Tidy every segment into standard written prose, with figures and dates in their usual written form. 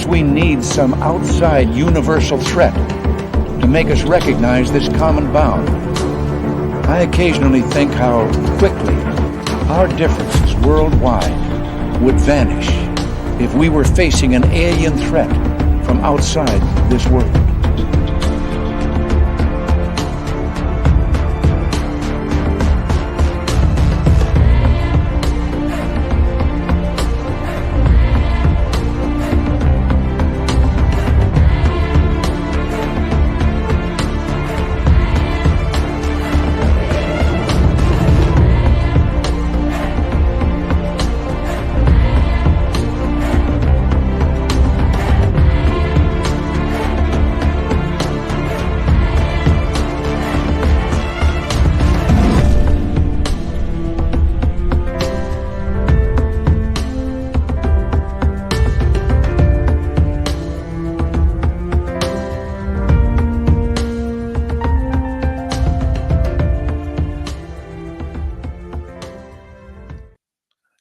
we need some outside universal threat to make us recognize this common bound. I occasionally think how quickly our differences worldwide would vanish if we were facing an alien threat from outside this world.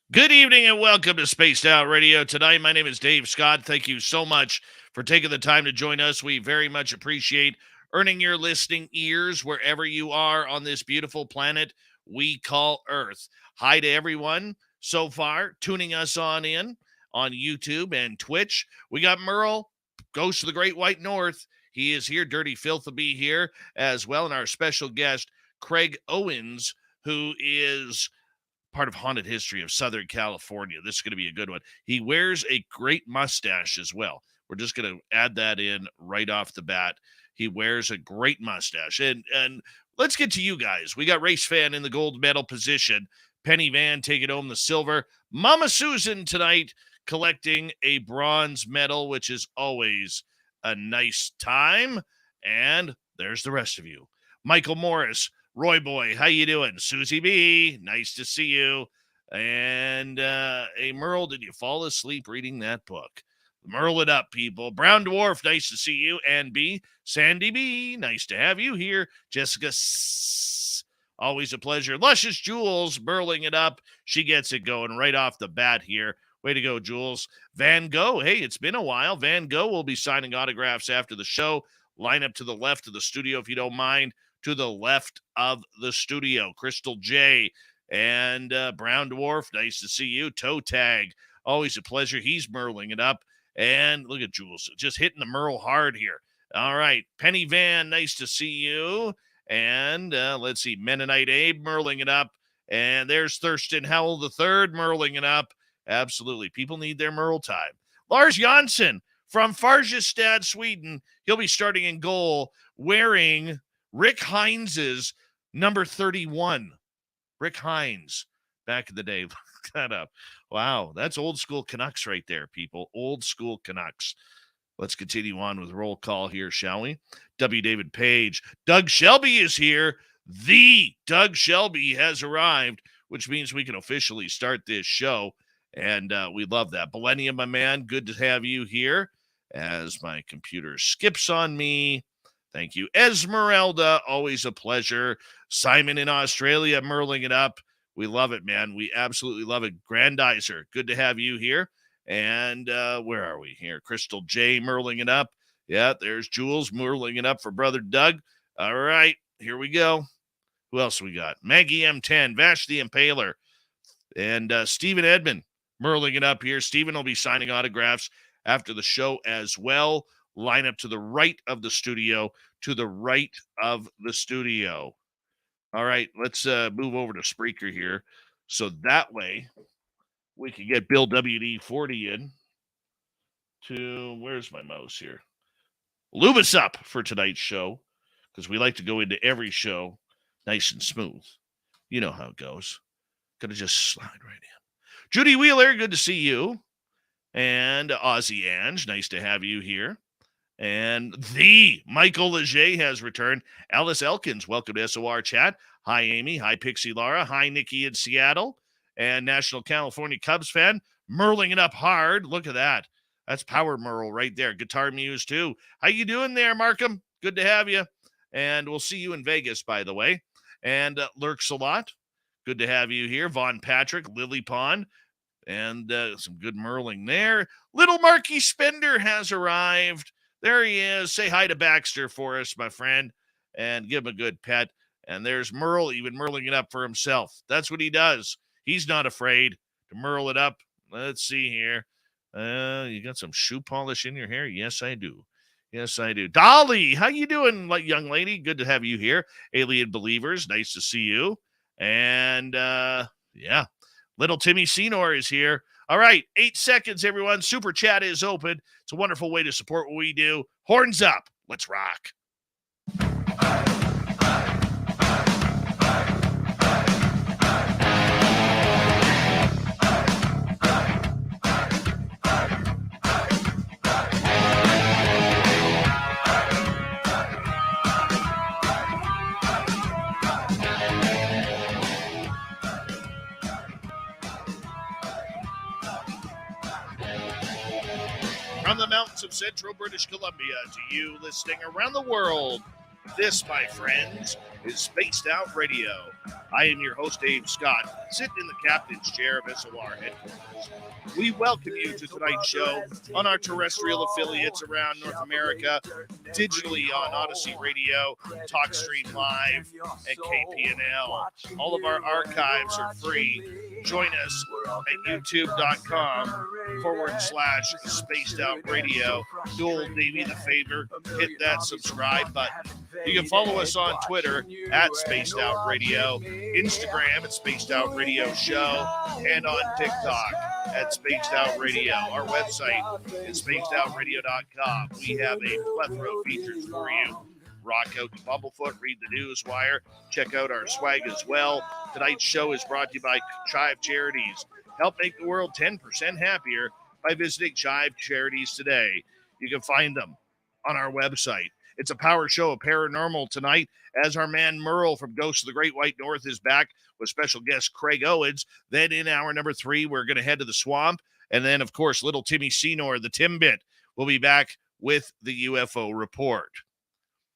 Good evening and welcome to Spaced Out Radio. Tonight, my name is Dave Scott. Thank you so much for taking the time to join us. We very much appreciate earning your listening ears wherever you are on this beautiful planet we call Earth. Hi to everyone so far tuning us on in on YouTube and Twitch. We got Merle, Ghost of the Great White North. He is here. Dirty Filth will be here as well. And our special guest, Craig Owens, who is part of Haunted History of Southern California. This is going to be a good one. He wears a great mustache as well. We're just going to add that in right off the bat. He wears a great mustache. And let's get to you guys. We got Race Fan in the gold medal position. Penny Van taking home the silver. Mama Susan tonight collecting a bronze medal, which is always a nice time. And there's the rest of you. Michael Morris, Roy Boy, how you doing? Susie B, nice to see you. And hey, Merle, did you fall asleep reading that book? Merle it up, people. Brown Dwarf, nice to see you. And B, Sandy B, nice to have you here. Jessica, always a pleasure. Luscious Jules, Merling it up. She gets it going right off the bat here. Way to go, Jules. Van Gogh, hey, it's been a while. Van Gogh will be signing autographs after the show. Line up to the left of the studio if you don't mind. To the left of the studio, Crystal J and Brown Dwarf, nice to see you. Toe Tag, always a pleasure. He's Merling it up. And look at Jules, just hitting the Merle hard here. All right, Penny Van, nice to see you. And let's see, Mennonite Abe, Merling it up. And there's Thurston Howell III, Merling it up. Absolutely, people need their Merle time. Lars Jansson from Farjestad, Sweden. He'll be starting in goal wearing Rick Hines' number 31. Rick Hines, back in the day. Look that up. Wow, that's old school Canucks right there, people. Old school Canucks. Let's continue on with roll call here, shall we? W. David Page. Doug Shelby is here. The Doug Shelby has arrived, which means we can officially start this show. And we love that. Millennium, my man, good to have you here. As my computer skips on me. Thank you. Esmeralda, always a pleasure. Simon in Australia, Merling it up. We love it, man. We absolutely love it. Grandizer, good to have you here. And where are we here? Crystal J, Merling it up. Yeah, there's Jules, Merling it up for Brother Doug. All right, here we go. Who else we got? Maggie M10, Vash the Impaler, and Stephen Edmond, Merling it up here. Stephen will be signing autographs after the show as well. Line up to the right of the studio, to the right of the studio. All right, let's move over to Spreaker here. So that way we can get Bill WD-40 in to, where's my mouse here? Lube us up for tonight's show, because we like to go into every show nice and smooth. You know how it goes. Gonna just slide right in. Judy Wheeler, good to see you. And Ozzy Ange, nice to have you here. And the Michael Leger has returned. Alice Elkins, welcome to SOR Chat. Hi, Amy. Hi, Pixie Lara. Hi, Nikki in Seattle. And National California Cubs fan, Merling it up hard. Look at that. That's Power Merle right there. Guitar Muse, too. How you doing there, Markham? Good to have you. And we'll see you in Vegas, by the way. And Lurks a lot. Good to have you here. Von Patrick, Lily Pond. and some good merling there. Little Marky Spender has arrived. There he is. Say hi to Baxter for us, my friend, and give him a good pet. And there's Merle, even merling it up for himself. That's what he does. He's not afraid to merle it up. Let's see here. You got some shoe polish in your hair? Yes, I do. Yes, I do. Dolly, how you doing, young lady? Good to have you here. Alien Believers, nice to see you. And, yeah, little Timmy Senor is here. All right, 8 seconds, everyone. Super Chat is open. It's a wonderful way to support what we do. Horns up. Let's rock. From the mountains of central British Columbia to you listening around the world, this, my friends, is Spaced Out Radio. I am your host, Dave Scott, sitting in the captain's chair of SOR headquarters. We welcome you to tonight's show on our terrestrial affiliates around North America, digitally on Odyssey Radio, TalkStream Live, and KPNL. All of our archives are free. Join us at youtube.com/Spaced Out Radio. Do old Davey the favor, hit that subscribe button. You can follow us on Twitter at Spaced Out Radio, Instagram at Spaced Out Radio Show, and on TikTok at Spaced Out Radio. Our website is spacedoutradio.com. We have a plethora of features for you. Rock out to Bumblefoot, read the Newswire, check out our swag as well. Tonight's show is brought to you by Chive Charities. Help make the world 10% happier by visiting Chive Charities today. You can find them on our website. It's a power show of paranormal tonight as our man Merle from Ghosts of the Great White North is back with special guest Craig Owens. Then in hour number 3, we're going to head to the swamp. And then, of course, little Timmy Senor, the Timbit, will be back with the UFO report.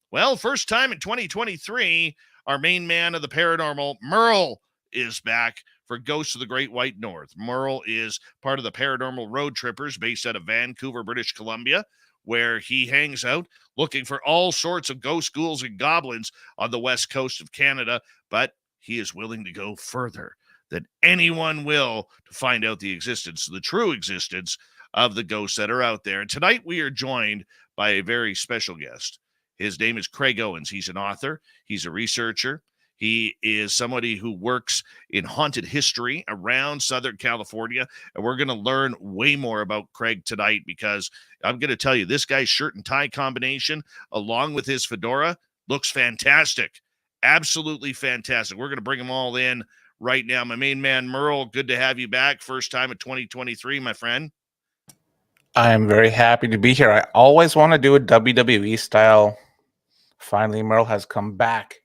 Well, first time in 2023, our main man of the paranormal, Merle, is back for Ghosts of the Great White North. Merle is part of the Paranormal Road Trippers based out of Vancouver, British Columbia, where he hangs out looking for all sorts of ghosts, ghouls, and goblins on the west coast of Canada. But he is willing to go further than anyone will to find out the existence, the true existence of the ghosts that are out there. And tonight we are joined by a very special guest. His name is Craig Owens. He's an author. He's a researcher. He is somebody who works in haunted history around Southern California. And we're going to learn way more about Craig tonight because I'm going to tell you, this guy's shirt and tie combination, along with his fedora, looks fantastic. Absolutely fantastic. We're going to bring them all in right now. My main man, Merle, good to have you back. First time of 2023, my friend. I am very happy to be here. I always want to do a WWE style. Finally, Merle has come back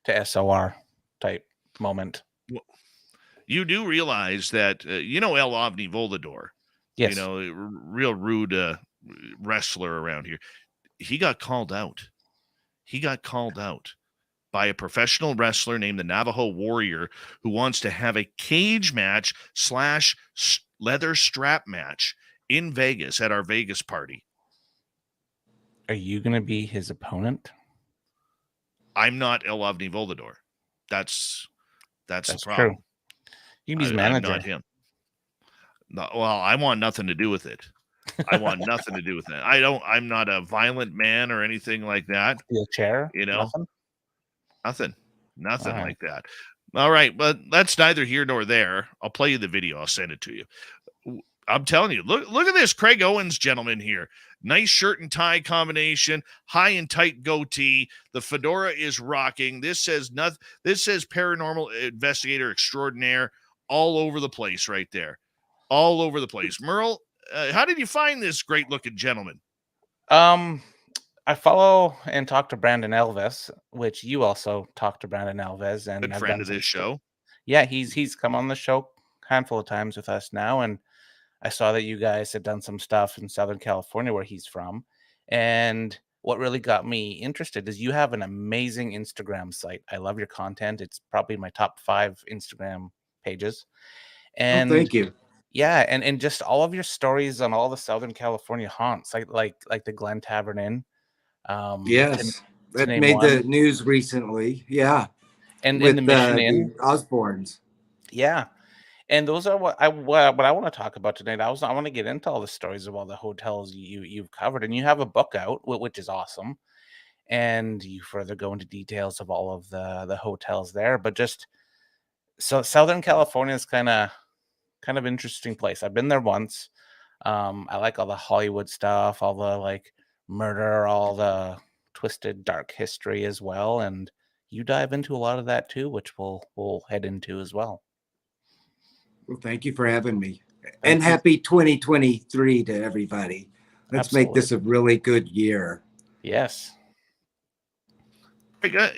to SOR type moment. Well, you do realize that, El Ovni Volador, Yes. real rude wrestler around here. He got called out. He got called out by a professional wrestler named the Navajo Warrior who wants to have a cage match / leather strap match in Vegas at our Vegas party. Are you going to be his opponent? I'm not El Ovni Volador. That's the problem. True. You can be his manager. I'm not him. No, well, I want nothing to do with it. I want nothing to do with it. I'm not a violent man or anything like that. The chair? Nothing right. like that. All right, but that's neither here nor there. I'll play you the video. I'll send it to you. I'm telling you, look at this Craig Owens gentleman here. Nice shirt and tie combination, high and tight goatee. The fedora is rocking. This says nothing. This says paranormal investigator extraordinaire all over the place right there. All over the place. Merle, how did you find this great looking gentleman? I follow and talk to Brandon Elvis, which you also talk to Brandon Elvis, and good friend of this show. Yeah, he's come on the show a handful of times with us now, and I saw that you guys had done some stuff in Southern California where he's from. And what really got me interested is you have an amazing Instagram site. I love your content. It's probably my top 5 Instagram pages. And thank you. Yeah, and just all of your stories on all the Southern California haunts, like the Glen Tavern Inn, to Yes, that name made the one, news recently. Yeah, and the with Mission the Inn. Osbournes. Yeah, and those are what I want to talk about tonight. I want to get into all the stories of all the hotels you've covered, and you have a book out, which is awesome, and you further go into details of all of the hotels there. But just so Southern California is kind of interesting place. I've been there once. I like all the Hollywood stuff, all the like murder, all the twisted dark history as well, and you dive into a lot of that too, which we'll head into as well. Well, thank you for having me. And Thank you. happy 2023 to everybody. Let's make Absolutely. this a really good year. Yes.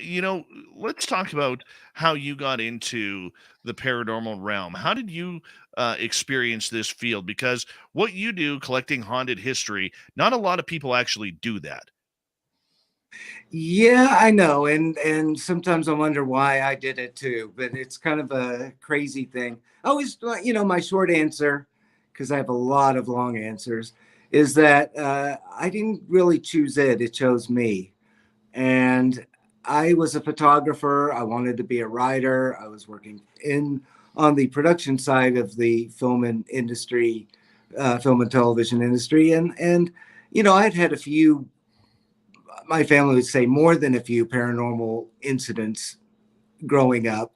You know, let's talk about how you got into the paranormal realm. How did you experience this field? Because what you do, collecting haunted history, not a lot of people actually do that. Yeah, I know. And sometimes I wonder why I did it too, but it's kind of a crazy thing. I always, my short answer, because I have a lot of long answers, is that I didn't really choose it. It chose me. And I was a photographer. I wanted to be a writer. I was working in on the production side of the film and industry, film and television industry, and I'd had a few. My family would say more than a few paranormal incidents growing up,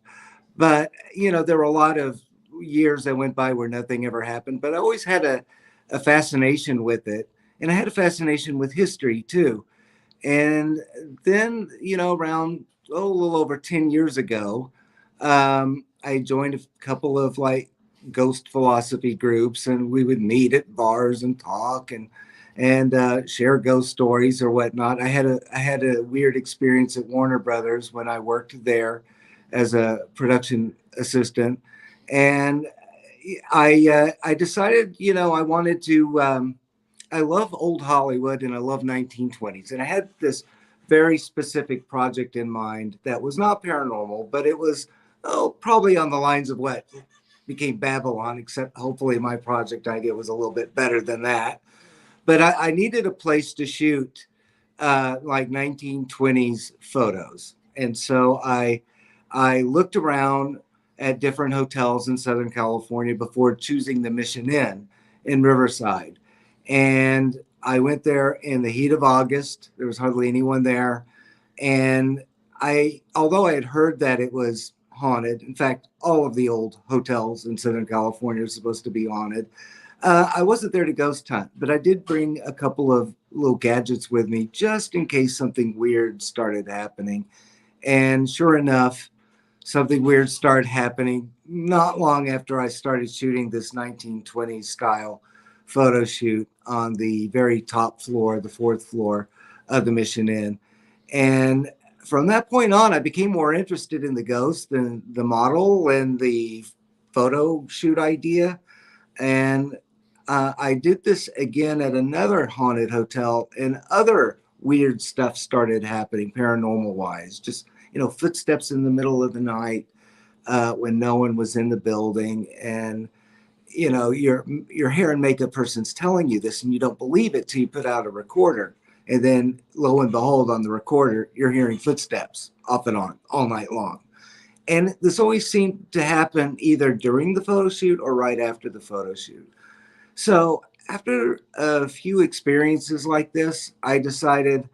but there were a lot of years that went by where nothing ever happened. But I always had a fascination with it, and I had a fascination with history too. And then, around a little over 10 years ago, I joined a couple of like ghost philosophy groups, and we would meet at bars and talk and share ghost stories or whatnot. I had a weird experience at Warner Brothers when I worked there as a production assistant, and I decided, I wanted to. I love old Hollywood and I love 1920s. And I had this very specific project in mind that was not paranormal, but it was probably on the lines of what became Babylon, except hopefully my project idea was a little bit better than that. But I needed a place to shoot like 1920s photos. And so I looked around at different hotels in Southern California before choosing the Mission Inn in Riverside. And I went there in the heat of August. There was hardly anyone there. And although I had heard that it was haunted, in fact, all of the old hotels in Southern California are supposed to be haunted. I wasn't there to ghost hunt, but I did bring a couple of little gadgets with me just in case something weird started happening. And sure enough, something weird started happening not long after I started shooting this 1920s style photo shoot on the very top floor, the fourth floor of the Mission Inn. And from that point on, I became more interested in the ghost than the model and the photo shoot idea. And I did this again at another haunted hotel, and other weird stuff started happening paranormal wise. Just, footsteps in the middle of the night when no one was in the building. And your hair and makeup person's telling you this and you don't believe it till you put out a recorder, and then lo and behold, on the recorder you're hearing footsteps off and on all night long. And this always seemed to happen either during the photo shoot or right after the photo shoot. So after a few experiences like this, I decided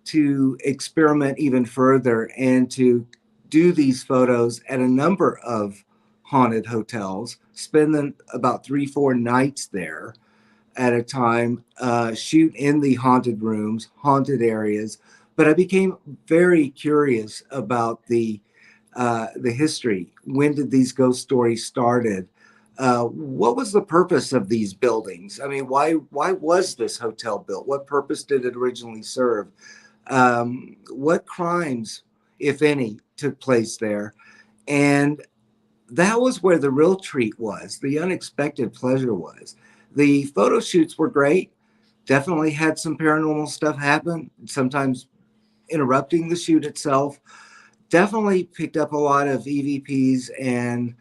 to experiment even further and to do these photos at a number of haunted hotels, spend them about 3-4 nights there at a time, shoot in the haunted rooms, haunted areas. But I became very curious about the history. When did these ghost stories started? What was the purpose of these buildings? I mean, why was this hotel built? What purpose did it originally serve? What crimes, if any, took place there? And that was where the real treat was, the unexpected pleasure was. The photo shoots were great, definitely had some paranormal stuff happen, sometimes interrupting the shoot itself. Definitely picked up a lot of EVPs and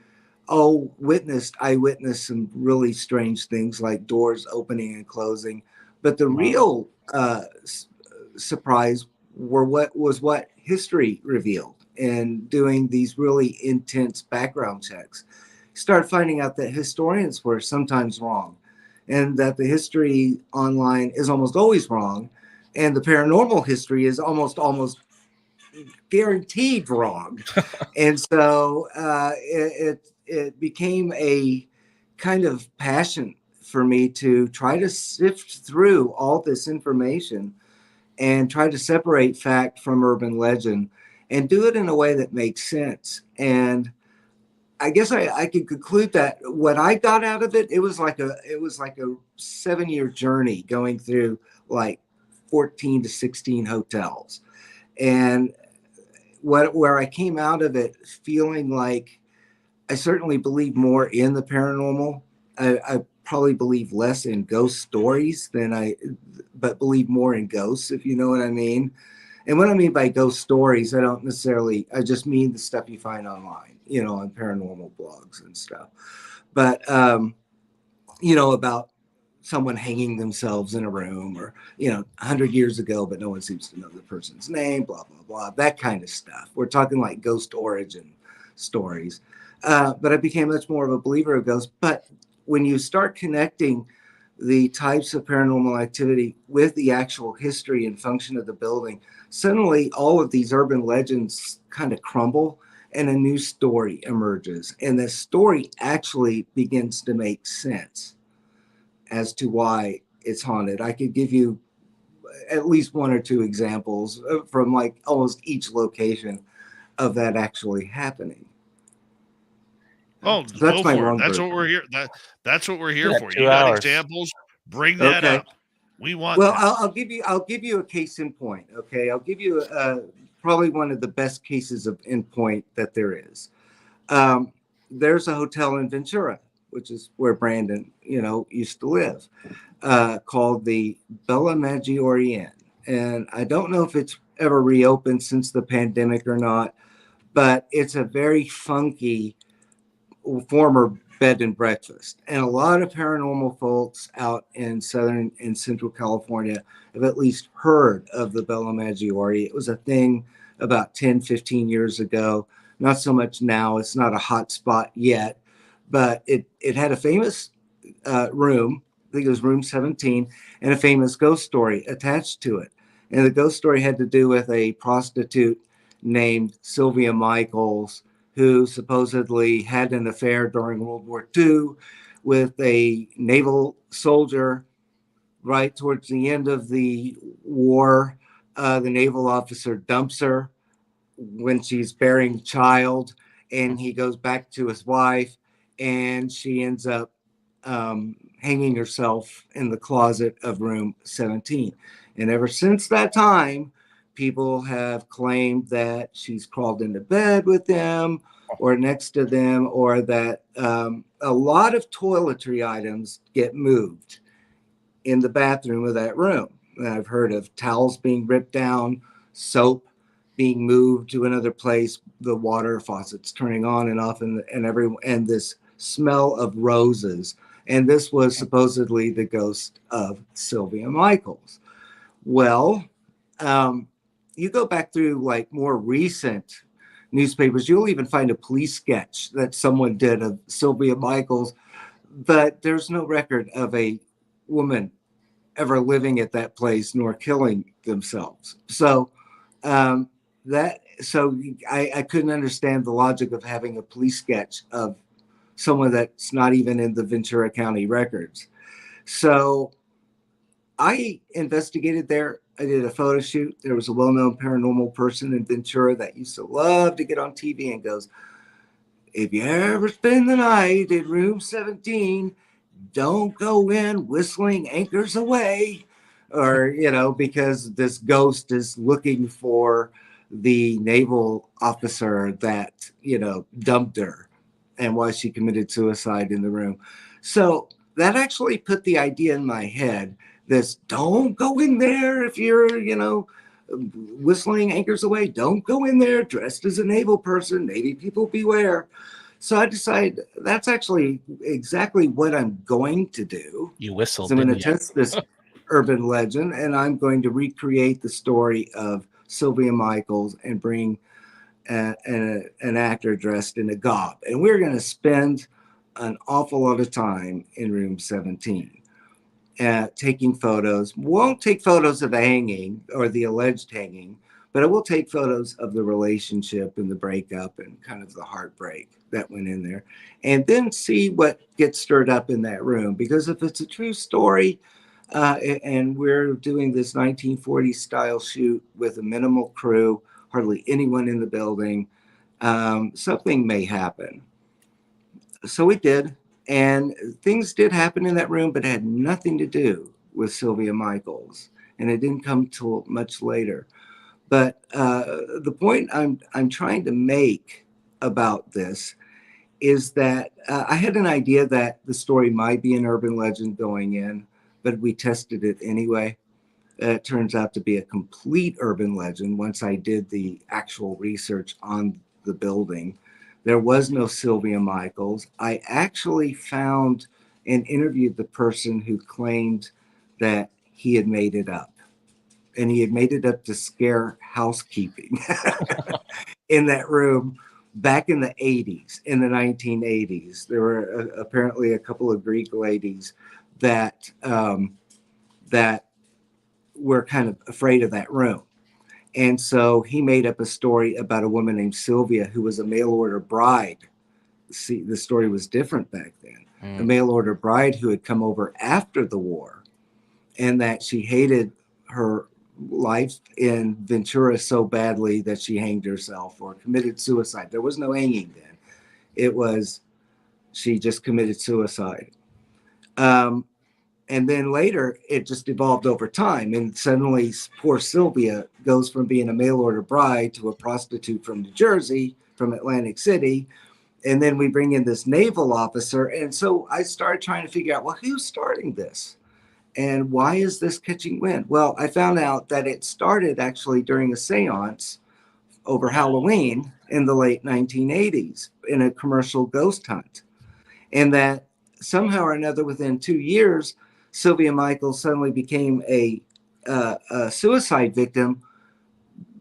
I witnessed some really strange things like doors opening and closing. But the Wow. real surprise what history revealed and doing these really intense background checks. Started finding out that historians were sometimes wrong, and that the history online is almost always wrong, and the paranormal history is almost guaranteed wrong. And so it became a kind of passion for me to try to sift through all this information and try to separate fact from urban legend and do it in a way that makes sense. And I guess I could conclude that what I got out of it, it was like a 7-year journey going through like 14 to 16 hotels. And where I came out of it feeling like I certainly believe more in the paranormal. I probably believe less in ghost stories but believe more in ghosts, if you know what I mean. And what I mean by ghost stories, I just mean the stuff you find online, on paranormal blogs and stuff. But, about someone hanging themselves in a room or, 100 years ago, but no one seems to know the person's name, blah, blah, blah, that kind of stuff. We're talking like ghost origin stories. But I became much more of a believer of ghosts. But when you start connecting the types of paranormal activity with the actual history and function of the building, suddenly all of these urban legends kind of crumble and a new story emerges. And the story actually begins to make sense as to why it's haunted. I could give you at least one or two examples from like almost each location of that actually happening. Oh, So that's go my for it. long That's version. what we're here. That's what we're here Yeah, for. 2 You got hours. examples? Bring that Okay. up. We want Well, that. I'll give you a case in point. Okay, I'll give you probably one of the best cases of in point that there is. There's a hotel in Ventura, which is where Brandon, used to live, called the Bella Maggiore Inn. And I don't know if it's ever reopened since the pandemic or not, but it's a very funky former bed and breakfast. And a lot of paranormal folks out in Southern and Central California have at least heard of the Bella Maggiore. It was a thing about 10, 15 years ago. Not so much now. It's not a hot spot yet, but it had a famous room. I think it was room 17, and a famous ghost story attached to it. And the ghost story had to do with a prostitute named Sylvia Michaels, who supposedly had an affair during World War II with a naval soldier. Right towards the end of the war, the naval officer dumps her when she's bearing child, and he goes back to his wife, and she ends up hanging herself in the closet of room 17. And ever since that time, people have claimed that she's crawled into bed with them or next to them, or that a lot of toiletry items get moved in the bathroom of that room. And I've heard of towels being ripped down, soap being moved to another place, the water faucets turning on and off, and this smell of roses. And this was supposedly the ghost of Sylvia Michaels. Well, you go back through like more recent newspapers, you'll even find a police sketch that someone did of Sylvia Michaels, but there's no record of a woman ever living at that place nor killing themselves. So I couldn't understand the logic of having a police sketch of someone that's not even in the Ventura County records. So I investigated there. I did a photo shoot. There was a well-known paranormal person in Ventura that used to love to get on TV and goes, if you ever spend the night in room 17, don't go in whistling anchors away, or, because this ghost is looking for the naval officer that, dumped her and why she committed suicide in the room. So that actually put the idea in my head, this don't go in there if you're, whistling anchors away. Don't go in there dressed as a naval person. Navy people beware. So I decided that's actually exactly what I'm going to do. You So whistled, I'm going to didn't you? test this urban legend, and I'm going to recreate the story of Sylvia Michaels and bring an actor dressed in a gob. And we're going to spend an awful lot of time in room 17 taking photos. Won't take photos of the hanging or the alleged hanging, but I will take photos of the relationship and the breakup and kind of the heartbreak that went in there, and then see what gets stirred up in that room. Because if it's a true story, and we're doing this 1940s style shoot with a minimal crew, hardly anyone in the building, something may happen. So we did, and things did happen in that room, but it had nothing to do with Sylvia Michaels, and it didn't come till much later. But the point I'm trying to make about this is that I had an idea that the story might be an urban legend going in, but we tested it anyway. It turns out to be a complete urban legend once I did the actual research on the building. There was no Sylvia Michaels. I actually found and interviewed the person who claimed that he had made it up. And he had made it up to scare housekeeping in that room back in the 80s, in the 1980s. There were apparently a couple of Greek ladies that that were kind of afraid of that room. And so he made up a story about a woman named Sylvia who was a mail order bride. See, the story was different back then. A mail order bride who had come over after the war, and that she hated her life in Ventura so badly that she hanged herself or committed suicide. There was no hanging then. It was, she just committed suicide. And then later, it just evolved over time. And suddenly, poor Sylvia goes from being a mail order bride to a prostitute from New Jersey, from Atlantic City. And then we bring in this naval officer. And so I started trying to figure out, well, who's starting this? And why is this catching wind? Well, I found out that it started actually during a seance over Halloween in the late 1980s in a commercial ghost hunt. And that somehow or another, within 2 years, Sylvia Michaels suddenly became a suicide victim,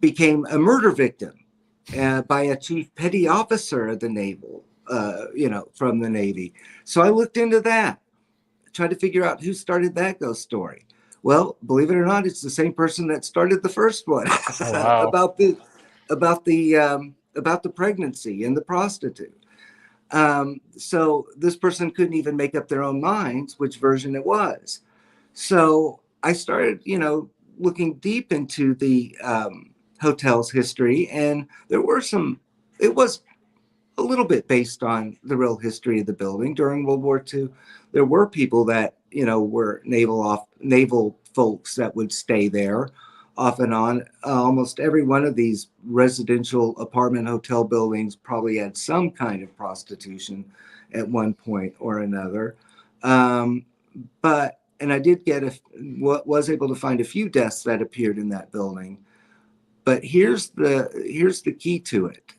became a murder victim by a chief petty officer of the naval, from the Navy. So I looked into that, tried to figure out who started that ghost story. Well, believe it or not, it's the same person that started the first one Wow. about the pregnancy and the prostitute. So this person couldn't even make up their own minds which version it was. So I started, looking deep into the hotel's history, and it was a little bit based on the real history of the building. During World War II, there were people that, were naval folks that would stay there off and on. Almost every one of these residential apartment hotel buildings probably had some kind of prostitution at one point or another. And I did was able to find a few deaths that appeared in that building. But here's the key to it.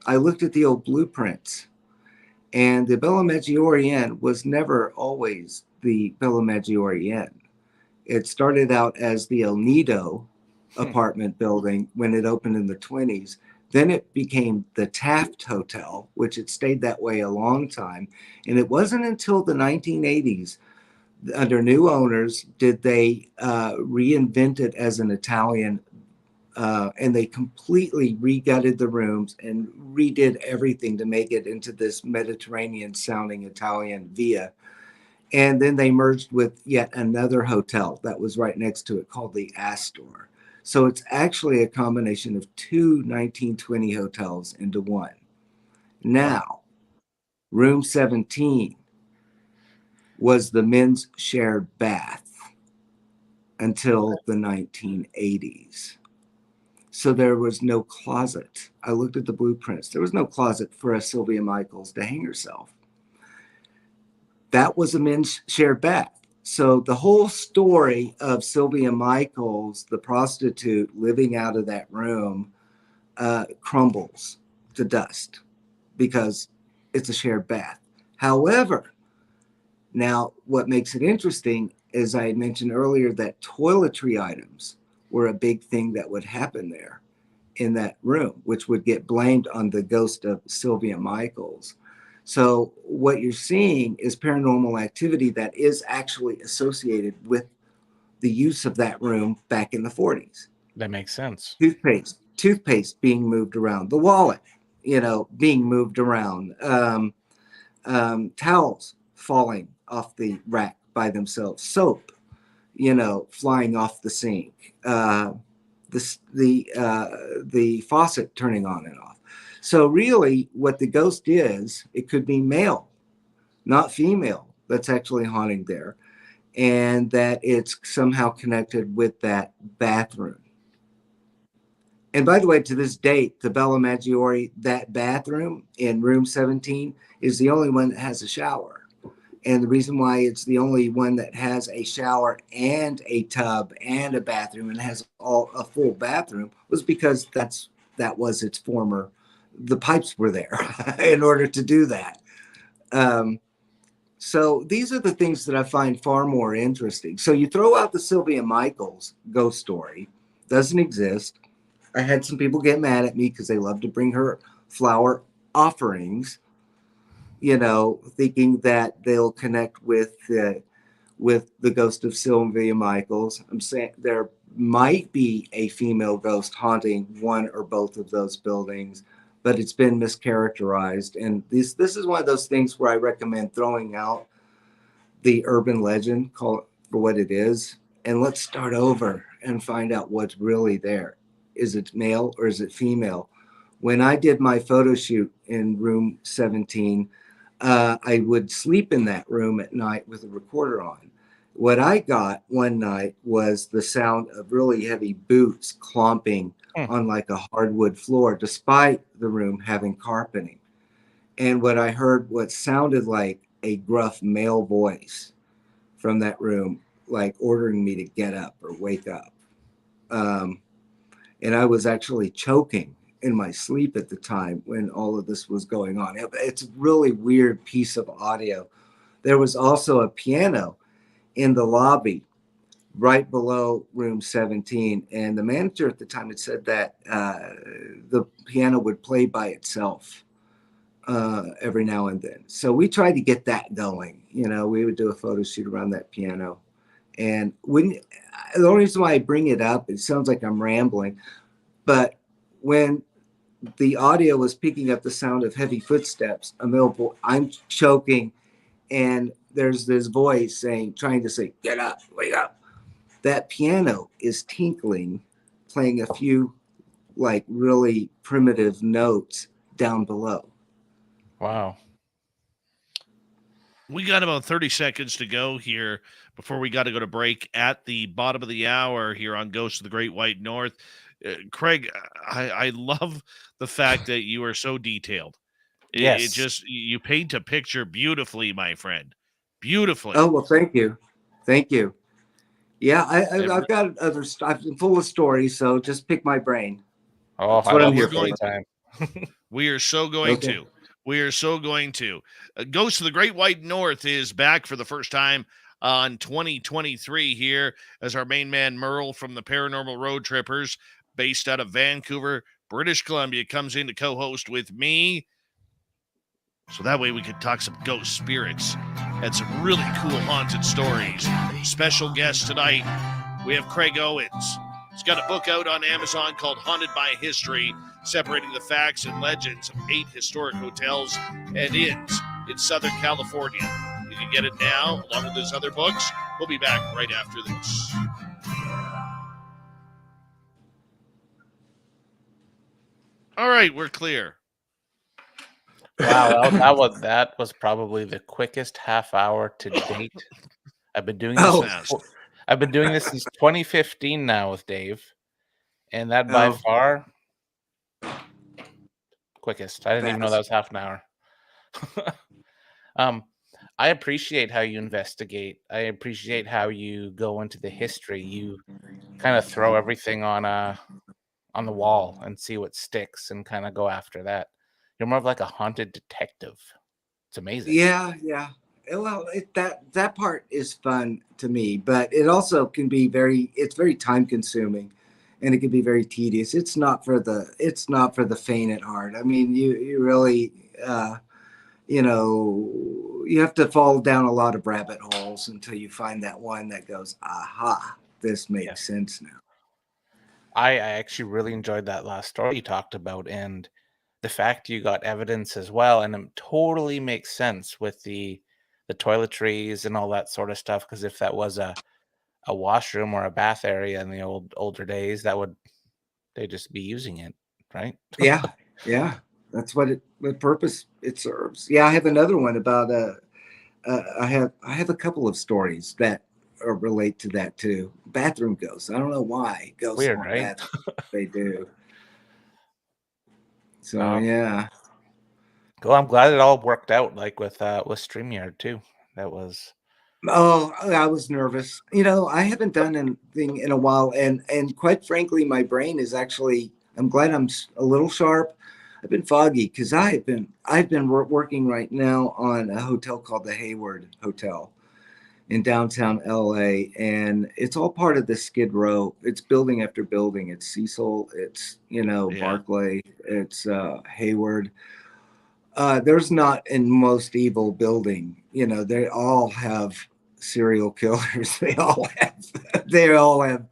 I looked at the old blueprints, and the Bella Maggiore Inn was never always the Bella Maggiore Inn. It started out as the El Nido apartment building when it opened in the 20s. Then it became the Taft Hotel, which it stayed that way a long time. And it wasn't until the 1980s, under new owners, did they reinvent it as an Italian, and they completely regutted the rooms and redid everything to make it into this Mediterranean-sounding Italian villa. And then they merged with yet another hotel that was right next to it called the Astor. So it's actually a combination of two 1920 hotels into one. Now, room 17 was the men's shared bath until the 1980s. So there was no closet. I looked at the blueprints. There was no closet for a Sylvia Michaels to hang herself. That was a men's shared bath. So the whole story of Sylvia Michaels, the prostitute living out of that room, crumbles to dust. because it's a shared bath. However, now what makes it interesting, as I had mentioned earlier, that toiletry items were a big thing that would happen there in that room, which would get blamed on the ghost of Sylvia Michaels. So what you're seeing is paranormal activity that is actually associated with the use of that room back in the 40s. That makes sense. Toothpaste being moved around, the wallet, being moved around, towels falling off the rack by themselves, soap, flying off the sink, the faucet turning on and off. So really, what the ghost is, it could be male, not female. That's actually haunting there, and that it's somehow connected with that bathroom. And by the way, to this date, the Bella Maggiore, that bathroom in room 17 is the only one that has a shower. And the reason why it's the only one that has a shower and a tub and a bathroom and has a full bathroom was because that was its former, the pipes were there in order to do that. So these are the things that I find far more interesting. So you throw out the Sylvia Michaels ghost story, doesn't exist. I had some people get mad at me because they love to bring her flower offerings, thinking that they'll connect with the ghost of Sylvia Michaels. I'm saying there might be a female ghost haunting one or both of those buildings, but it's been mischaracterized. And this is one of those things where I recommend throwing out the urban legend, call it for what it is, and let's start over and find out what's really there. Is it male or is it female? When I did my photo shoot in room 17, I would sleep in that room at night with a recorder on. What I got one night was the sound of really heavy boots clomping on like a hardwood floor, despite the room having carpeting. And what I heard, what sounded like a gruff male voice from that room, like ordering me to get up or wake up. And I was actually choking in my sleep at the time when all of this was going on. It's a really weird piece of audio. There was also a piano in the lobby right below room 17. And the manager at the time had said that the piano would play by itself every now and then. So we tried to get that going. We would do a photo shoot around that piano. And the only reason why I bring it up, it sounds like I'm rambling, but when the audio was picking up the sound of heavy footsteps, I'm choking, and there's this voice trying to say, get up, wake up. That piano is tinkling, playing a few like really primitive notes down below. Wow. We got about 30 seconds to go here before we got to go to break at the bottom of the hour here on Ghosts of the Great White North. Craig, I love the fact that you are so detailed. Yes. It just, you paint a picture beautifully, my friend. Beautifully. Oh, well, thank you. Thank you. Yeah, I've got other stuff. I'm full of stories, so just pick my brain. Oh, That's what I'm here for. Time. We are so going to. We are so going to. Ghost of the Great White North is back for the first time on 2023 here as our main man Merle from the Paranormal Road Trippers, based out of Vancouver, British Columbia, comes in to co-host with me. So that way we could talk some ghost spirits and some really cool haunted stories. Special guest tonight, we have Craig Owens. He's got a book out on Amazon called Haunted by History, separating the facts and legends of 8 historic hotels and inns in Southern California. You can get it now, along with his other books. We'll be back right after this. All right, we're clear. Wow, that was probably the quickest half hour to date. I've been doing this. I've been doing this since 2015 now with Dave, and that by far quickest. I didn't even know that was half an hour. I appreciate how you investigate. I appreciate how you go into the history. You kind of throw everything on the wall and see what sticks and kind of go after that. You're more of like a haunted detective. It's amazing. Yeah, yeah. Well, that part is fun to me, but it also can be it's very time consuming, and it can be very tedious. It's not for the faint at heart. I mean, you really you know, you have to fall down a lot of rabbit holes until you find that one that goes, aha, this Yeah. makes sense now. I actually really enjoyed that last story you talked about, and the fact you got evidence as well, and it totally makes sense with the toiletries and all that sort of stuff. Because if that was a washroom or a bath area in the older days, that would they just be using it, right? Yeah, yeah. That's what purpose it serves. Yeah, I have another one about I have a couple of stories that relate to that too. Bathroom ghosts. I don't know why ghosts Weird, haunt right? bathrooms. They do. So Um, yeah. well, I'm glad it all worked out, like with StreamYard too. That was Oh, I was nervous. You know, I haven't done anything in a while, and quite frankly, my brain is actually. I'm glad I'm a little sharp. I've been foggy because I've been working right now on a hotel called the Hayward Hotel in downtown LA, and it's all part of the Skid Row. It's building after building. It's Cecil. It's Yeah. Barclay. It's Hayward. There's not in most evil building. They all have serial killers. They all have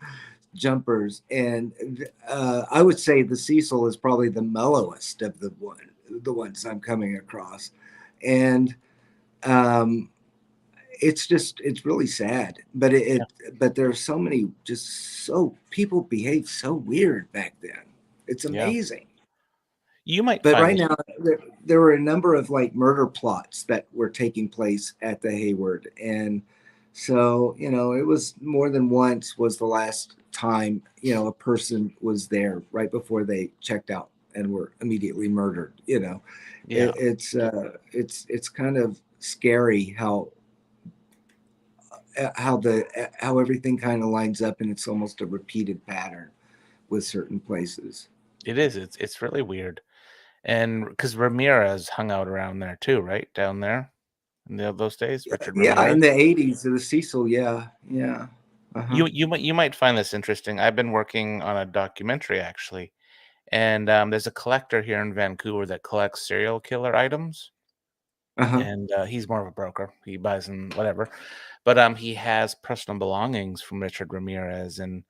jumpers, and I would say the Cecil is probably the mellowest of the ones I'm coming across, and um, it's really sad. But there's so many people behave so weird back then. It's yeah. amazing. You might But find right this. now, there were a number of like murder plots that were taking place at the Hayward, and so it was more than once was the last time a person was there right before they checked out and were immediately murdered. Yeah, It's kind of scary how everything kind of lines up, and it's almost a repeated pattern with certain places. it is. It's really weird. And because Ramirez hung out around there too, right? Down there in those days, Richard Yeah, Ramirez. in the 80s, the Cecil. Yeah, yeah. Uh-huh. You might find this interesting. I've been working on a documentary actually, and there's a collector here in Vancouver that collects serial killer items, Uh-huh. and he's more of a broker. He buys them whatever, but he has personal belongings from Richard Ramirez and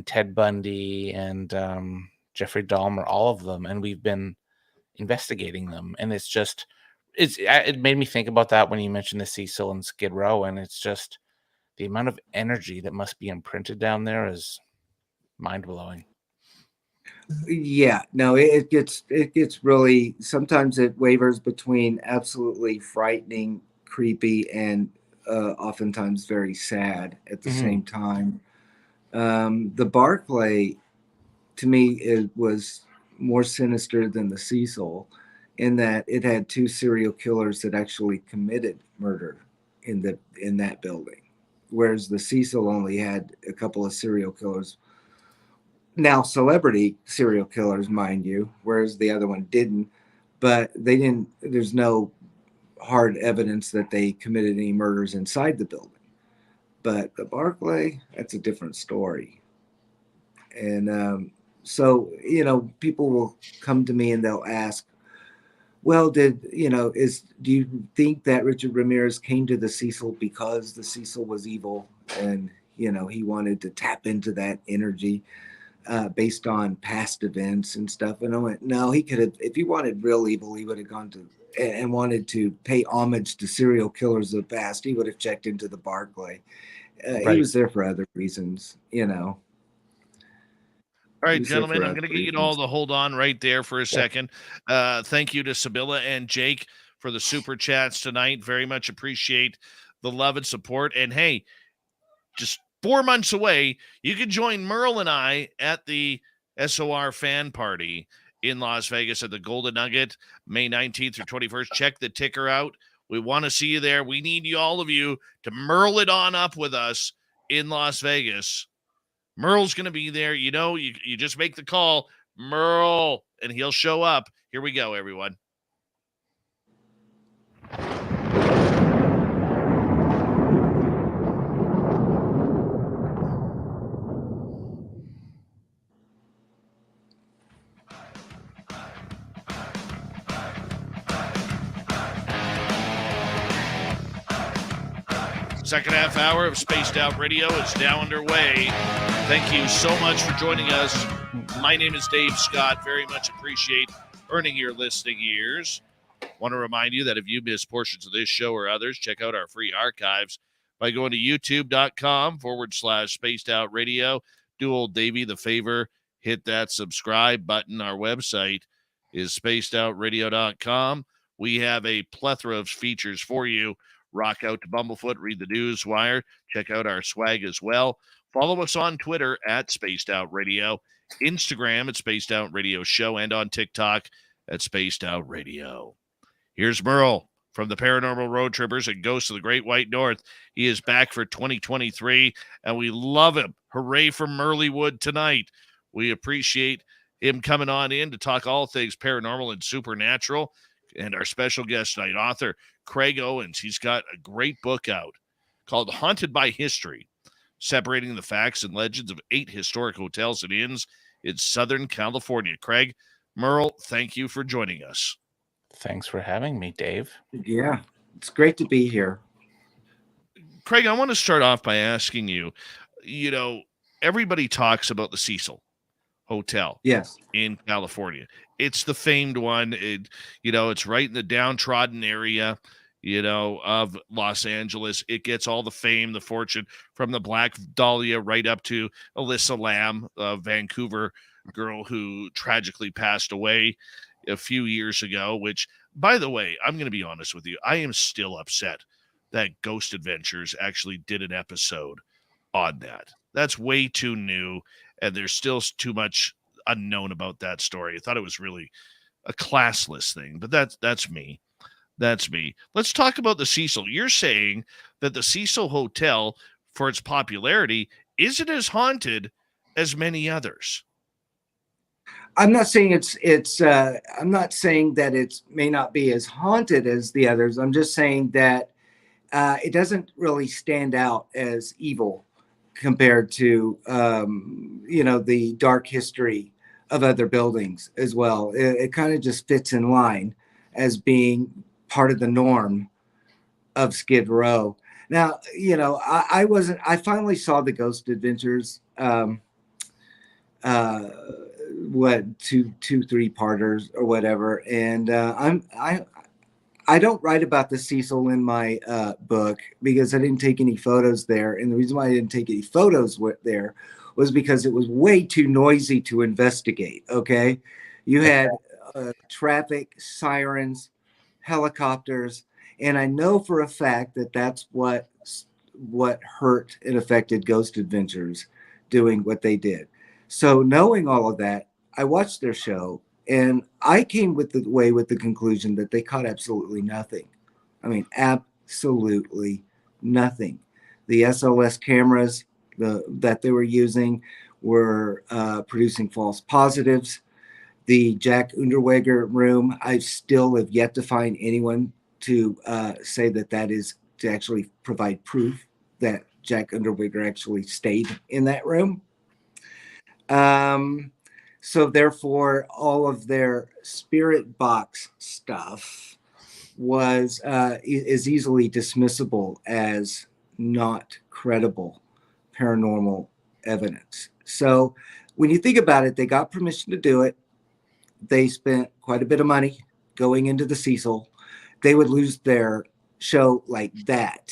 Ted Bundy and Jeffrey Dahmer, all of them, and we've been investigating them, and it made me think about that when you mentioned the Cecil and Skid Row, and it's just the amount of energy that must be imprinted down there is mind-blowing. Yeah, no, it gets really, sometimes it wavers between absolutely frightening, creepy, and oftentimes very sad at the Mhm. same time. The Barclay, to me, it was more sinister than the Cecil, in that it had two serial killers that actually committed murder in that building, whereas the Cecil only had a couple of serial killers, now celebrity serial killers, mind you, whereas the other one didn't. But they didn't. There's no hard evidence that they committed any murders inside the building. But the Barclay, that's a different story. And so people will come to me and they'll ask, well, do you think that Richard Ramirez came to the Cecil because the Cecil was evil, and he wanted to tap into that energy based on past events and stuff? And I went, no, he could have, if he wanted real evil, he would have gone to and wanted to pay homage to serial killers of the past. He would have checked into the Barclay. He Right. was there for other reasons. All He right, was there gentlemen, for I'm other going to get you all reasons. to hold on right there for a Yeah. second. Thank you to Sibylla and Jake for the super chats tonight. Very much appreciate the love and support. And hey, just 4 months away, you can join Merle and I at the SOR fan party in Las Vegas at the Golden Nugget, May 19th through 21st. Check the ticker out. We want to see you there. We need all of you to Merle it on up with us in Las Vegas. Merle's going to be there. You just make the call. Merle, and he'll show up. Here we go, everyone. Second half hour of Spaced Out Radio is now underway. Thank you so much for joining us. My name is Dave Scott. Very much appreciate earning your listening ears. Want to remind you that if you miss portions of this show or others, check out our free archives by going to youtube.com/Spaced Out Radio. Do old Davey the favor, hit that subscribe button. Our website is spacedoutradio.com. We have a plethora of features for you. Rock out to Bumblefoot, read the news wire, check out our swag as well. Follow us on Twitter at Spaced Out Radio, Instagram at Spaced Out Radio Show, and on TikTok at Spaced Out Radio. Here's Merle from the Paranormal Road Trippers and Ghosts of the Great White North. He is back for 2023, and we love him. Hooray for Merlewood tonight. We appreciate him coming on in to talk all things paranormal and supernatural. And our special guest tonight, author Craig Owens. He's got a great book out called Haunted by History, separating the facts and legends of 8 historic hotels and inns in Southern California. Craig, Merle, thank you for joining us. Thanks for having me, Dave. Yeah, it's great to be here. Craig, I want to start off by asking you, everybody talks about the Cecil Hotel. Yes. In California. It's the famed one. It's right in the downtrodden area, of Los Angeles. It gets all the fame, the fortune from the Black Dahlia right up to Alyssa Lamb, a Vancouver girl who tragically passed away a few years ago, which, by the way, I'm going to be honest with you. I am still upset that Ghost Adventures actually did an episode on that. That's way too new, and there's still too much unknown about that story. I thought it was really a classless thing, but that's me. That's me. Let's talk about the Cecil. You're saying that the Cecil Hotel, for its popularity, isn't as haunted as many others. I'm not saying I'm not saying that it may not be as haunted as the others. I'm just saying that it doesn't really stand out as evil compared to the dark history of other buildings as well. It kind of just fits in line as being part of the norm of Skid Row. Now, I finally saw the Ghost Adventures, 2, 3 parters or whatever. And I don't write about the Cecil in my book because I didn't take any photos there. And the reason why I didn't take any photos there was because it was way too noisy to investigate. Okay. You had traffic, sirens, helicopters. And I know for a fact that that's what hurt and affected Ghost Adventures doing what they did. So knowing all of that, I watched their show and I came with the conclusion that they caught absolutely nothing. I mean, absolutely nothing. The SLS cameras that they were using were producing false positives. The Jack Unterweger room, I still have yet to find anyone to say that is to actually provide proof that Jack Unterweger actually stayed in that room. So therefore, all of their spirit box stuff is easily dismissible as not credible paranormal evidence. So when you think about it, they got permission to do it. They spent quite a bit of money going into the Cecil. They would lose their show like that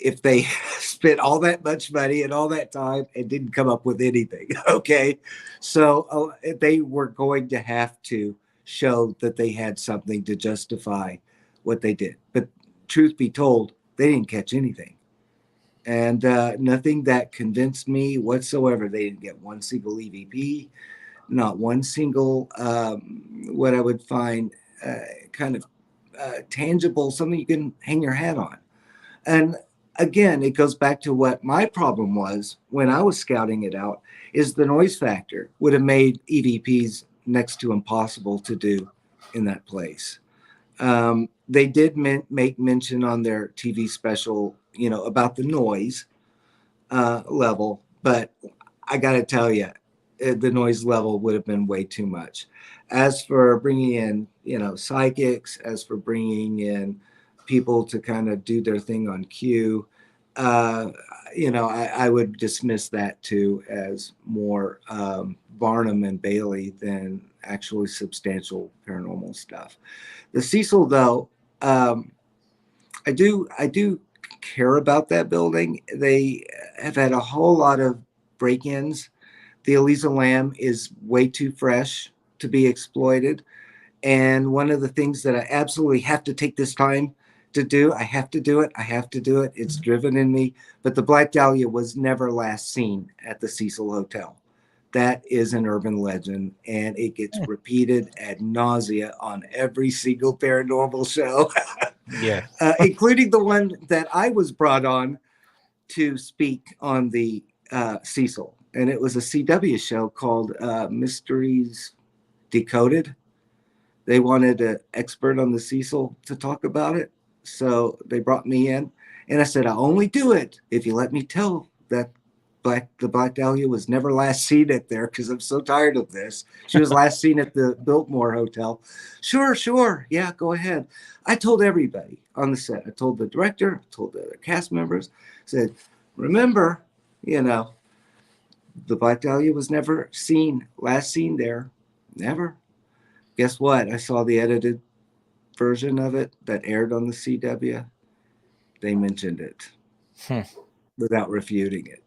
if they spent all that much money and all that time and didn't come up with anything. Okay. So they were going to have to show that they had something to justify what they did. But truth be told, they didn't catch anything. And nothing that convinced me whatsoever. They didn't get one single EVP, not one single, what I would find kind of tangible, something you can hang your hat on. And again, it goes back to what my problem was when I was scouting it out, is the noise factor would have made EVPs next to impossible to do in that place. They did make mention on their TV special, about the noise level, but I got to tell you, the noise level would have been way too much. As for bringing in, psychics, as for bringing in people to kind of do their thing on cue, I would dismiss that too as more Barnum and Bailey than actually substantial paranormal stuff. The Cecil, though, I do care about that building. They have had a whole lot of break-ins. The Eliza Lamb is way too fresh to be exploited. And one of the things that I absolutely have to take this time to do, I have to do it. It's driven in me. But the Black Dahlia was never last seen at the Cecil Hotel. That is an urban legend, and it gets repeated ad nausea on every single paranormal show. Yeah. Including the one that I was brought on to speak on the Cecil. And it was a CW show called Mysteries Decoded. They wanted an expert on the Cecil to talk about it. So they brought me in. And I said, I'll only do it if you let me tell that the Black Dahlia was never last seen at there, because I'm so tired of this. She was last seen at the Biltmore Hotel. Sure. Yeah, go ahead. I told everybody on the set. I told the director, I told the other cast members, said, remember, the Black Dahlia was never last seen there. Never. Guess what? I saw the edited version of it that aired on the CW. They mentioned it without refuting it.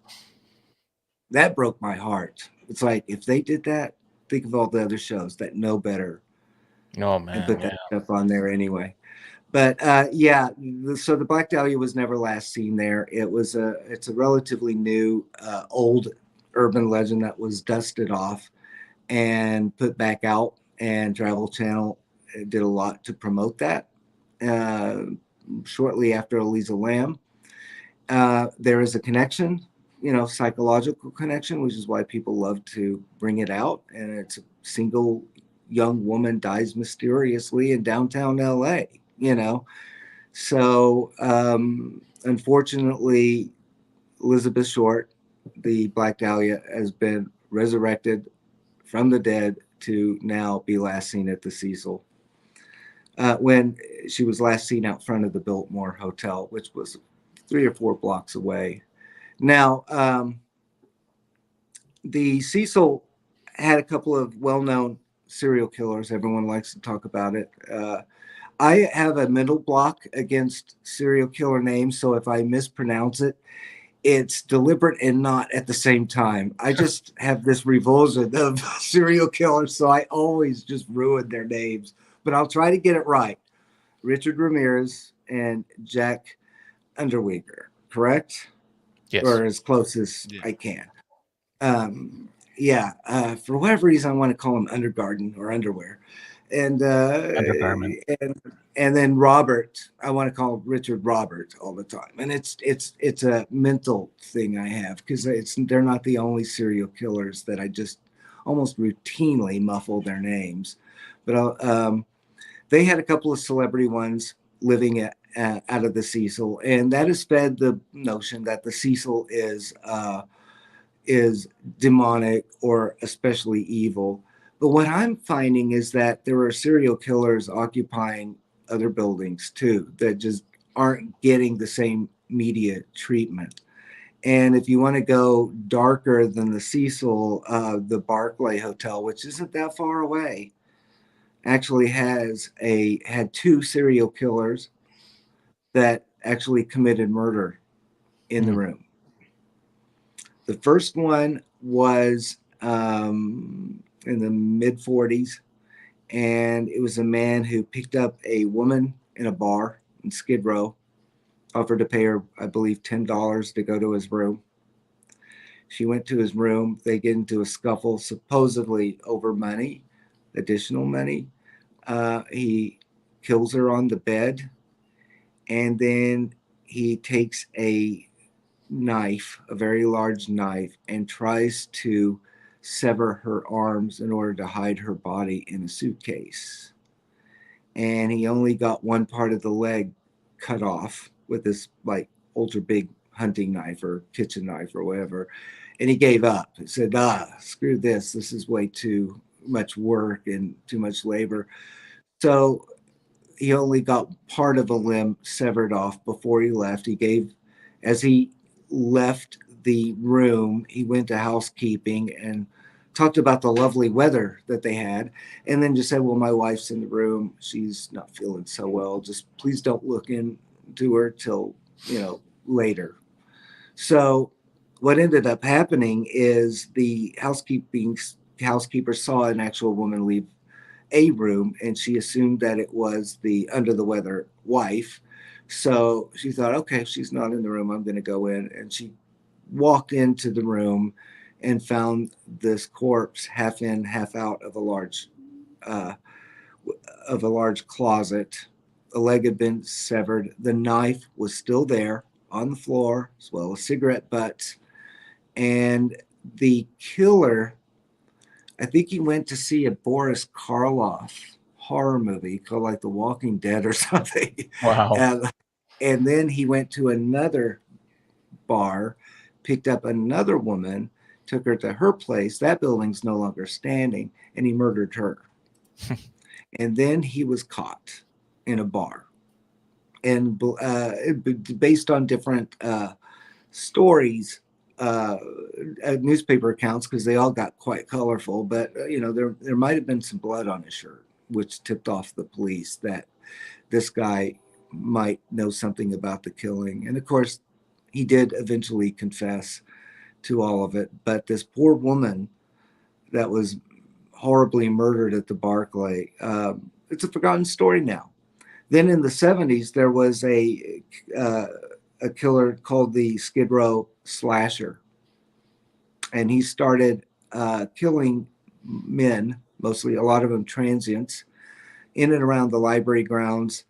That broke my heart. It's like, if they did that, think of all the other shows that know better and put that stuff on there anyway. But so the Black Dahlia was never last seen there. It's a relatively new, old urban legend that was dusted off and put back out, and Travel Channel did a lot to promote that. Shortly after Eliza Lamb, there is a connection, psychological connection, which is why people love to bring it out. And it's a single young woman dies mysteriously in downtown LA, So unfortunately, Elizabeth Short, the Black Dahlia, has been resurrected from the dead to now be last seen at the Cecil. When she was last seen out front of the Biltmore Hotel, which was 3 or 4 blocks away. Now, the Cecil had a couple of well-known serial killers. Everyone likes to talk about it. I have a mental block against serial killer names, so if I mispronounce it, it's deliberate and not at the same time. I just have this revulsion of serial killers, so I always just ruin their names. But I'll try to get it right. Richard Ramirez and Jack Underweger, correct? Yes. Or as close as I can. For whatever reason, I want to call him Undergarden or Underwear. And Undergarment. And then Robert, I want to call Richard Robert all the time. And it's a mental thing I have, because they're not the only serial killers that I just almost routinely muffle their names. But they had a couple of celebrity ones living out of the Cecil, and that has fed the notion that the Cecil is demonic or especially evil. But what I'm finding is that there are serial killers occupying other buildings too that just aren't getting the same media treatment. And if you want to go darker than the Cecil, the Barclay Hotel, which isn't that far away, actually had 2 serial killers that actually committed murder in the room. The first one was in the mid-40s, and it was a man who picked up a woman in a bar in Skid Row, offered to pay her, I believe, $10 to go to his room. She went to his room. They get into a scuffle, supposedly over money, additional money. He kills her on the bed, and then he takes a knife, a very large knife, and tries to sever her arms in order to hide her body in a suitcase. And he only got one part of the leg cut off with this like ultra big hunting knife or kitchen knife or whatever. And he gave up. He said, screw this. This is way too much work and too much labor. So he only got part of a limb severed off before he left. As he left the room, he went to housekeeping and talked about the lovely weather that they had, and then just said, well, my wife's in the room. She's not feeling so well. Just please don't look into her till, later. So what ended up happening is the housekeeper saw an actual woman leave a room, and she assumed that it was the under the weather wife. So she thought, okay, if she's not in the room, I'm going to go in. And she walked into the room and found this corpse half in, half out of a large closet. A leg had been severed. The knife was still there on the floor, as well as cigarette butts. And the killer, I think he went to see a Boris Karloff horror movie called like The Walking Dead or something. Wow. And then he went to another bar, picked up another woman, took her to her place. That building's no longer standing, and he murdered her. And then he was caught in a bar. And based on different stories, newspaper accounts, because they all got quite colorful, but there might have been some blood on his shirt, which tipped off the police that this guy might know something about the killing. And of course, he did eventually confess to all of it. But this poor woman that was horribly murdered at the Barclay, it's a forgotten story now. Then in the 70s, there was a killer called the Skid Row Slasher. And he started killing men, mostly a lot of them transients, in and around the library grounds.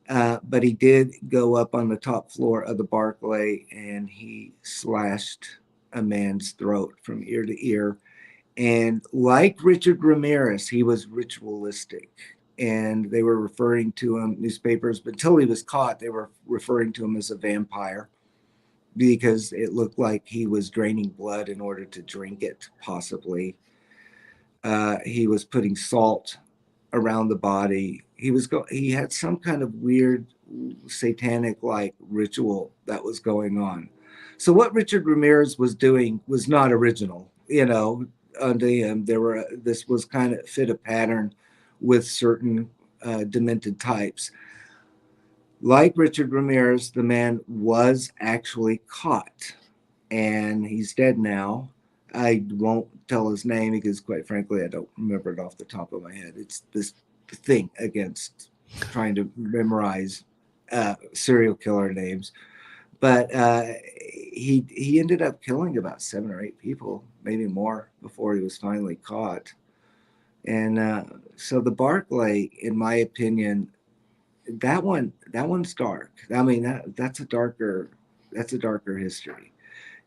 But he did go up on the top floor of the Barclay, and he slashed a man's throat from ear to ear. And like Richard Ramirez, he was ritualistic. And they were referring to him, newspapers, but until he was caught, they were referring to him as a vampire, because it looked like he was draining blood in order to drink it, possibly. He was putting salt around the body. He had some kind of weird satanic like ritual that was going on. So what Richard Ramirez was doing was not original, unto him. This was kind of fit a pattern with certain demented types. Like Richard Ramirez, the man was actually caught, and he's dead now. I won't tell his name because, quite frankly, I don't remember it off the top of my head. It's this thing against trying to memorize serial killer names. But he ended up killing about 7 or 8 people, maybe more, before he was finally caught. And so the Barclay, in my opinion, that one's dark. I mean, that's a darker history,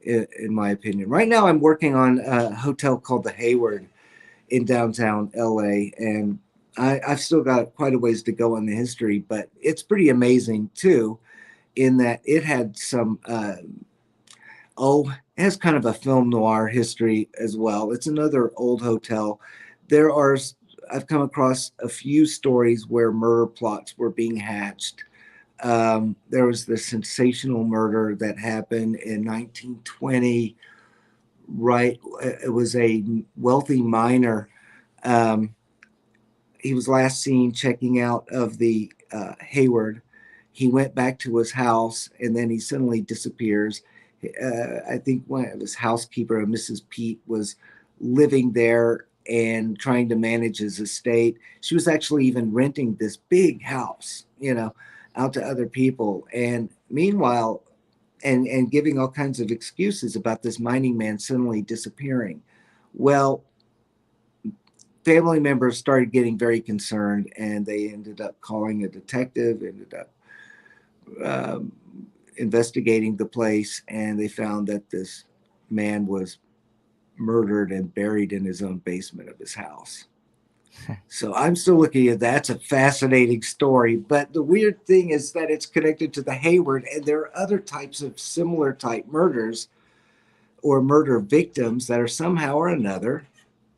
in my opinion. Right now, I'm working on a hotel called the Hayward in downtown LA, and I've still got quite a ways to go on the history, but it's pretty amazing too, in that it had some it has kind of a film noir history as well. It's another old hotel. I've come across a few stories where murder plots were being hatched. There was the sensational murder that happened in 1920. Right, it was a wealthy miner. He was last seen checking out of the Hayward. He went back to his house, and then he suddenly disappears. I think one of his housekeeper, Mrs. Pete, was living there and trying to manage his estate. She was actually even renting this big house, out to other people. And meanwhile, and giving all kinds of excuses about this mining man suddenly disappearing. Well, family members started getting very concerned, and they ended up calling a detective, ended up investigating the place, and they found that this man was murdered and buried in his own basement of his house. So I'm still looking at that. It's a fascinating story. But the weird thing is that it's connected to the Hayward, and there are other types of similar type murders or murder victims that are somehow or another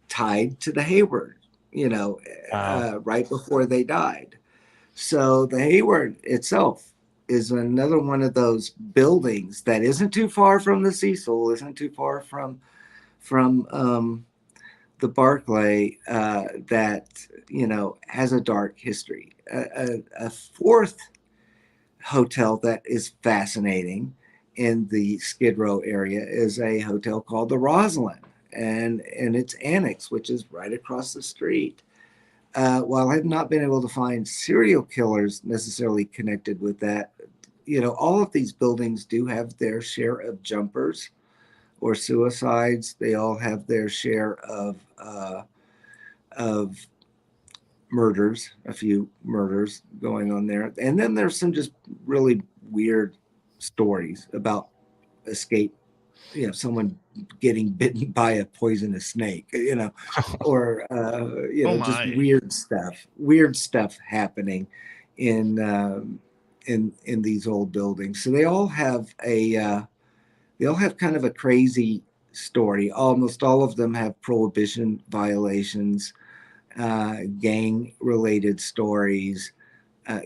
tied to the Hayward, Wow. right before they died. So the Hayward itself is another one of those buildings that isn't too far from the Cecil, isn't too far from the Barclay, that has a dark history. A fourth hotel that is fascinating in the Skid Row area is a hotel called the Roslyn, and its annex, which is right across the street. While I've not been able to find serial killers necessarily connected with that, all of these buildings do have their share of jumpers or suicides. They all have their share of murders, a few murders going on there. And then there's some just really weird stories about escape, someone getting bitten by a poisonous snake, or Oh just my. weird stuff happening in these old buildings. So they all have kind of a crazy story. Almost all of them have prohibition violations, gang-related stories,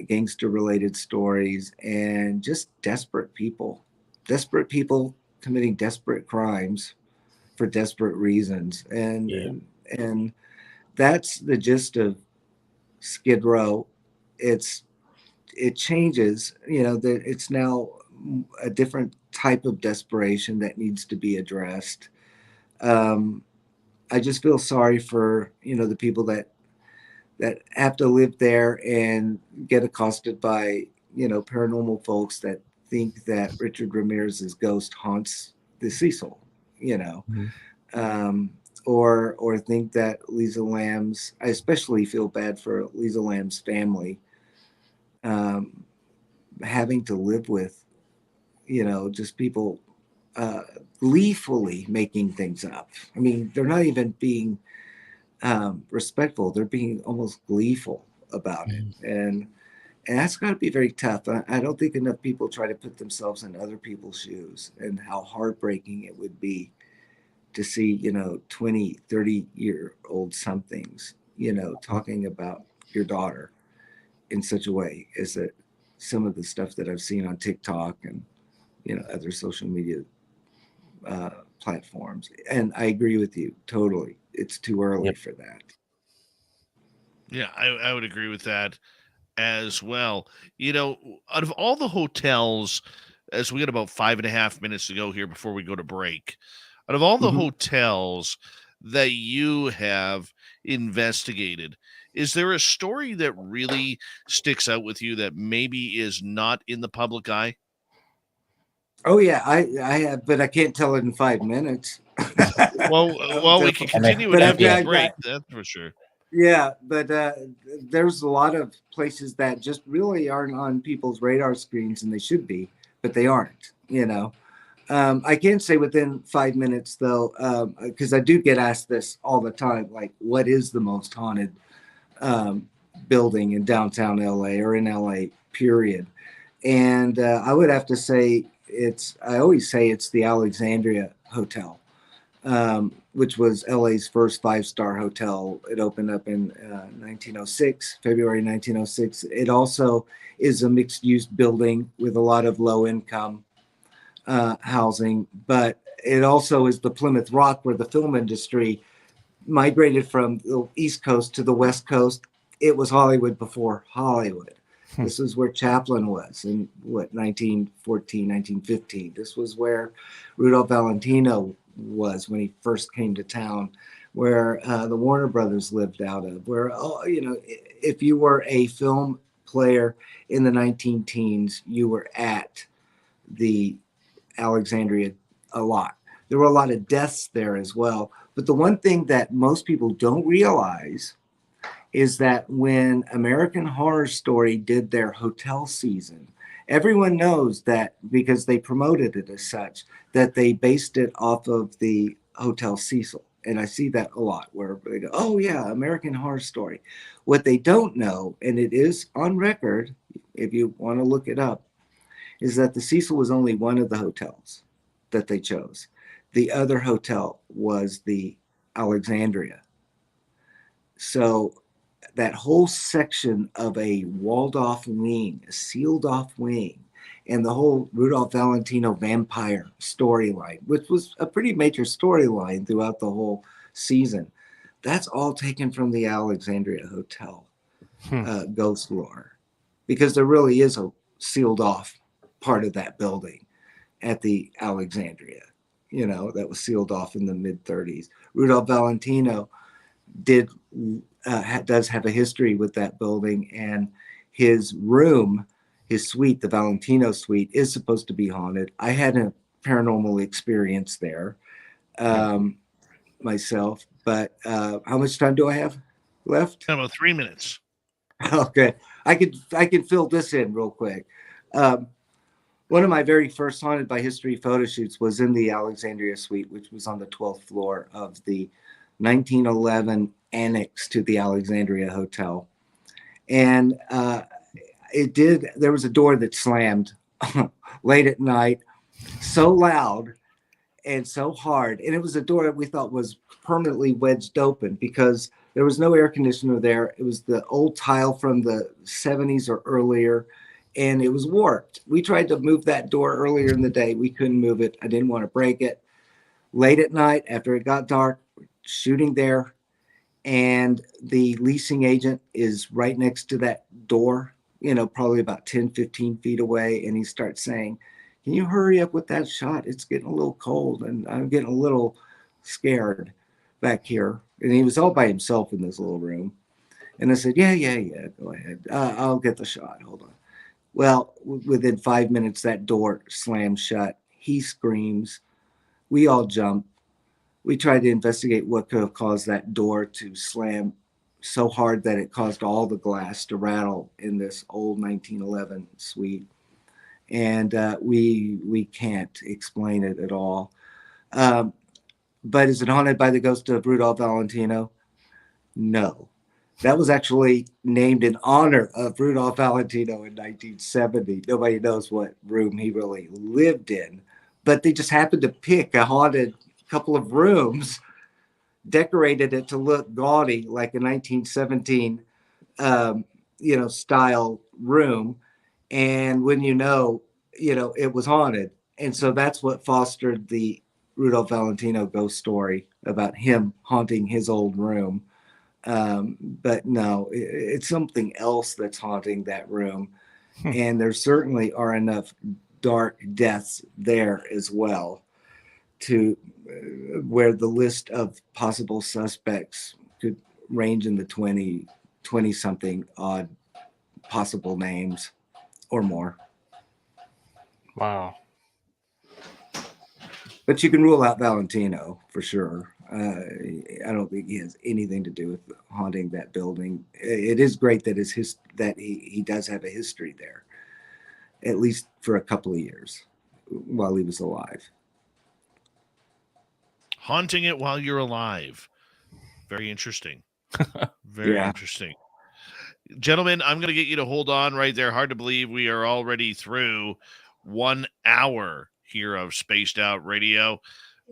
gangster-related stories, and just desperate people committing desperate crimes for desperate reasons. Yeah. And that's the gist of Skid Row. It changes, that it's now a different type of desperation that needs to be addressed. I just feel sorry for, the people that have to live there and get accosted by, paranormal folks that think that Richard Ramirez's ghost haunts the Cecil, Mhm. or think that Lisa Lamb's, I especially feel bad for Lisa Lamb's family, having to live with, just people gleefully making things up. I mean, they're not even being respectful. They're being almost gleeful about it. Mhm. And that's got to be very tough. I don't think enough people try to put themselves in other people's shoes and how heartbreaking it would be to see, 20, 30-year-old somethings, talking about your daughter in such a way as that some of the stuff that I've seen on TikTok and, other social media platforms. And I agree with you totally. It's too early Yep. for that. Yeah, I would agree with that as well. Out of all the hotels, as we got about 5.5 minutes to go here before we go to break, out of all the Mhm. hotels that you have investigated, is there a story that really sticks out with you that maybe is not in the public eye? Oh yeah, I have, but I can't tell it in 5 minutes. Well, we can And I, continue it But after the yeah, break. That's for sure. yeah, but there's a lot of places that just really aren't on people's radar screens, and they should be, but they aren't. I can't say within 5 minutes though, because I do get asked this all the time, like, what is the most haunted building in downtown LA or in LA, period? And I would have to say I always say it's the Alexandria Hotel, which was LA's first five-star hotel. It opened up in 1906, February 1906. It also is a mixed-use building with a lot of low-income housing, but it also is the Plymouth Rock where the film industry migrated from the East Coast to the West Coast. It was Hollywood before Hollywood. This is where Chaplin was in 1914, 1915. This was where Rudolph Valentino was when he first came to town, where the Warner Brothers lived out of, where, if you were a film player in the 19 teens, you were at the Alexandria a lot. There were a lot of deaths there as well. But the one thing that most people don't realize is that when American Horror Story did their hotel season, everyone knows that because they promoted it as such, that they based it off of the Hotel Cecil. And I see that a lot where they go, oh, yeah, American Horror Story. What they don't know, and it is on record, if you want to look it up, is that the Cecil was only one of the hotels that they chose. The other hotel was the Alexandria. So that whole section of a walled off wing, a sealed off wing, and the whole Rudolph Valentino vampire storyline, which was a pretty major storyline throughout the whole season, that's all taken from the Alexandria Hotel ghost lore, because there really is a sealed off part of that building at the Alexandria, that was sealed off in the mid 30s. Rudolph Valentino does have a history with that building, and his room, his suite, the Valentino suite, is supposed to be haunted. I had a paranormal experience there myself, but how much time do I have left? About 3 minutes. Okay, I could fill this in real quick. One of my very first haunted by history photo shoots was in the Alexandria suite, which was on the 12th floor of the 1911 annex to the Alexandria Hotel. And there was a door that slammed late at night, so loud and so hard. And it was a door that we thought was permanently wedged open because there was no air conditioner there. It was the old tile from the 70s or earlier, and it was warped. We tried to move that door earlier in the day. We couldn't move it. I didn't want to break it. Late at night, after it got dark, shooting there, and the leasing agent is right next to that door, probably about 10, 15 feet away. And he starts saying, can you hurry up with that shot? It's getting a little cold and I'm getting a little scared back here. And he was all by himself in this little room. And I said, yeah, go ahead. I'll get the shot. Hold on. Well, within 5 minutes, that door slams shut. He screams. We all jump. We tried to investigate what could have caused that door to slam so hard that it caused all the glass to rattle in this old 1911 suite. And we can't explain it at all. But is it haunted by the ghost of Rudolph Valentino? No. That was actually named in honor of Rudolph Valentino in 1970. Nobody knows what room he really lived in, but they just happened to pick a haunted couple of rooms, decorated it to look gaudy like a 1917 style room, and when it was haunted. And so that's what fostered the Rudolph Valentino ghost story about him haunting his old room. But no, it's something else that's haunting that room. And there certainly are enough dark deaths there as well to where the list of possible suspects could range in the 20 something odd possible names or more. Wow. But you can rule out Valentino for sure. I don't think he has anything to do with haunting that building. It is great that he does have a history there, at least for a couple of years while he was alive. Haunting it while you're alive. Very interesting. Very interesting. Gentlemen, I'm going to get you to hold on right there. Hard to believe we are already through 1 hour here of Spaced Out Radio.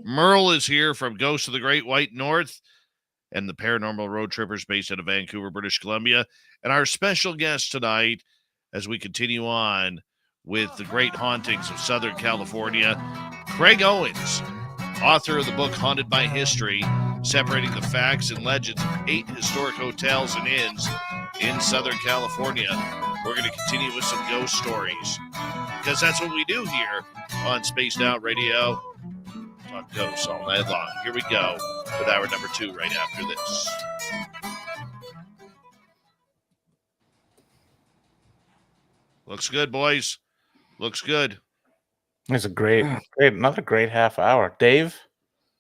Merle is here from Ghosts of the Great White North and the Paranormal Road Trippers based out of Vancouver, British Columbia. And our special guest tonight, as we continue on with the great hauntings of Southern California, Craig Owens, author of the book Haunted by History, separating the facts and legends of 8 historic hotels and inns in Southern California. We're going to continue with some ghost stories because that's what we do here on Spaced Out Radio. Talk ghosts all night long. Here we go with hour number 2 right after this. Looks good, boys. Looks good. It's another great half hour. Dave,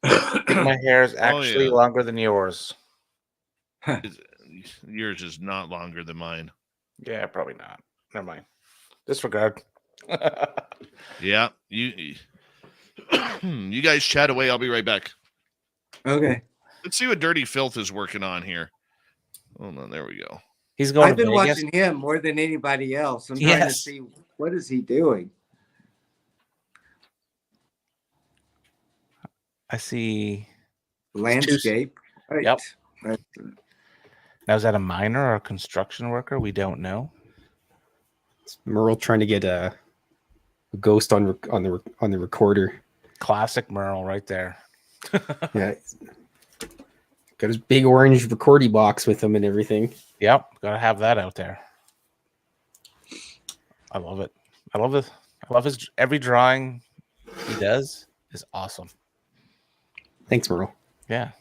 my hair is actually longer than yours. Yours is not longer than mine. Yeah, probably not. Never mind. Disregard. Yeah, you guys chat away. I'll be right back. Okay. Let's see what Dirty Filth is working on here. Hold on, there we go. He's going I've to been Vegas. watching him more than anybody else. I'm trying to Yes. see what is he doing. I see. Landscape. Right. Yep. Right. Now, is that a miner or a construction worker? We don't know. Merle trying to get a ghost on the recorder. Classic Merle right there. Yeah, got his big orange recording box with him and everything. Yep, gotta have that out there. I love it. I love it. I love his every drawing he does is awesome. Thanks, Merle. Yeah.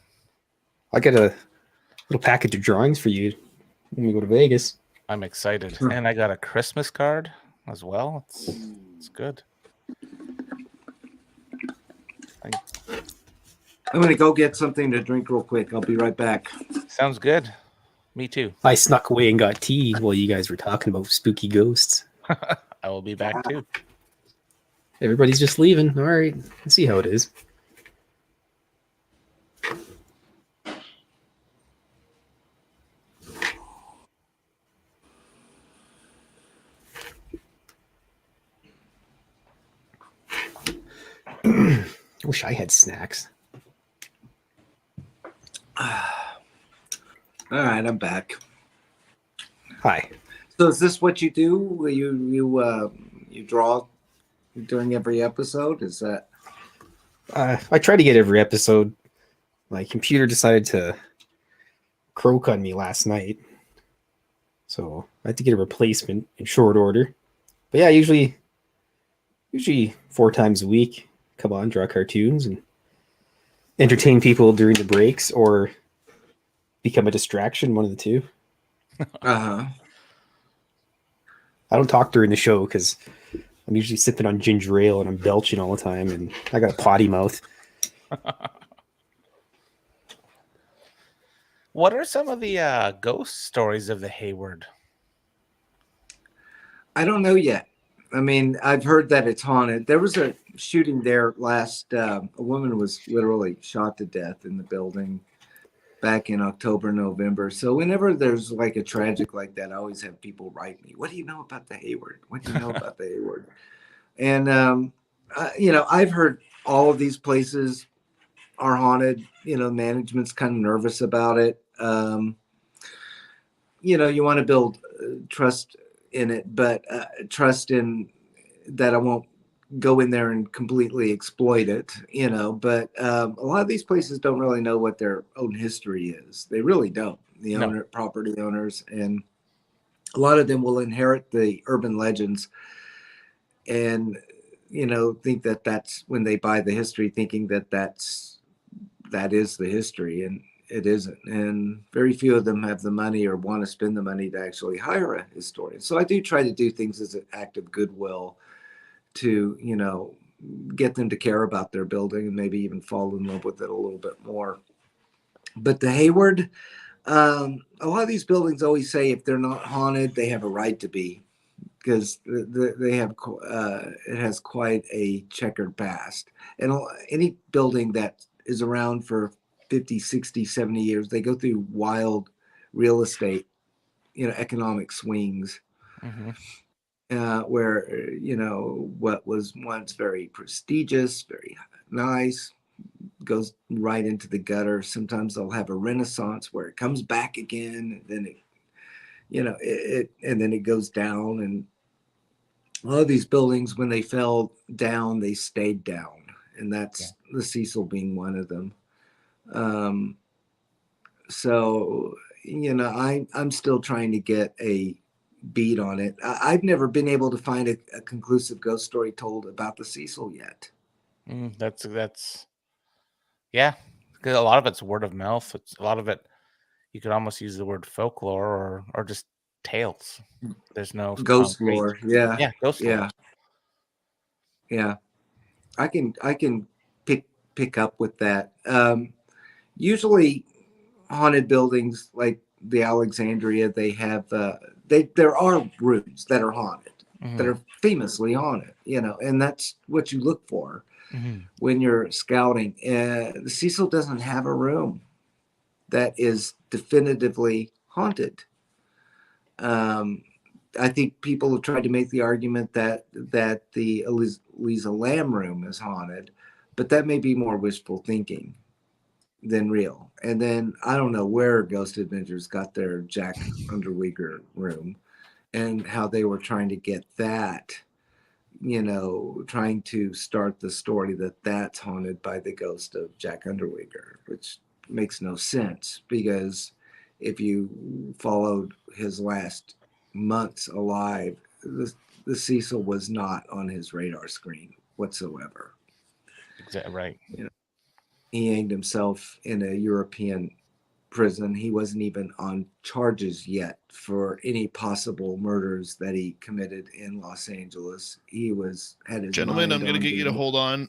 I got a little package of drawings for you when we go to Vegas. I'm excited. And I got a Christmas card as well. It's good. I'm going to go get something to drink real quick. I'll be right back. Sounds good. Me too. I snuck away and got tea while you guys were talking about spooky ghosts. I will be back too. Everybody's just leaving. All right, let's see how it is. I wish I had snacks. All right, I'm back. Hi. So is this what you do? You draw during every episode? Is that? I try to get every episode. My computer decided to croak on me last night, so I had to get a replacement in short order. But yeah, usually 4 times a week, come on, draw cartoons and entertain people during the breaks, or become a distraction. One of the two. Uh-huh. I don't talk during the show because I'm usually sipping on ginger ale and I'm belching all the time, and I got a potty mouth. What are some of the ghost stories of the Hayward? I don't know yet. I mean, I've heard that it's haunted. There was a shooting there last. A woman was literally shot to death in the building back in October, November. So whenever there's like a tragic like that, I always have people write me, "What do you know about the Hayward? What do you know about the Hayward?" And I've heard all of these places are haunted. Management's kind of nervous about it. You want to build trust in it, but trust in that I won't go in there and completely exploit it, but a lot of these places don't really know what their own history is. They really don't. The property owners, and a lot of them will inherit the urban legends and think that that's when they buy the history, thinking that is the history, and it isn't. And very few of them have the money or want to spend the money to actually hire a historian. So I do try to do things as an act of goodwill to get them to care about their building and maybe even fall in love with it a little bit more. But the Hayward, a lot of these buildings always say if they're not haunted, they have a right to be, because they have it has quite a checkered past. And any building that is around for 50, 60, 70 years, they go through wild real estate, economic swings. Mm-hmm. Where what was once very prestigious, very nice, goes right into the gutter. Sometimes they'll have a renaissance where it comes back again, and then and then it goes down. And a lot of these buildings, when they fell down, they stayed down, and that's the Cecil being one of them. So I'm still trying to get a beat on it. I've never been able to find a conclusive ghost story told about the Cecil yet. That's yeah, because a lot of it's word of mouth. It's a lot of it. You could almost use the word folklore or just tales. There's no Ghost concrete. lore. Yeah. Ghost lore. Yeah. I can pick up with that. Usually haunted buildings like the Alexandria, they have there are rooms that are haunted. that are famously haunted, and that's what you look for Mhm. when you're scouting. The Cecil doesn't have a room that is definitively haunted. I think people have tried to make the argument that the Eliza Lamb room is haunted, but that may be more wishful thinking than real. And then I don't know where Ghost Adventures got their Jack Underweger room and how they were trying to get that, trying to start the story that that's haunted by the ghost of Jack Underweger, which makes no sense, because if you followed his last months alive, the Cecil was not on his radar screen whatsoever. Exactly right. He hanged himself in a European prison. He wasn't even on charges yet for any possible murders that he committed in Los Angeles. He had his Gentlemen, mind I'm going to on get you to being- hold on.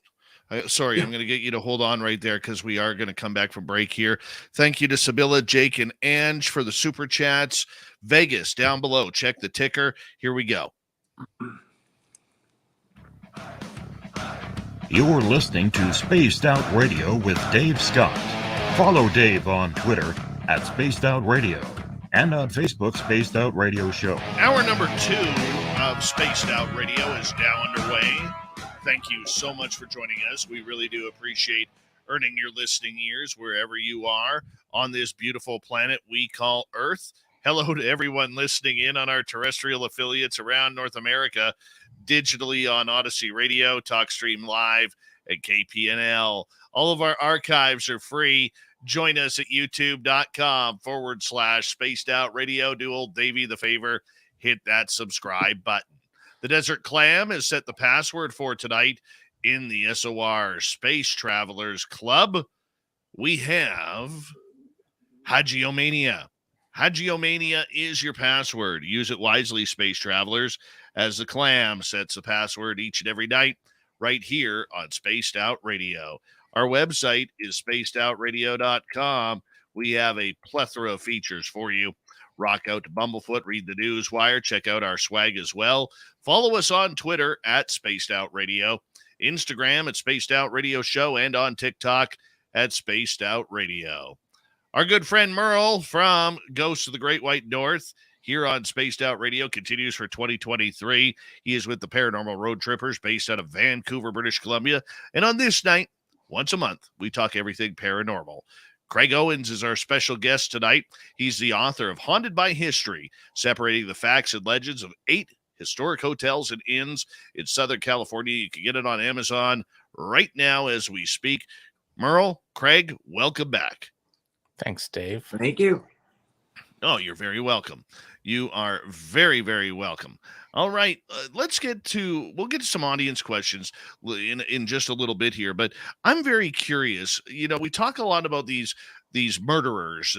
Sorry, Yeah. I'm going to get you to hold on right there because we are going to come back from break here. Thank you to Sibylla, Jake, and Ange for the super chats. Vegas down below. Check the ticker. Here we go. You're listening to Spaced Out Radio with Dave Scott. Follow Dave on Twitter at Spaced Out Radio and on Facebook, Spaced Out Radio Show. Hour number 2 of Spaced Out Radio is now underway. Thank you so much for joining us. We really do appreciate earning your listening ears wherever you are on this beautiful planet we call Earth. Hello to everyone listening in on our terrestrial affiliates around North America, digitally on Odyssey Radio, TalkStream Live, and KPNL. All of our archives are free. Join us at youtube.com/Spaced Out Radio. Do old Davey the favor, hit that subscribe button. The Desert Clam has set the password for tonight in the SOR Space Travelers Club. We have Hagiomania. Hagiomania is your password. Use it wisely, Space Travelers, as the Clam sets the password each and every night right here on Spaced Out Radio. Our website is spacedoutradio.com. We have a plethora of features for you. Rock out to Bumblefoot, read the news wire, check out our swag as well. Follow us on Twitter at Spaced Out Radio, Instagram at Spaced Out Radio Show, and on TikTok at Spaced Out Radio. Our good friend Merle from Ghosts of the Great White North here on Spaced Out Radio continues for 2023. He is with the Paranormal Road Trippers based out of Vancouver, British Columbia. And on this night, once a month, we talk everything paranormal. Craig Owens is our special guest tonight. He's the author of Haunted by History, separating the facts and legends of 8 historic hotels and inns in Southern California. You can get it on Amazon right now as we speak. Merle, Craig, welcome back. Thanks, Dave. Thank you. Oh, you're very welcome. You are very, very welcome. All right, we'll get to some audience questions in just a little bit here, but I'm very curious. We talk a lot about these murderers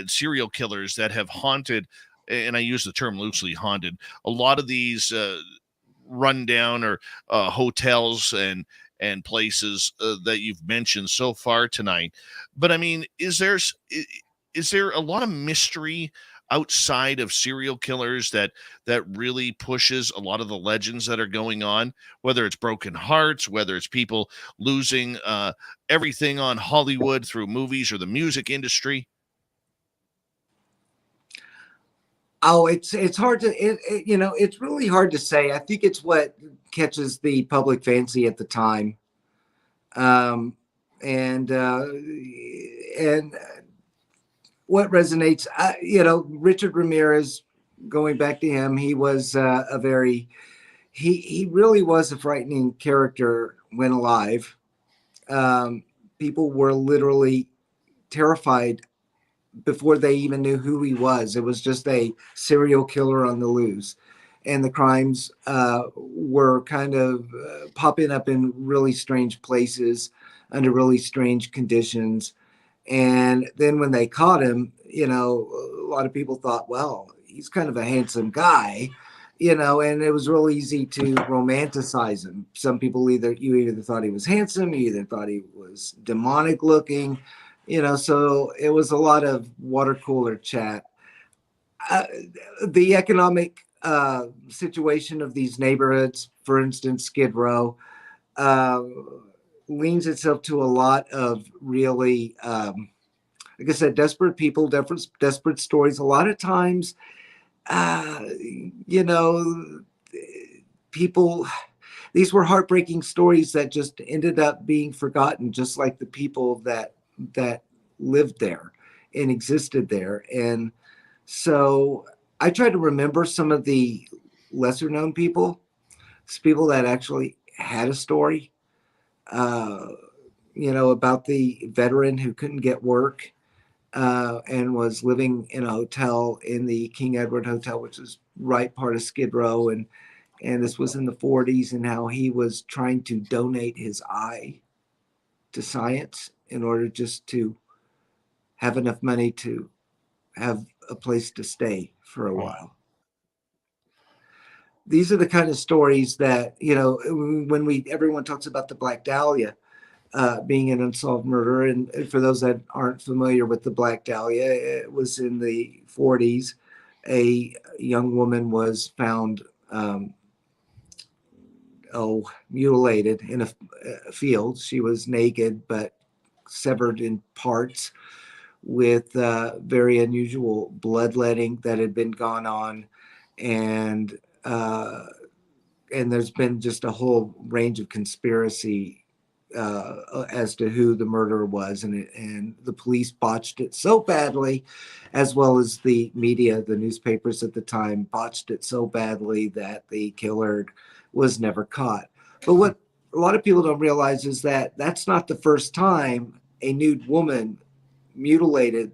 serial killers that have haunted, and I use the term loosely, haunted, a lot of these rundown or hotels and places that you've mentioned so far tonight. But I mean, is there a lot of mystery outside of serial killers that really pushes a lot of the legends that are going on, whether it's broken hearts, whether it's people losing everything on Hollywood through movies or the music industry? Oh, it's hard to, it's really hard to say. I think it's what catches the public fancy at the time. And what resonates, Richard Ramirez, going back to him, he was he really was a frightening character when alive. People were literally terrified before they even knew who he was. It was just a serial killer on the loose. And the crimes were kind of popping up in really strange places under really strange conditions. And then when they caught him, a lot of people thought, well, he's kind of a handsome guy, and it was real easy to romanticize him. Some people you either thought he was handsome, you either thought he was demonic looking, so it was a lot of water cooler chat. The economic situation of these neighborhoods, for instance, Skid Row, leans itself to a lot of really, like I said, desperate people, desperate stories. A lot of times, you know, people, these were heartbreaking stories that just ended up being forgotten, just like the people that lived there and existed there. And so I try to remember some of the lesser known people, people that actually had a story, about the veteran who couldn't get work and was living in a hotel in the King Edward Hotel, which is right part of Skid Row. And this was in the 40s, and how he was trying to donate his eye to science in order just to have enough money to have a place to stay for a while. These are the kind of stories that, when everyone talks about the Black Dahlia being an unsolved murder. And for those that aren't familiar with the Black Dahlia, it was in the 40s. A young woman was found mutilated in a field. She was naked, but severed in parts, with very unusual bloodletting that had been gone on. And there's been just a whole range of conspiracy as to who the murderer was. And the police botched it so badly, as well as the media, the newspapers at the time, botched it so badly that the killer was never caught. But what a lot of people don't realize is that that's not the first time a nude woman mutilated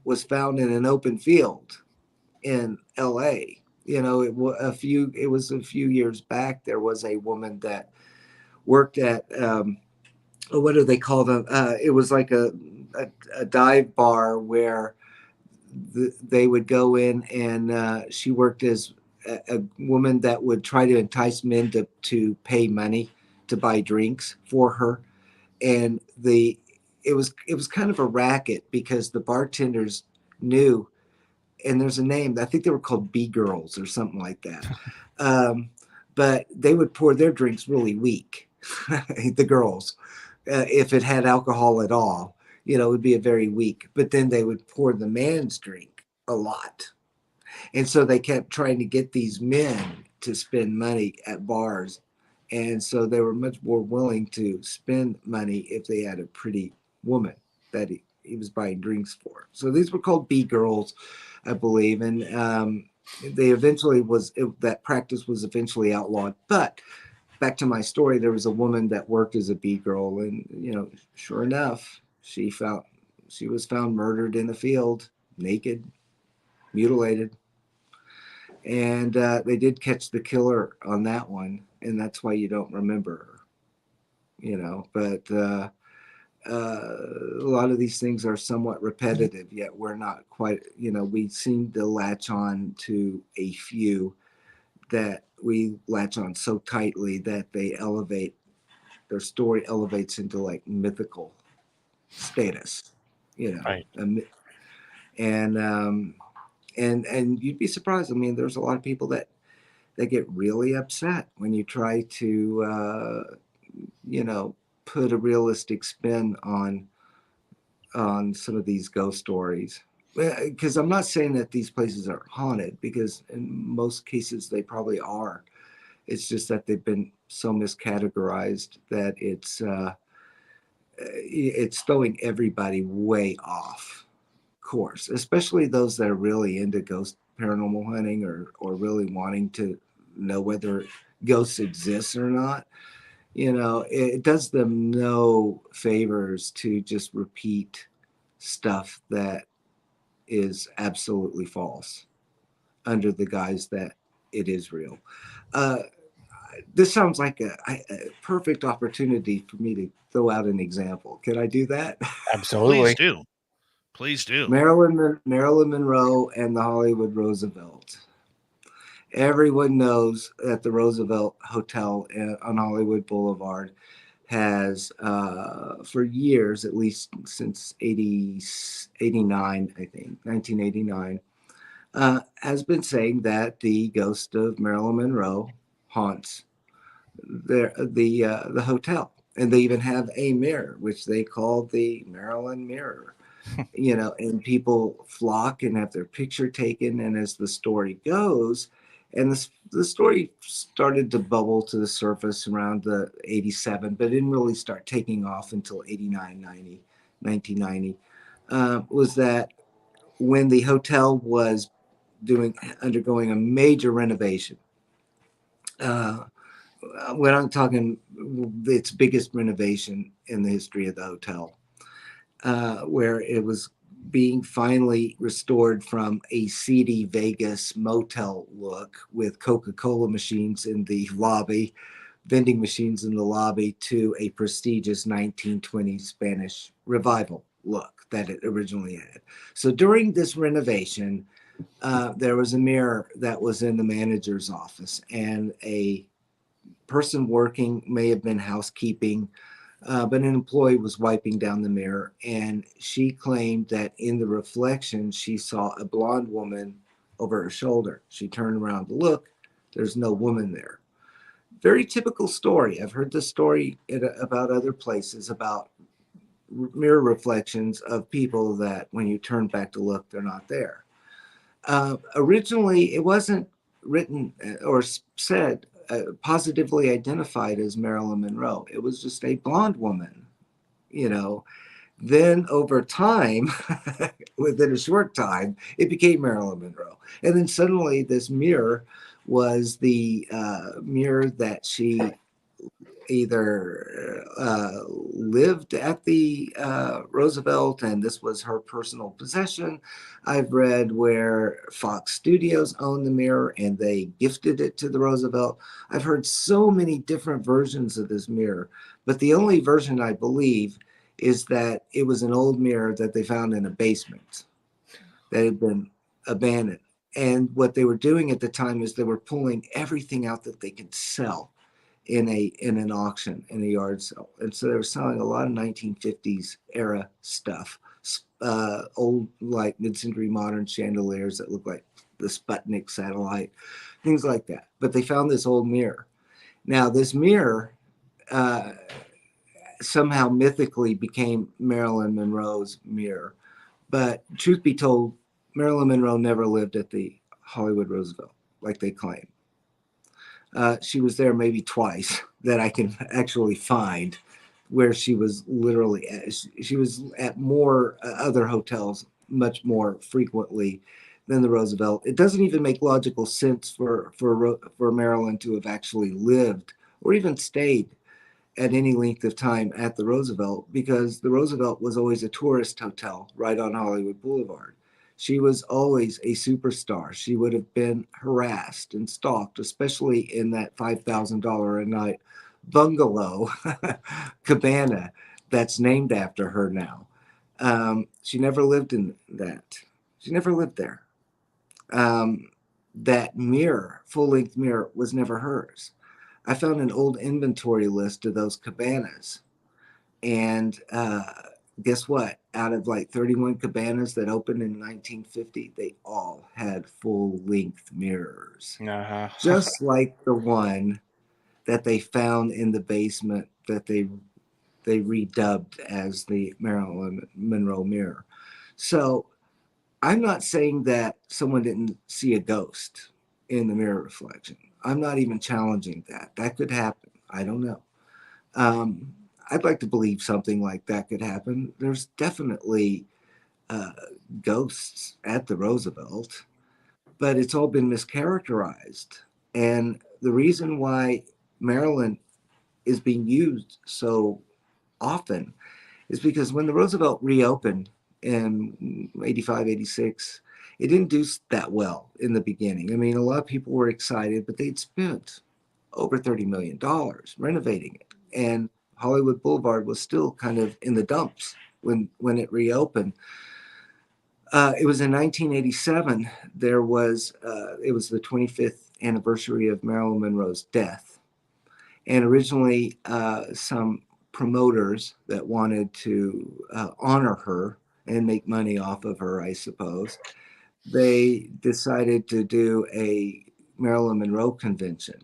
was found in an open field in LA. It was a few years back. There was a woman that worked at what do they call them? It was like a dive bar where they would go in, and she worked as a woman that would try to entice men to pay money to buy drinks for her. And it was kind of a racket, because the bartenders knew, and there's a name, I think they were called B girls or something like that. But they would pour their drinks really weak, the girls. If it had alcohol at all, it would be a very weak. But then they would pour the man's drink a lot. And so they kept trying to get these men to spend money at bars. And so they were much more willing to spend money if they had a pretty woman that he was buying drinks for. So these were called B girls, I believe. And they eventually that practice was eventually outlawed. But back to my story, there was a woman that worked as a B girl, and sure enough, she was found murdered in a field, naked, mutilated. And they did catch the killer on that one, and that's why you don't remember her. But a lot of these things are somewhat repetitive, yet we're not quite, we seem to latch on to a few that we latch on so tightly that their story elevates into like mythical status, Right. And you'd be surprised. I mean, there's a lot of people that get really upset when you try to, put a realistic spin on some of these ghost stories. Because I'm not saying that these places are haunted, because in most cases they probably are. It's just that they've been so miscategorized that it's throwing everybody way off course, especially those that are really into paranormal hunting or really wanting to know whether ghosts exist or not. It does them no favors to just repeat stuff that is absolutely false under the guise that it is real. This sounds like a perfect opportunity for me to throw out an example. Can I do that? Absolutely. Please do. Marilyn Monroe and the Hollywood Roosevelt. Everyone knows that the Roosevelt Hotel on Hollywood Boulevard has, for years, at least since 89, I think, 1989, has been saying that the ghost of Marilyn Monroe haunts the hotel, and they even have a mirror which they call the Marilyn Mirror. And people flock and have their picture taken. And as the story goes, and the story started to bubble to the surface around the 87, but didn't really start taking off until 89, 90, 1990, was that when the hotel was undergoing a major renovation. When I'm talking its biggest renovation in the history of the hotel, where it was being finally restored from a seedy Vegas motel look with Coca-Cola machines in the lobby, vending machines in the lobby, to a prestigious 1920s Spanish revival look that it originally had. So during this renovation, there was a mirror that was in the manager's office, and a person working, may have been housekeeping, but an employee was wiping down the mirror, and she claimed that in the reflection, she saw a blonde woman over her shoulder. She turned around to look. There's no woman there. Very typical story. I've heard this story about other places, about mirror reflections of people that when you turn back to look, they're not there. Originally, it wasn't written or said positively identified as Marilyn Monroe. It was just a blonde woman, Then over time, within a short time, it became Marilyn Monroe. And then suddenly this mirror was the mirror that she either lived at the Roosevelt, and this was her personal possession. I've read where Fox Studios owned the mirror and they gifted it to the Roosevelt. I've heard so many different versions of this mirror, but the only version I believe is that it was an old mirror that they found in a basement that had been abandoned. And what they were doing at the time is they were pulling everything out that they could sell in an auction, in a yard sale. And so they were selling a lot of 1950s era stuff, old like mid-century modern chandeliers that look like the Sputnik satellite, things like that. But they found this old mirror. Now this mirror somehow mythically became Marilyn Monroe's mirror. But truth be told, Marilyn Monroe never lived at the Hollywood Roosevelt like they claim. She was there maybe twice that I can actually find, where she was literally she was at more other hotels much more frequently than the Roosevelt. It doesn't even make logical sense for Marilyn to have actually lived or even stayed at any length of time at the Roosevelt, because the Roosevelt was always a tourist hotel right on Hollywood Boulevard. She was always a superstar. She would have been harassed and stalked, especially in that $5,000 a night bungalow cabana that's named after her now. She never lived in that. She never lived there. That mirror, full-length mirror, was never hers. I found an old inventory list of those cabanas, and guess what? Out of like 31 cabanas that opened in 1950, they all had full-length mirrors. Uh-huh. Just like the one that they found in the basement that they redubbed as the Marilyn Monroe mirror. So I'm not saying that someone didn't see a ghost in the mirror reflection. I'm not even challenging that. That could happen. I don't know. I'd like to believe something like that could happen. There's definitely ghosts at the Roosevelt, but it's all been mischaracterized. And the reason why Maryland is being used so often is because when the Roosevelt reopened in 85, 86, it didn't do that well in the beginning. I mean, a lot of people were excited, but they'd spent over $30 million renovating it. And Hollywood Boulevard was still kind of in the dumps when it reopened. It was in 1987. It was the 25th anniversary of Marilyn Monroe's death. And originally, some promoters that wanted to honor her and make money off of her, I suppose, they decided to do a Marilyn Monroe convention.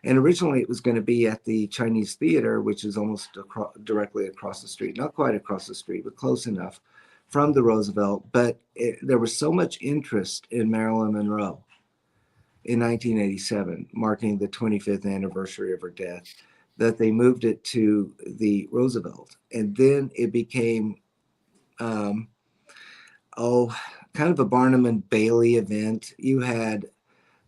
And originally it was going to be at the Chinese Theater, which is almost directly across the street, not quite across the street, but close enough from the Roosevelt. But there was so much interest in Marilyn Monroe in 1987, marking the 25th anniversary of her death, that they moved it to the Roosevelt. And then it became, kind of a Barnum and Bailey event. You had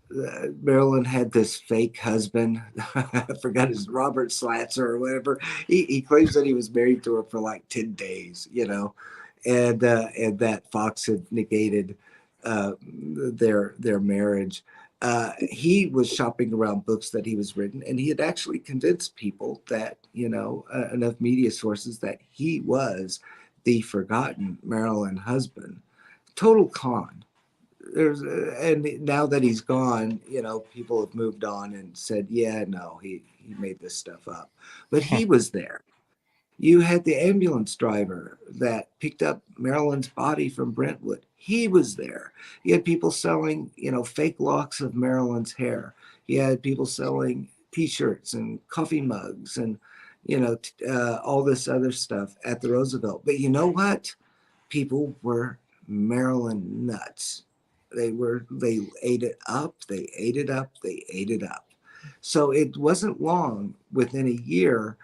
Marilyn had this fake husband. I forgot his Robert Slatzer or whatever. He claims that he was married to her for like 10 days, and that Fox had negated their marriage. He was shopping around books that he was written, and he had actually convinced people that, enough media sources, that he was the forgotten Marilyn husband. Total con. And now that he's gone, people have moved on and said, yeah, no, he made this stuff up. But he was there. You had the ambulance driver that picked up Marilyn's body from Brentwood. He was there. You had people selling, fake locks of Marilyn's hair. You had people selling T-shirts and coffee mugs and, all this other stuff at the Roosevelt. But you know what? People were Marilyn nuts. They ate it up. They ate it up. They ate it up. So it wasn't long, within a year,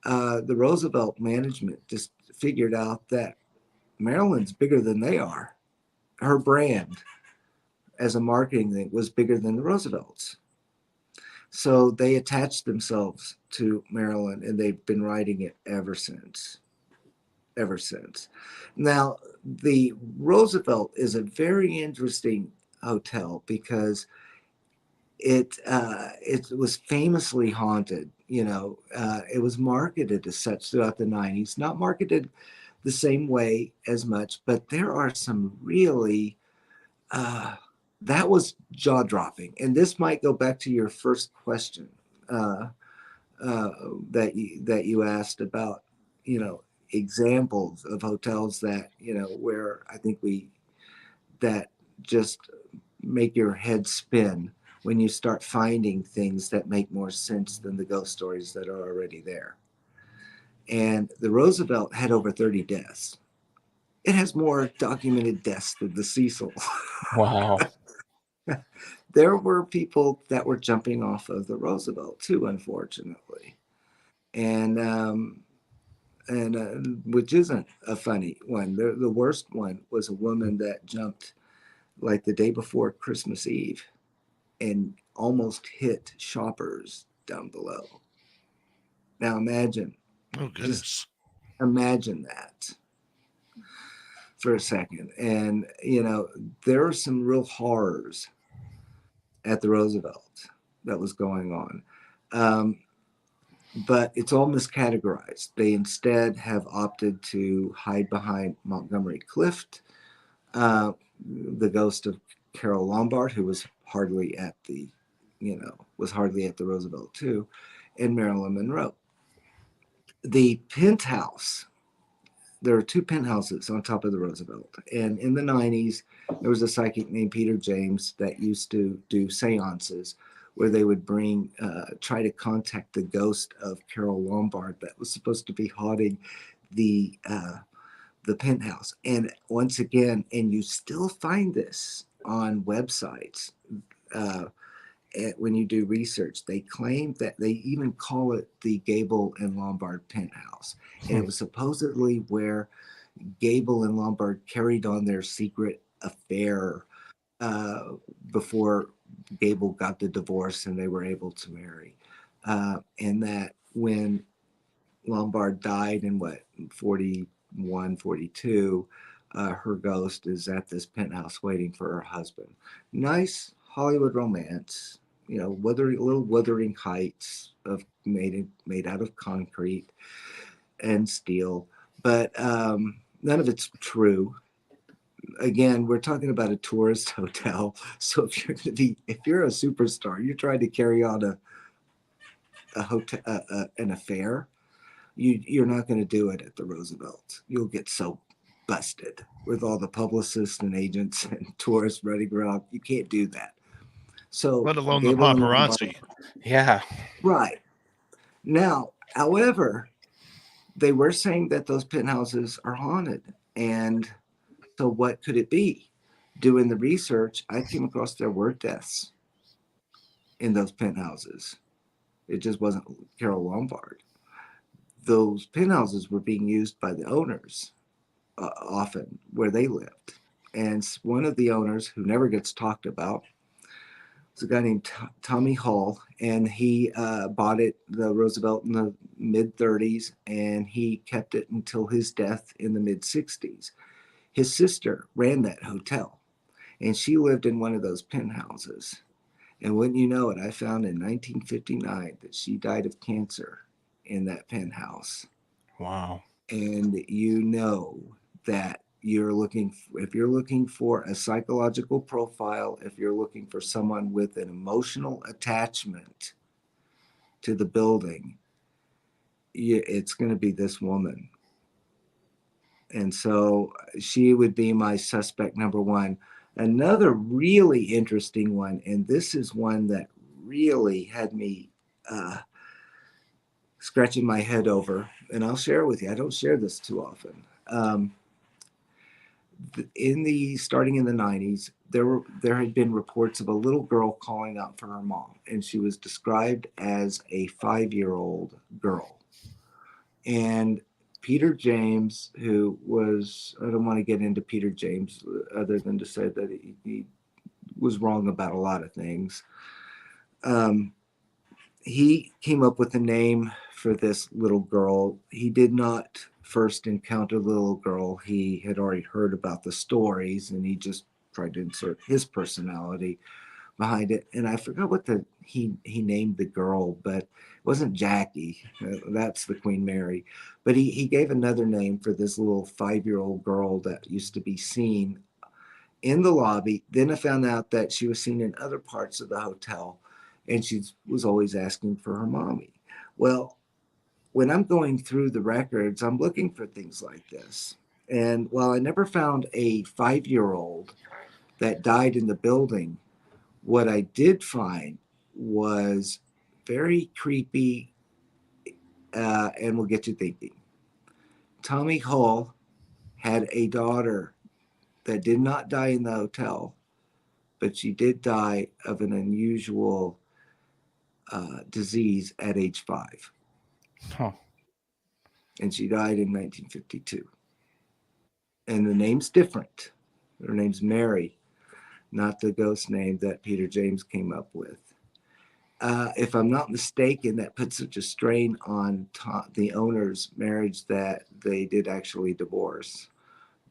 the Roosevelt management just figured out that Marilyn's bigger than they are. Her brand as a marketing thing was bigger than the Roosevelts. So they attached themselves to Marilyn, and they've been riding it ever since. Now, the Roosevelt is a very interesting hotel because it was famously haunted. It was marketed as such throughout the 90s, not marketed the same way as much, but there are some really, that was jaw-dropping. And this might go back to your first question that you asked about, examples of hotels that, where I think that just make your head spin when you start finding things that make more sense than the ghost stories that are already there. And the Roosevelt had over 30 deaths. It has more documented deaths than the Cecil. Wow. There were people that were jumping off of the Roosevelt too, unfortunately. And which isn't a funny one. The worst one was a woman that jumped like the day before Christmas Eve and almost hit shoppers down below. Now imagine. Oh, goodness. Just imagine that for a second. And, there are some real horrors at the Roosevelt that was going on. But it's all miscategorized. They instead have opted to hide behind Montgomery Clift, the ghost of Carol Lombard, who was hardly at the Roosevelt too, and Marilyn Monroe. The penthouse, there are two penthouses on top of the Roosevelt. And in the 90s, there was a psychic named Peter James that used to do seances where they would try to contact the ghost of Carol Lombard that was supposed to be haunting the penthouse. And once again, and you still find this on websites, when you do research, they claim that they even call it the Gable and Lombard penthouse. And it was supposedly where Gable and Lombard carried on their secret affair before Gable got the divorce and they were able to marry. And that when Lombard died in 41, 42, her ghost is at this penthouse waiting for her husband. Nice Hollywood romance, little Wuthering Heights made out of concrete and steel, but none of it's true. Again, we're talking about a tourist hotel, so if you're a superstar, you're trying to carry on a hotel, an affair, you're not going to do it at the Roosevelt. You'll get so busted with all the publicists and agents and tourists running around. You can't do that. So Let alone the Gable and paparazzi. Yeah. right. Now, however, they were saying that those penthouses are haunted. And so what could it be? Doing the research, I came across there were deaths in those penthouses. It just wasn't Carol Lombard. Those penthouses were being used by the owners often where they lived. And one of the owners who never gets talked about is a guy named Tommy Hall, and he bought it, the Roosevelt, in the mid 30s, and he kept it until his death in the mid 60s. His sister ran that hotel, and she lived in one of those penthouses. And wouldn't you know it, I found in 1959 that she died of cancer in that penthouse. Wow. And you know that if you're looking for a psychological profile, if you're looking for someone with an emotional attachment to the building, it's going to be this woman. And so she would be my suspect number one. Another really interesting one, and this is one that really had me scratching my head over, and I'll share with you. I don't share this too often. Starting in the 90s, there had been reports of a little girl calling out for her mom, and she was described as a 5-year-old girl. And Peter James, who was, I don't want to get into Peter James other than to say that he was wrong about a lot of things. He came up with a name for this little girl. He did not first encounter the little girl. He had already heard about the stories, and he just tried to insert his personality behind it. And I forgot what he named the girl, but it wasn't Jackie. That's the Queen Mary. But he gave another name for this little 5-year-old girl that used to be seen in the lobby. Then I found out that she was seen in other parts of the hotel, and she was always asking for her mommy. Well, when I'm going through the records, I'm looking for things like this. And while I never found a 5-year-old that died in the building, what I did find was very creepy, and will get you thinking. Tommy Hall had a daughter that did not die in the hotel, but she did die of an unusual disease at age 5. Huh. And she died in 1952. And the name's different. Her name's Mary, not the ghost name that Peter James came up with. If I'm not mistaken, that put such a strain on the owner's marriage that they did actually divorce.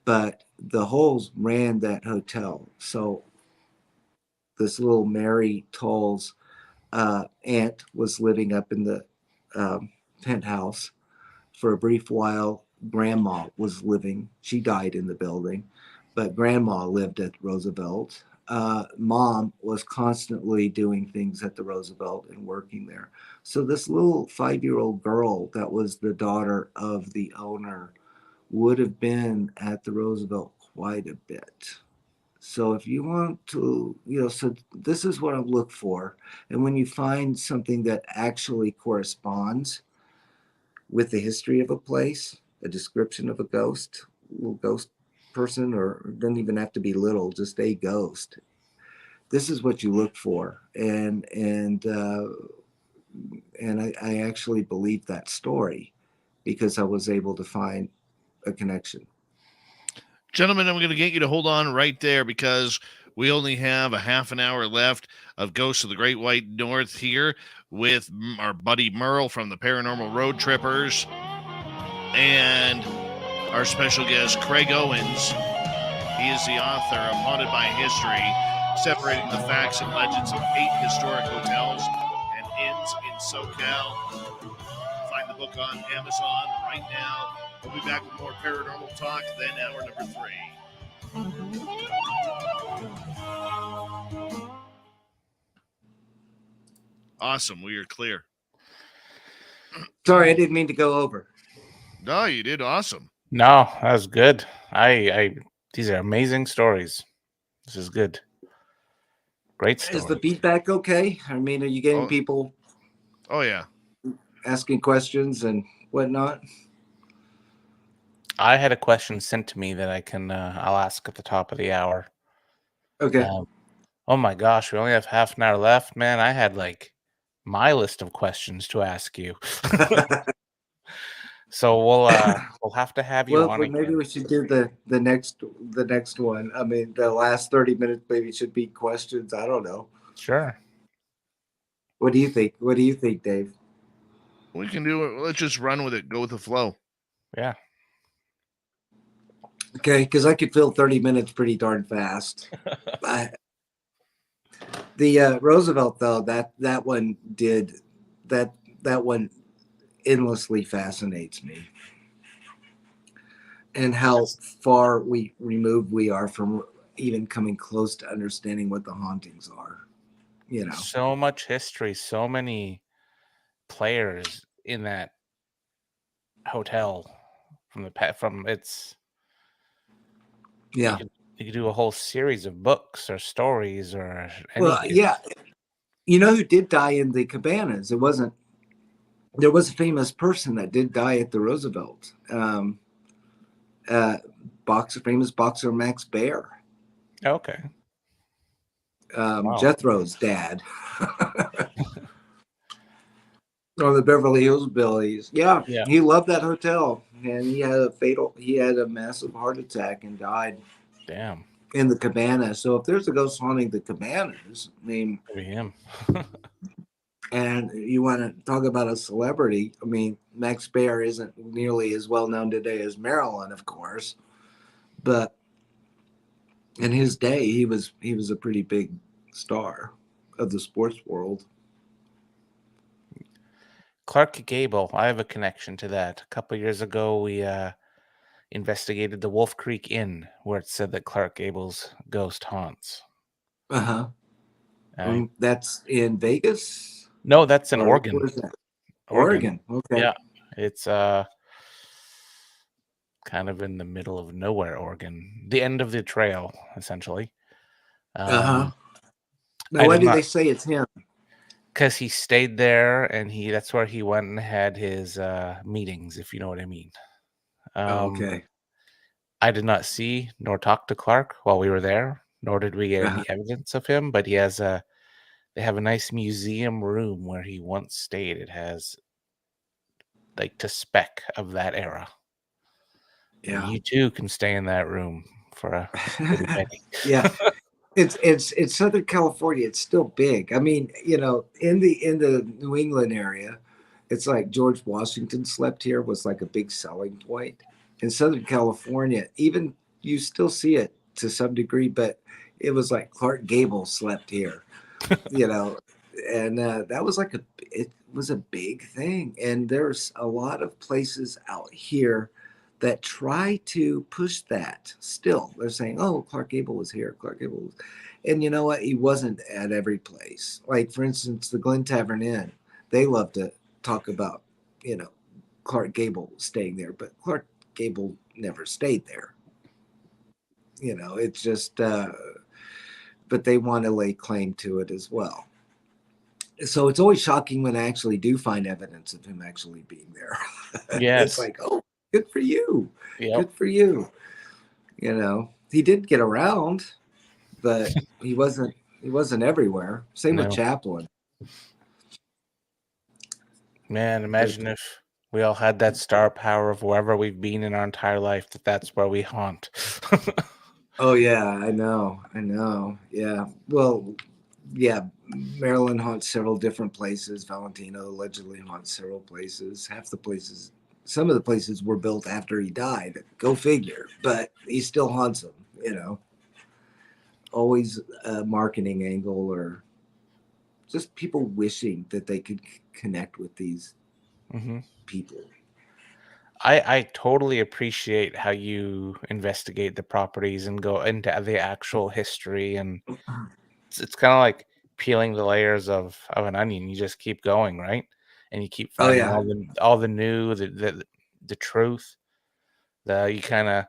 But the Hulls ran that hotel. So this little Mary Toll's aunt was living up in the penthouse. For a brief while, Grandma was living. She died in the building, but Grandma lived at Roosevelt. Mom was constantly doing things at the Roosevelt and working there. So this little 5-year-old girl that was the daughter of the owner would have been at the Roosevelt quite a bit. So if you want to, so this is what I look for. And when you find something that actually corresponds with the history of a place, a description of a little ghost person, or it doesn't even have to be little, just a ghost. This is what you look for. And I actually believe that story because I was able to find a connection. Gentlemen, I'm going to get you to hold on right there because we only have a half an hour left of Ghosts of the Great White North here with our buddy Merle from the Paranormal Road Trippers and our special guest, Craig Owens. He is the author of Haunted by History, separating the facts and legends of 8 historic hotels and inns in SoCal. Find the book on Amazon right now. We'll be back with more paranormal talk, then hour number 3. Awesome. We are clear. Sorry, I didn't mean to go over. No, you did awesome. No, that was good. These are amazing stories. This is good. Great Is the story. feedback okay? I mean, are you getting Oh. people Oh yeah. asking questions and whatnot? I had a question sent to me that I'll ask at the top of the hour. Okay. Oh my gosh, we only have half an hour left, man. I had like my list of questions to ask you. So we'll have to have you Well, on maybe again. we should do the next one. I mean, the last 30 minutes maybe should be questions. I don't know. Sure. What do you think? What do you think, Dave? We can do it. Let's just run with it. Go with the flow. Yeah. Okay, because I could fill 30 minutes pretty darn fast. The Roosevelt, though, that one did that one endlessly fascinates me, and how far removed we are from even coming close to understanding what the hauntings are. You know, So much history, so many players in that hotel from its yeah. you could do a whole series of books or stories or Well, anything. yeah. You know who did die in the cabanas? There was a famous person that did die at the Roosevelt. Famous boxer Max Baer. Okay. Wow. Jethro's dad. On the Beverly Hills Billies. Yeah, Yeah. he loved that hotel, and he had a massive heart attack and died Damn. in the cabana. So if there's a ghost haunting the cabanas, I mean, Maybe him. and you want to talk about a celebrity, I mean, Max Baer isn't nearly as well known today as Marilyn, of course, but in his day, he was a pretty big star of the sports world. Clark Gable, I have a connection to that. A couple years ago, we investigated the Wolf Creek Inn, where it said that Clark Gable's ghost haunts. Uh-huh. I- That's in Vegas? No, that's in Or Oregon. where's that? Oregon. Okay. Yeah, it's kind of in the middle of nowhere, Oregon, the end of the trail, essentially. Uh-huh. Now, I why did do not, they say it's him? because he stayed there, and that's where he went and had his meetings, if you know what I mean. Okay. I did not see nor talk to Clark while we were there, nor did we get Uh-huh. any evidence of him. But they have a nice museum room where he once stayed. It has like to spec of that era. And Yeah. you too can stay in that room for a pretty penny. Yeah. It's Southern California. It's still big. I mean, you know, in the New England area, it's like George Washington slept here was like a big selling point. In Southern California, even you still see it to some degree, but it was like Clark Gable slept here, you know, and that was it was a big thing. And there's a lot of places out here that try to push that still. They're saying, oh, Clark Gable was here. Clark Gable was. And you know what? He wasn't at every place. Like, for instance, the Glen Tavern Inn, they love to talk about, you know, Clark Gable staying there, but Clark Gable never stayed there. You know, it's just, but they want to lay claim to it as well. So it's always shocking when I actually do find evidence of him actually being there. Yes. It's like, oh, good for you. Yep. Good for you. You know, he did get around, but he wasn't everywhere. Same with No. Chaplin. Man, imagine if we all had that star power of wherever we've been in our entire life, that's where we haunt. Oh yeah, I know. Yeah. Well, yeah, Marilyn haunts several different places. Valentino allegedly haunts several places. Some of the places were built after he died. Go figure. But he still haunts them, you know. Always a marketing angle or just people wishing that they could connect with these people. I totally appreciate how you investigate the properties and go into the actual history, and it's kind of like peeling the layers of an onion. You just keep going, right? And you keep finding all the new, the truth. You kind of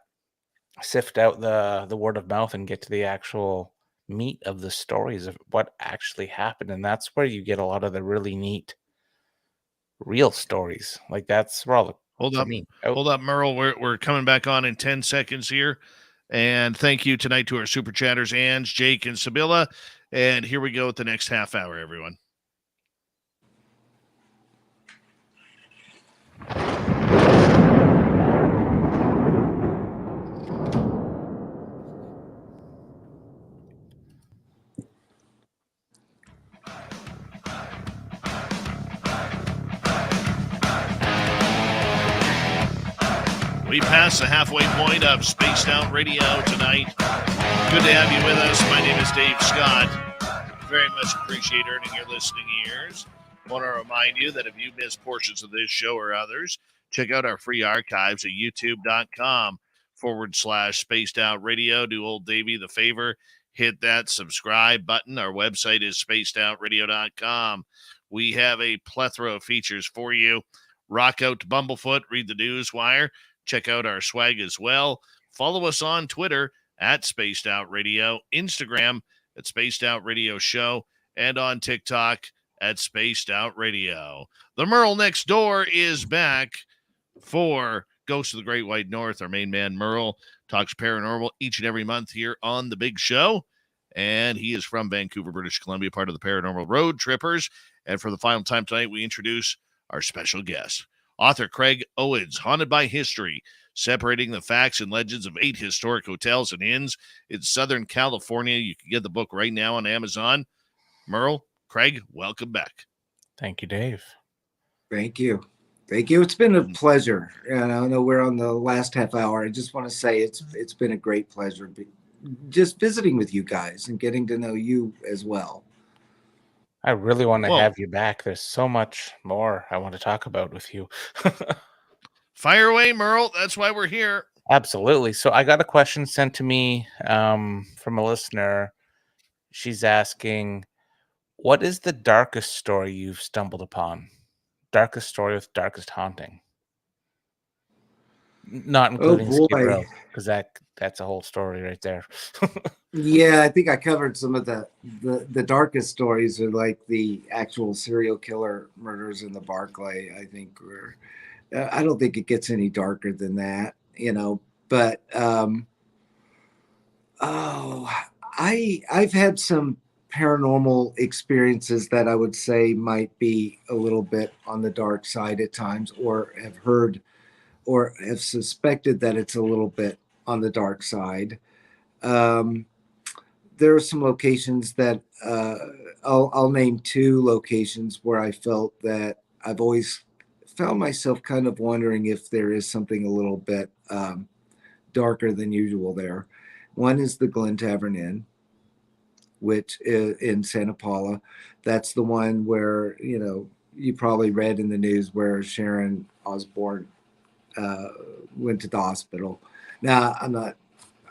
sift out the word of mouth and get to the actual meat of the stories of what actually happened. And that's where you get a lot of the really neat real stories. Like that's where all the Hold for up. me. Oh, Hold up, Merle. We're coming back on in 10 seconds here. And thank you tonight to our super chatters, Ange, Jake, and Sibylla. And here we go with the next half hour, everyone. We passed the halfway point of Spaced Out Radio tonight. Good to have you with us. My name is Dave Scott. Very much appreciate earning your listening ears. Want to remind you that if you missed portions of this show or others, check out our free archives at youtube.com/Spaced Out Radio. Do old Davey the favor, hit that subscribe button. Our website is spacedoutradio.com. We have a plethora of features for you. Rock out to Bumblefoot, read the news wire. Check out our swag as well. Follow us on Twitter at Spaced Out Radio, Instagram at Spaced Out Radio Show, and on TikTok at Spaced Out Radio. The Merle Next Door is back for Ghosts of the Great White North. Our main man, Merle, talks paranormal each and every month here on The Big Show. And he is from Vancouver, British Columbia, part of the Paranormal Road Trippers. And for the final time tonight, we introduce our special guest. Author Craig Owens, Haunted by History, separating the facts and legends of 8 historic hotels and inns in Southern California. You can get the book right now on Amazon. Merle, Craig, welcome back. thank you, Dave. Thank you. Thank you. It's been a pleasure. And I know we're on the last half hour. I just want to say it's been a great pleasure just visiting with you guys and getting to know you as well. I really want to have you back. There's so much more I want to talk about with you. Fire away, Merle. That's why we're here. Absolutely. So I got a question sent to me from a listener. She's asking, what is the darkest story you've stumbled upon? Darkest story with darkest haunting? Not including Skid Row, because that's a whole story right there. Yeah, I think I covered some of the darkest stories are like the actual serial killer murders in the Barclay. I think I don't think it gets any darker than that, but I've had some paranormal experiences that I would say might be a little bit on the dark side at times, or have heard or have suspected that it's a little bit on the dark side. There are some locations that I'll name 2 locations where I felt that I've always found myself kind of wondering if there is something a little bit darker than usual there. One is the Glen Tavern Inn, which is in Santa Paula. That's the one where, you probably read in the news where Sharon Osbourne went to the hospital. Now,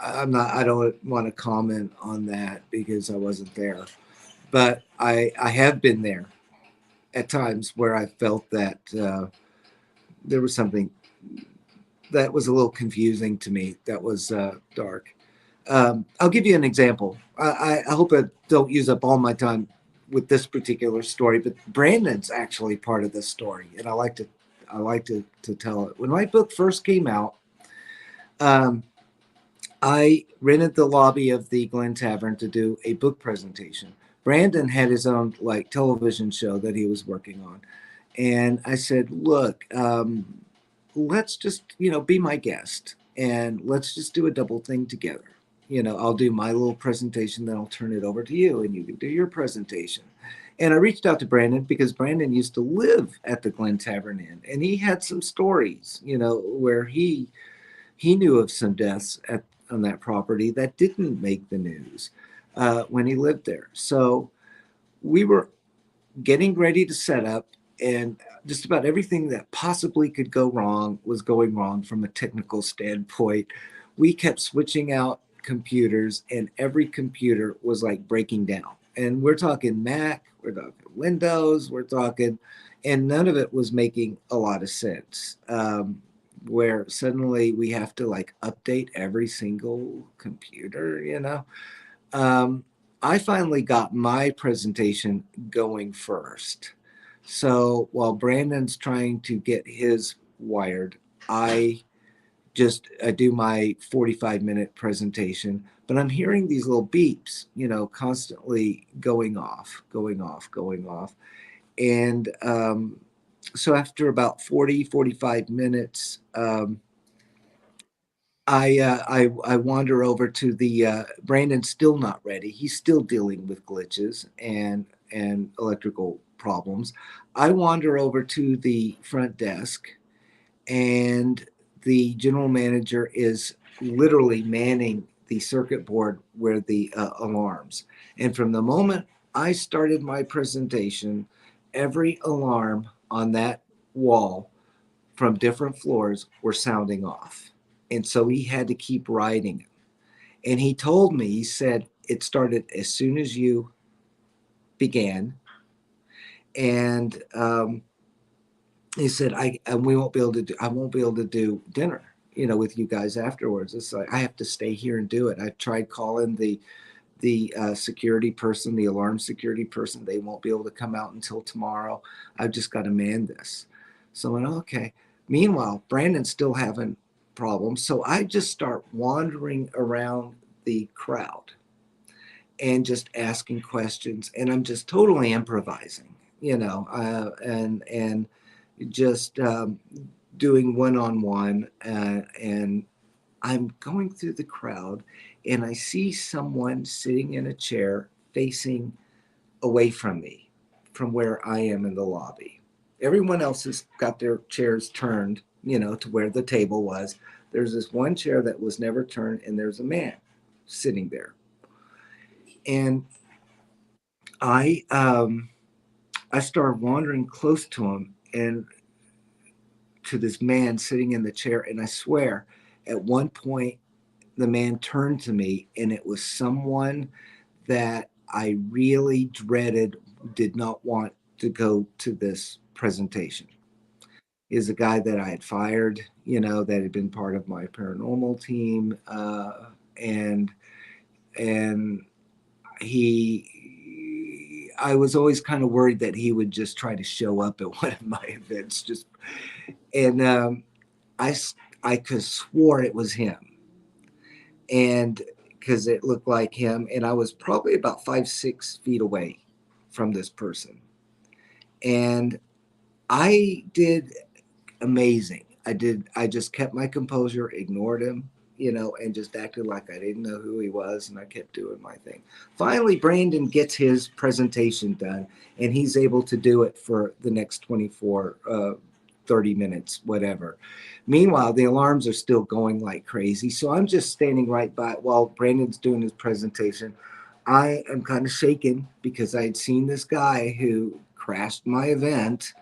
I don't want to comment on that because I wasn't there, but I have been there at times where I felt that there was something that was a little confusing to me. That was dark. I'll give you an example. I hope I don't use up all my time with this particular story, but Brandon's actually part of this story, and I like to tell it. When my book first came out, I rented the lobby of the Glen Tavern to do a book presentation. Brandon had his own television show that he was working on. And I said, look, let's just, be my guest and let's just do a double thing together. I'll do my little presentation, then I'll turn it over to you and you can do your presentation. And I reached out to Brandon because Brandon used to live at the Glen Tavern Inn, and he had some stories, where he knew of some deaths on that property that didn't make the news when he lived there. So we were getting ready to set up, and just about everything that possibly could go wrong was going wrong from a technical standpoint. We kept switching out computers, and every computer was breaking down. And we're talking Mac, we're talking Windows, and none of it was making a lot of sense. where suddenly we have to like update every single computer, I finally got my presentation going first. So while Brandon's trying to get his wired, I do my 45-minute presentation, but I'm hearing these little beeps, constantly going off, going off, going off. And so after about 45 minutes, I wander over to the Brandon's still not ready. He's still dealing with glitches and electrical problems. I wander over to the front desk, and the general manager is literally manning the circuit board where the alarms. And from the moment I started my presentation, every alarm on that wall from different floors were sounding off. And so he had to keep writing it. And he told me, he said, it started as soon as you began. And he said, I won't be able to do dinner, with you guys afterwards. It's like, I have to stay here and do it. I tried calling the security person, the alarm security person. They won't be able to come out until tomorrow. I've just got to man this. So I went, okay. Meanwhile, Brandon's still having problems. So I just start wandering around the crowd and just asking questions. And I'm just totally improvising, and just doing one-on-one. And I'm going through the crowd, and I see someone sitting in a chair facing away from me, from where I am in the lobby. Everyone else has got their chairs turned, to where the table was. There's this one chair that was never turned, and there's a man sitting there. And I started wandering close to him and to this man sitting in the chair. And I swear, at one point, the man turned to me, and it was someone that I really dreaded, did not want to go to this presentation. Is a guy that I had fired, that had been part of my paranormal team. And I was always kind of worried that he would just try to show up at one of my events. I could swore it was him. And because it looked like him, and I was probably about 5-6 feet away from this person. And I did amazing. I just kept my composure, ignored him, and just acted like I didn't know who he was, and I kept doing my thing. Finally, Brandon gets his presentation done, and he's able to do it for the next 30 minutes, whatever. Meanwhile, the alarms are still going like crazy. So I'm just standing right by while Brandon's doing his presentation. I am kind of shaken because I had seen this guy who crashed my event,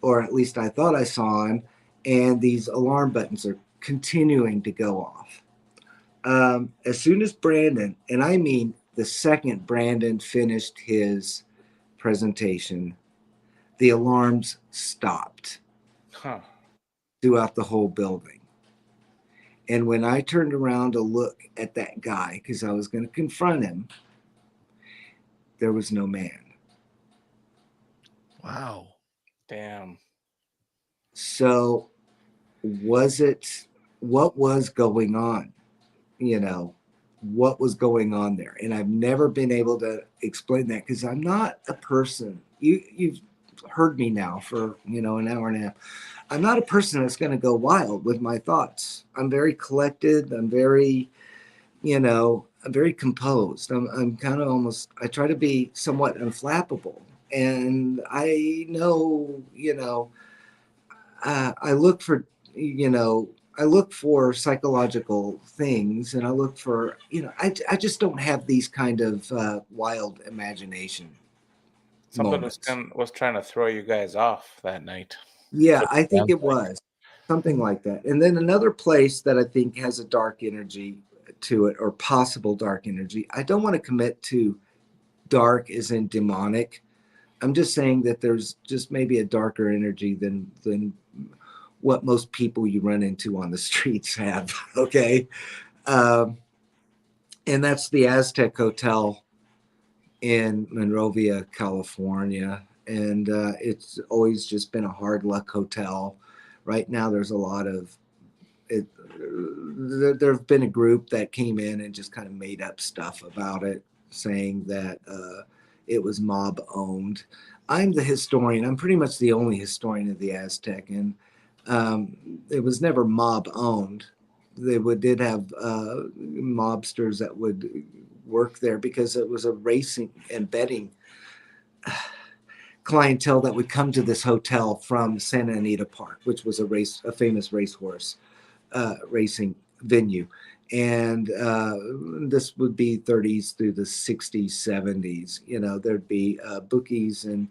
or at least I thought I saw him, and these alarm buttons are continuing to go off. As soon as Brandon, and I mean the second Brandon finished his presentation, the alarms stopped. Throughout the whole building. And when I turned around to look at that guy, because I was going to confront him, there was no man. Wow. Damn. So what was going on? What was going on there? And I've never been able to explain that because I'm not a person. You've heard me now for, an hour and a half. I'm not a person that's going to go wild with my thoughts. I'm very collected. I'm very, I'm very composed. I'm kind of almost, I try to be somewhat unflappable. And I know, I look for, I look for psychological things, and I look for, I just don't have these kind of wild imagination. Something moments. was trying to throw you guys off that night. Yeah, I think it was something like that. And then another place that I think has a dark energy to it, or possible dark energy. I don't want to commit to dark as in demonic. I'm just saying that there's just maybe a darker energy than what most people you run into on the streets have. Okay. And that's the Aztec Hotel in Monrovia, California. And it's always just been a hard luck hotel. Right now, there's a lot of it. There have been a group that came in and just kind of made up stuff about it, saying that it was mob owned. I'm the historian. I'm pretty much the only historian of the Aztec, and it was never mob owned. They did have mobsters that would work there because it was a racing and betting clientele that would come to this hotel from Santa Anita Park, which was a famous racehorse racing venue. And this would be 30s through the 60s, 70s. You know, there'd be bookies and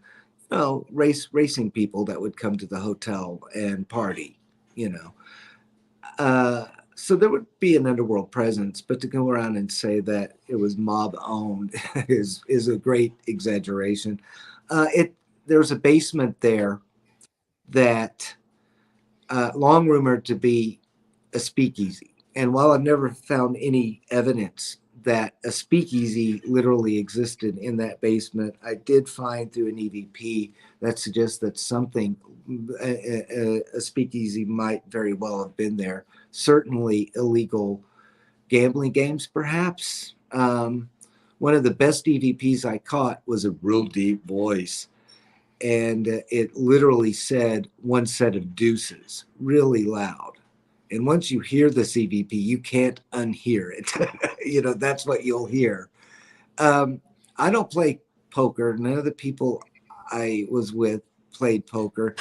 racing people that would come to the hotel and party. You know. So there would be an underworld presence, but to go around and say that it was mob owned is a great exaggeration. There's a basement there that long rumored to be a speakeasy. And while I've never found any evidence that a speakeasy literally existed in that basement, I did find through an EVP that suggests that something, a speakeasy might very well have been there. Certainly illegal gambling games, perhaps. One of the best EVPs I caught was a real deep voice. And it literally said one set of deuces, really loud. And once you hear the CVP, you can't unhear it. You know, that's what you'll hear. I don't play poker. None of the people I was with played poker.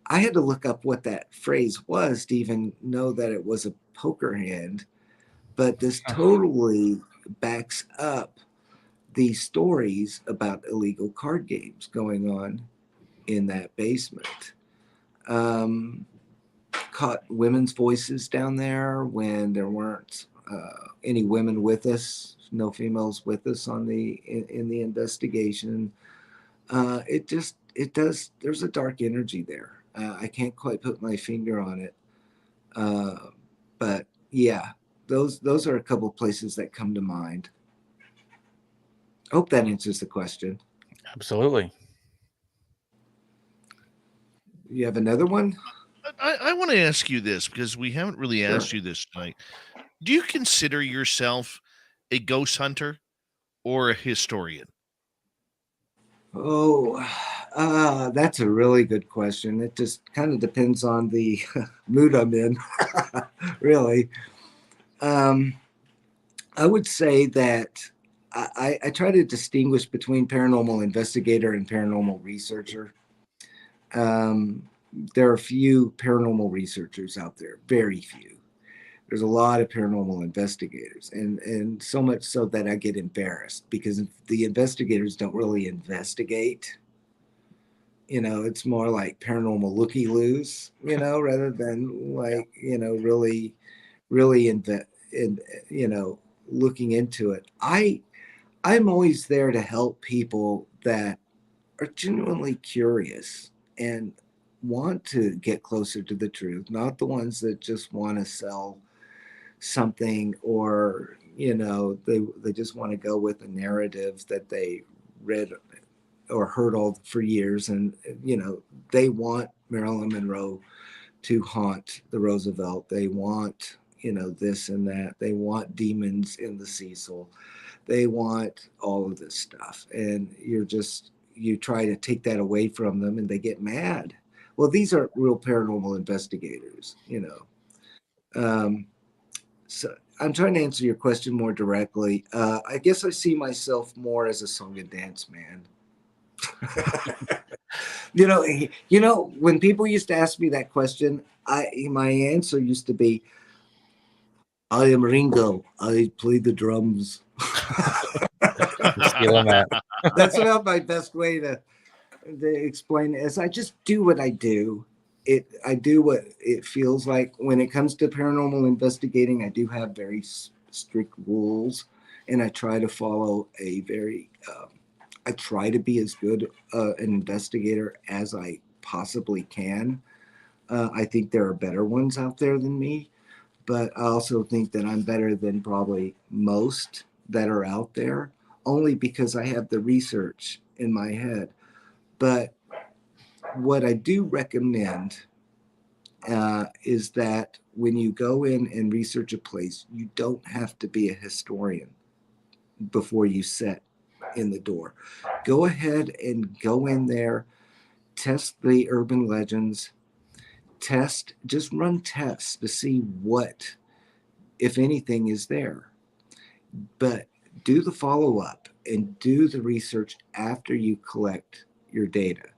I had to look up what that phrase was to even know that it was a poker hand. But this totally backs up these stories about illegal card games going on in that basement. Caught women's voices down there when there weren't any women with us, no females with us in the investigation. There's a dark energy there. I can't quite put my finger on it. But yeah, those are a couple of places that come to mind. I hope that answers the question. Absolutely. You have another one? I want to ask you this because we haven't really asked you this tonight. Do you consider yourself a ghost hunter or a historian? Oh, that's a really good question. It just kind of depends on the mood I'm in, really. I would say that I try to distinguish between paranormal investigator and paranormal researcher. There are few paranormal researchers out there, very few. There's a lot of paranormal investigators, and so much so that I get embarrassed because the investigators don't really investigate. You know, it's more like paranormal looky-loos, you know, rather than like, you know, really looking into it. I'm always there to help people that are genuinely curious and want to get closer to the truth, not the ones that just want to sell something, or you know, they just want to go with a narrative that they read or heard all for years, and you know, they want Marilyn Monroe to haunt the Roosevelt. They want, you know, this and that. They want demons in the Cecil. They want all of this stuff, and you try to take that away from them, and they get mad. Well, these are real paranormal investigators, you know. So I'm trying to answer your question more directly. I guess I see myself more as a song and dance man. You know, when people used to ask me that question, my answer used to be, I am Ringo. I play the drums. Stealing that. That's about my best way to explain it. Is I just do what I do. I do what it feels like. When it comes to paranormal investigating, I do have very strict rules, and I try to follow I try to be as good an investigator as I possibly can. I think there are better ones out there than me, but I also think that I'm better than probably most that are out there, only because I have the research in my head. But what I do recommend is that when you go in and research a place, you don't have to be a historian before you set in the door. Go ahead and go in there, test the urban legends, just run tests to see what, if anything, is there. But do the follow-up and do the research after you collect your data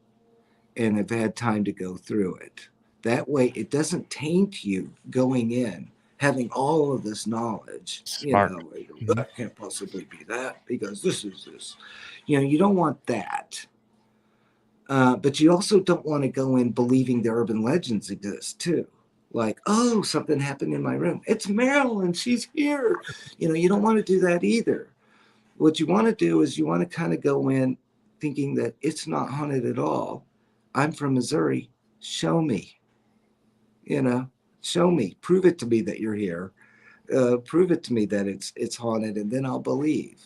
and have had time to go through it. That way it doesn't taint you going in, having all of this knowledge. Smart. That can't possibly be that because this is this. You don't want that. But you also don't want to go in believing the urban legends exist too. Like, oh, something happened in my room. It's Marilyn. She's here. You don't want to do that either. What you want to do is you want to kind of go in thinking that it's not haunted at all. I'm from Missouri. Show me. Show me. Prove it to me that you're here. Prove it to me that it's haunted, and then I'll believe.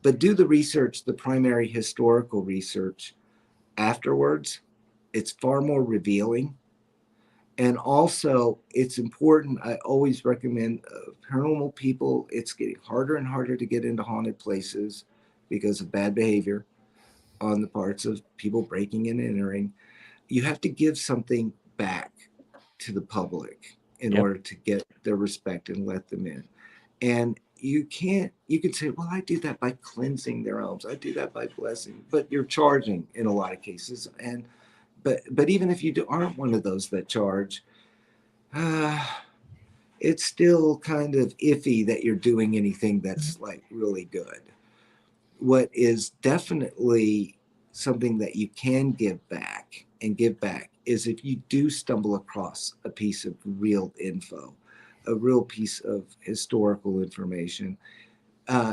But do the research, the primary historical research afterwards. It's far more revealing. And also, it's important. I always recommend paranormal people. It's getting harder and harder to get into haunted places because of bad behavior on the parts of people breaking and entering. You have to give something back to the public in order to get their respect and let them in. And you can say, well, I do that by cleansing their homes. I do that by blessing, but you're charging in a lot of cases. But even if you aren't one of those that charge, it's still kind of iffy that you're doing anything that's like really good. What is definitely something that you can give back is if you do stumble across a piece of real info, a real piece of historical information,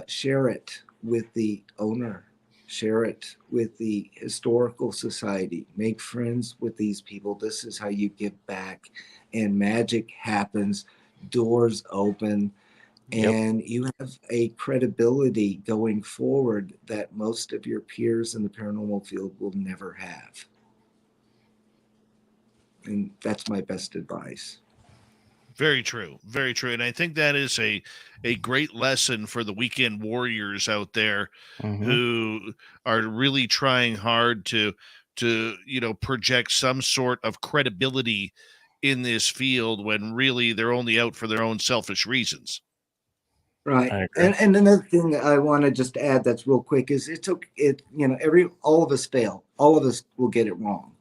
share it with the owner, share it with the historical society, make friends with these people. This is how you give back, and magic happens, doors open, and you have a credibility going forward that most of your peers in the paranormal field will never have. And that's my best advice. Very true. Very true. And I think that is a great lesson for the weekend warriors out there who are really trying hard to project some sort of credibility in this field when really they're only out for their own selfish reasons. Right. And another thing I want to just add that's real quick is all of us fail. All of us will get it wrong.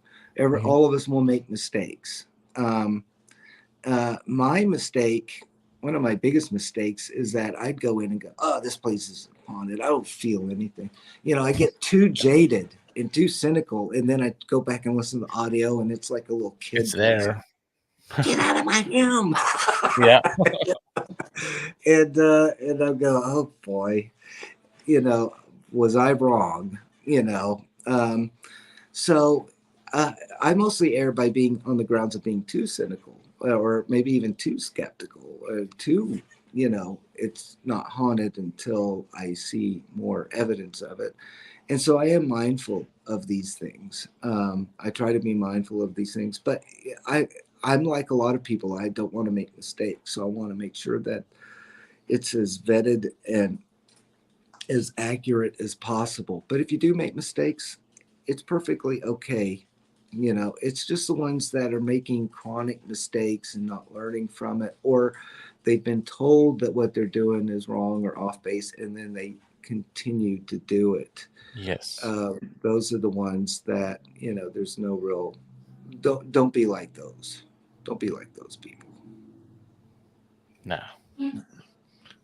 All of us will make mistakes. My mistake, one of my biggest mistakes, is that I'd go in and go, oh, this place is haunted. I don't feel anything. I get too jaded and too cynical. And then I go back and listen to the audio and it's like a little kid. It's there. Get out of my room. Yeah. And I'll go, oh boy, was I wrong? So I mostly err by being on the grounds of being too cynical, or maybe even too skeptical, or too, it's not haunted until I see more evidence of it. And so I am mindful of these things. I try to be mindful of these things, but I'm like a lot of people. I don't want to make mistakes. So I want to make sure that it's as vetted and as accurate as possible. But if you do make mistakes, it's perfectly okay. It's just the ones that are making chronic mistakes and not learning from it, or they've been told that what they're doing is wrong or off base, and then they continue to do it. Yes. Those are the ones that, there's no real, don't be like those. Don't be like those people. No.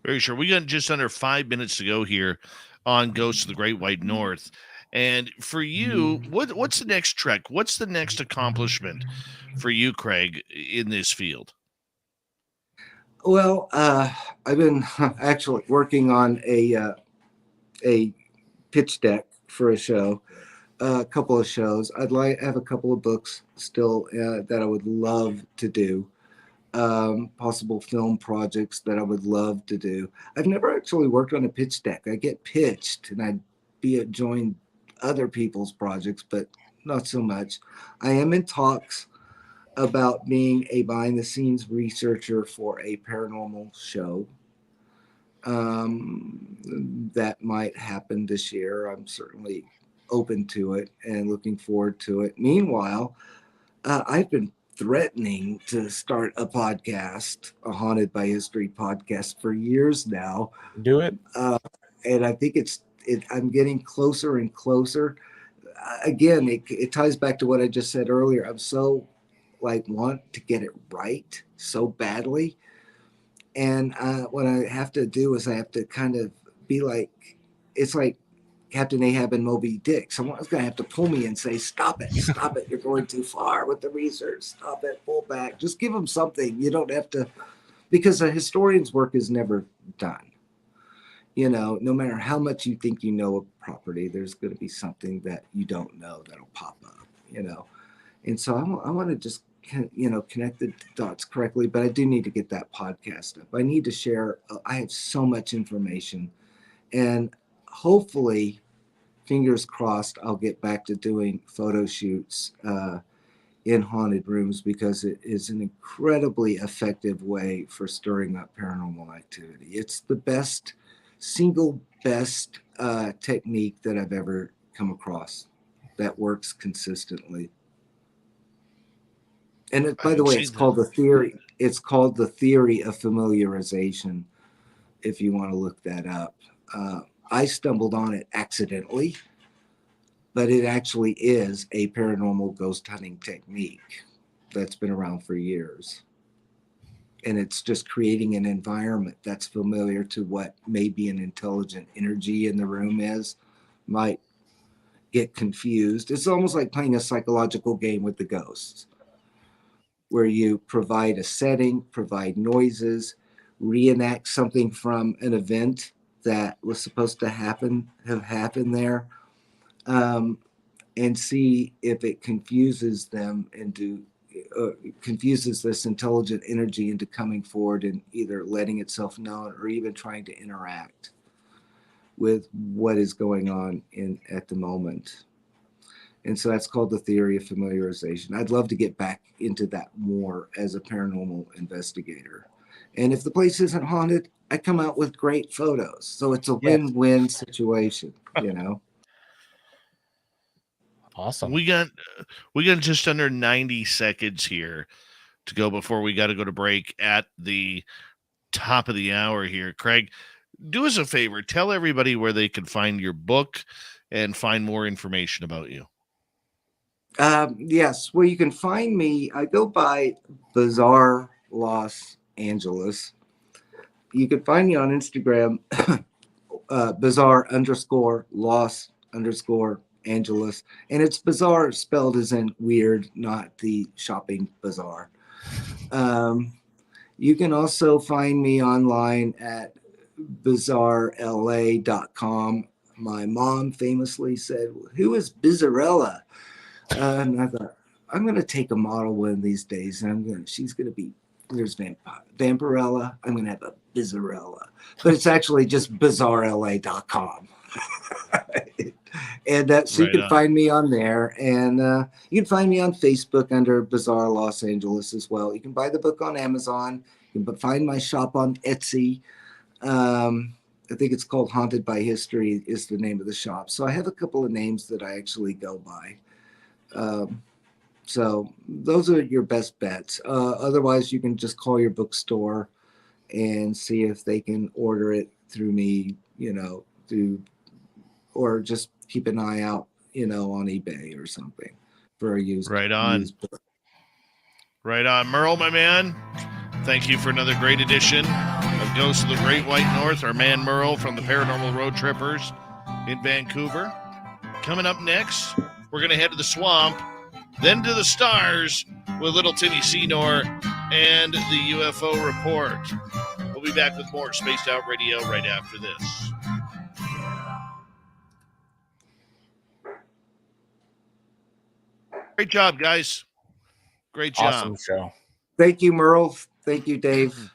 Very sure. We got just under 5 minutes to go here on Ghosts of the Great White North. And for you, what's the next trek? What's the next accomplishment for you, Craig, in this field? Well, I've been actually working on a pitch deck for a show. a couple of shows. I'd like to have a couple of books still that I would love to do. Possible film projects that I would love to do. I've never actually worked on a pitch deck. I get pitched and I'd join other people's projects, but not so much. I am in talks about being a behind the scenes researcher for a paranormal show. That might happen this year. I'm certainly open to it and looking forward to it. Meanwhile, I've been threatening to start a podcast, a Haunted by History podcast, for years now. Do it. And I think I'm getting closer and closer. Again, it ties back to what I just said earlier. I'm so want to get it right so badly. And what I have to do is I have to kind of be like, it's like Captain Ahab and Moby Dick. Someone's going to have to pull me and say, stop it, you're going too far with the research, stop it, pull back. Just give them something. You don't have to, because a historian's work is never done. No matter how much you think you know a property, there's going to be something that you don't know that'll pop up, And so I want to just, connect the dots correctly, but I do need to get that podcast up. I need to share. I have so much information, and hopefully, fingers crossed, I'll get back to doing photo shoots in haunted rooms, because it is an incredibly effective way for stirring up paranormal activity. It's the single best technique that I've ever come across that works consistently. And by the way, it's called the theory. It's called the theory of familiarization, if you want to look that up. I stumbled on it accidentally, but it actually is a paranormal ghost hunting technique that's been around for years. And it's just creating an environment that's familiar to what maybe an intelligent energy in the room is. Might get confused. It's almost like playing a psychological game with the ghosts, where you provide a setting, provide noises, reenact something from an event that was supposed to have happened there, and see if it confuses them confuses this intelligent energy into coming forward and either letting itself know or even trying to interact with what is going on at the moment. And so that's called the theory of familiarization. I'd love to get back into that more as a paranormal investigator. And if the place isn't haunted, I come out with great photos. So it's a win-win situation, Awesome. We got just under 90 seconds here to go before we got to go to break at the top of the hour here. Craig, do us a favor. Tell everybody where they can find your book and find more information about you. Yes. Well, you can find me. I go by Bizarre Los Angeles. You can find me on Instagram, bizarre_Los_Angeles. And it's bizarre spelled as in weird, not the shopping bazaar. You can also find me online at bizarrela.com. My mom famously said, "Who is Bizarrella?" And I thought, I'm going to take a model one of these days, and she's going to be, there's Vampirella. I'm going to have a Bizarrella. But it's actually just bizarrela.com. And so you can find me on there. And you can find me on Facebook under Bizarre Los Angeles as well. You can buy the book on Amazon. You can find my shop on Etsy. I think it's called Haunted by History is the name of the shop. So I have a couple of names that I actually go by. So those are your best bets. Otherwise, you can just call your bookstore and see if they can order it through me, or just keep an eye out, on eBay or something for a used. Right on. Used book. Right on. Merle, my man, thank you for another great edition of Ghosts of the Great White North. Our man Merle from the Paranormal Road Trippers in Vancouver. Coming up next, we're going to head to the swamp, then to the stars with little Timmy Senor and the UFO report. We'll be back with more Spaced Out Radio right after this. Great job, guys. Great job. Awesome show. Thank you, Merle. Thank you, Dave.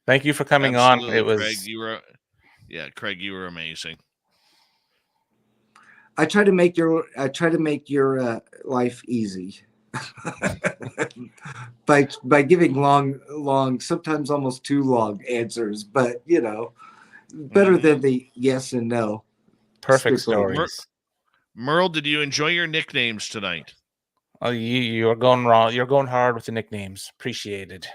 Thank you for coming Absolutely, on. It was Craig, you were amazing. I try to make your life easy by giving long, sometimes almost too long answers, but better than the yes and no. perfect Strictly. stories. Merle, did you enjoy your nicknames tonight? Oh, you're going wrong. You're going hard with the nicknames. Appreciated.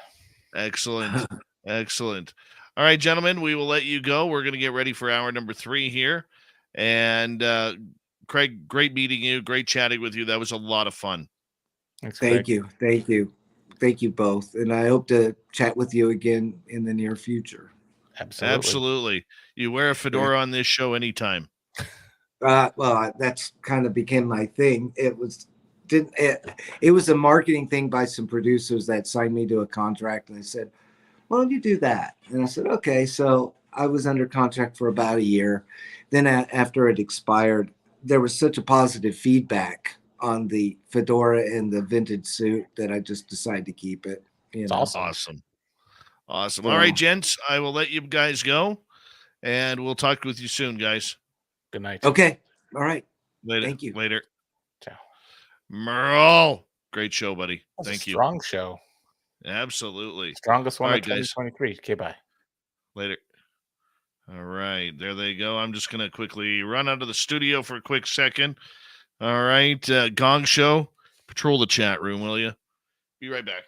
Excellent. Excellent. All right, gentlemen, we will let you go. We're going to get ready for hour number 3 here. And Craig, great meeting you. Great chatting with you. That was a lot of fun. Thanks, Thank Craig. you. Thank you both. And I hope to chat with you again in the near future. Absolutely. Absolutely. You wear a fedora on this show anytime. Well, that's kind of became my thing. It was a marketing thing by some producers that signed me to a contract, and they said, "Why don't you do that?" And I said, "Okay." So I was under contract for about a year. Then after it expired, there was such a positive feedback on the fedora and the vintage suit that I just decided to keep it. It's awesome. Awesome. So- All right, gents, I will let you guys go, and we'll talk with you soon, guys. Good night. Okay. All right. Later. Thank you. Later. Ciao. Merle, great show, buddy. That's Thank a you. strong show. Absolutely. Strongest one All of right, guys. 2023. Okay, bye. Later. All right, there they go. I'm just going to quickly run out of the studio for a quick second. All right, Gong Show, patrol the chat room, will you? Be right back.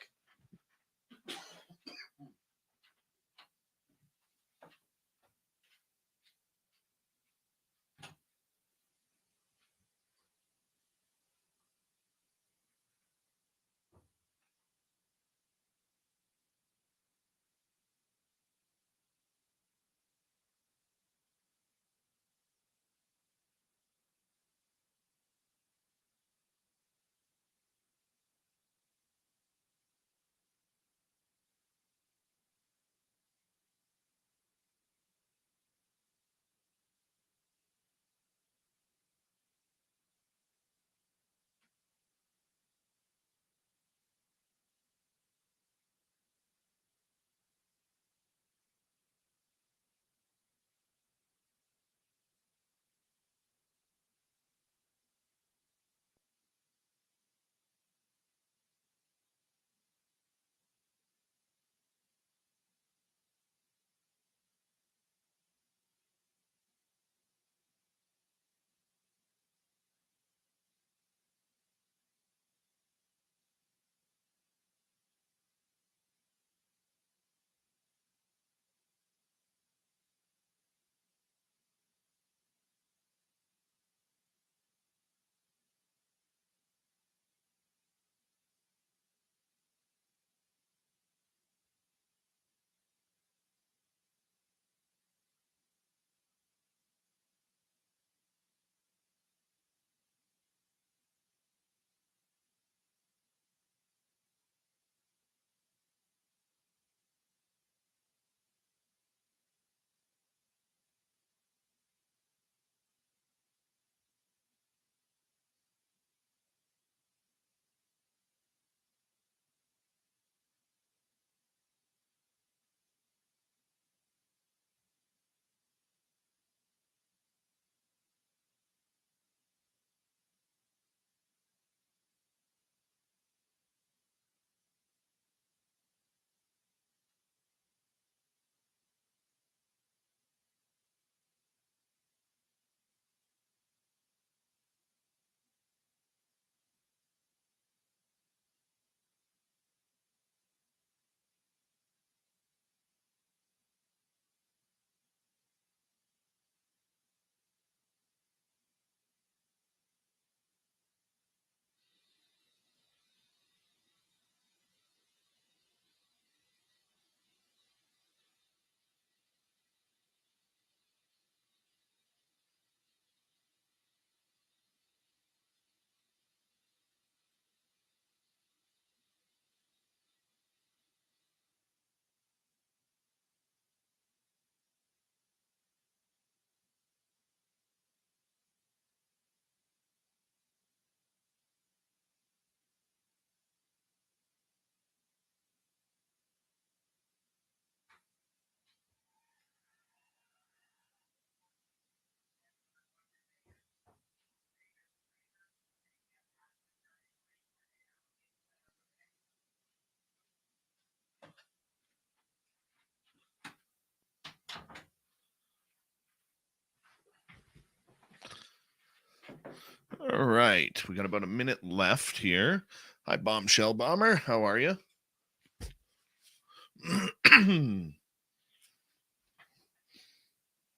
right. We got about a minute left here. Hi, Bombshell Bomber. How are you?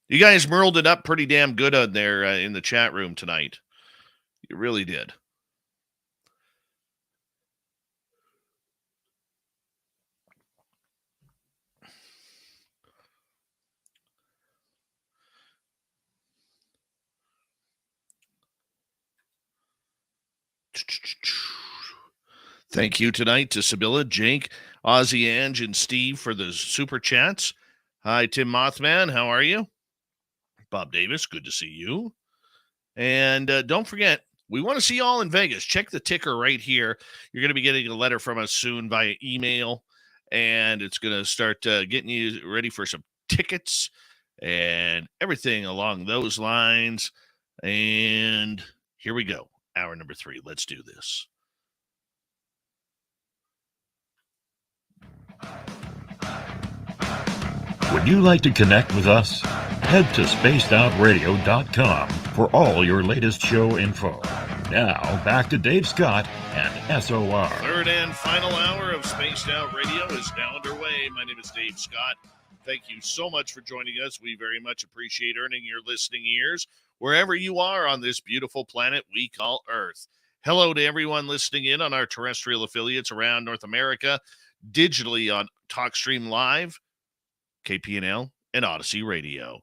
You guys merled it up pretty damn good on there in the chat room tonight. You really did. Thank you tonight to Sibylla, Jake, Ozzy, Ange, and Steve for the super chats. Hi, Tim Mothman. How are you? Bob Davis, good to see you. And don't forget, we want to see you all in Vegas. Check the ticker right here. You're going to be getting a letter from us soon via email, and it's going to start getting you ready for some tickets and everything along those lines. And here we go. Hour number 3. Let's do this. Would you like to connect with us? Head to spacedoutradio.com for all your latest show info. Now, back to Dave Scott and SOR. Third and final hour of Spaced Out Radio is now underway. My name is Dave Scott. Thank you so much for joining us. We very much appreciate earning your listening ears wherever you are on this beautiful planet we call Earth. Hello to everyone listening in on our terrestrial affiliates around North America, digitally on TalkStream Live, KPNL, and Odyssey Radio.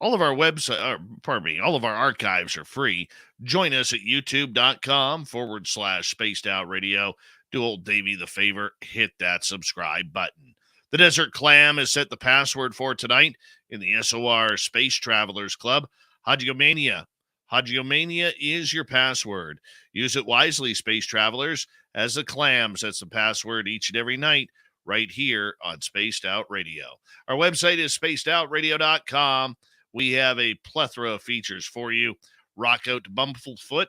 All of our all of our archives are free. Join us at youtube.com/Spaced Out Radio. Do old Davey the favor, hit that subscribe button. The Desert Clam has set the password for tonight in the SOR Space Travelers Club. Hagiomania. Hagiomania is your password. Use it wisely, Space Travelers, as the Clam sets the password each and every night right here on Spaced Out Radio. Our website is spacedoutradio.com. We have a plethora of features for you. Rock out to Bumblefoot.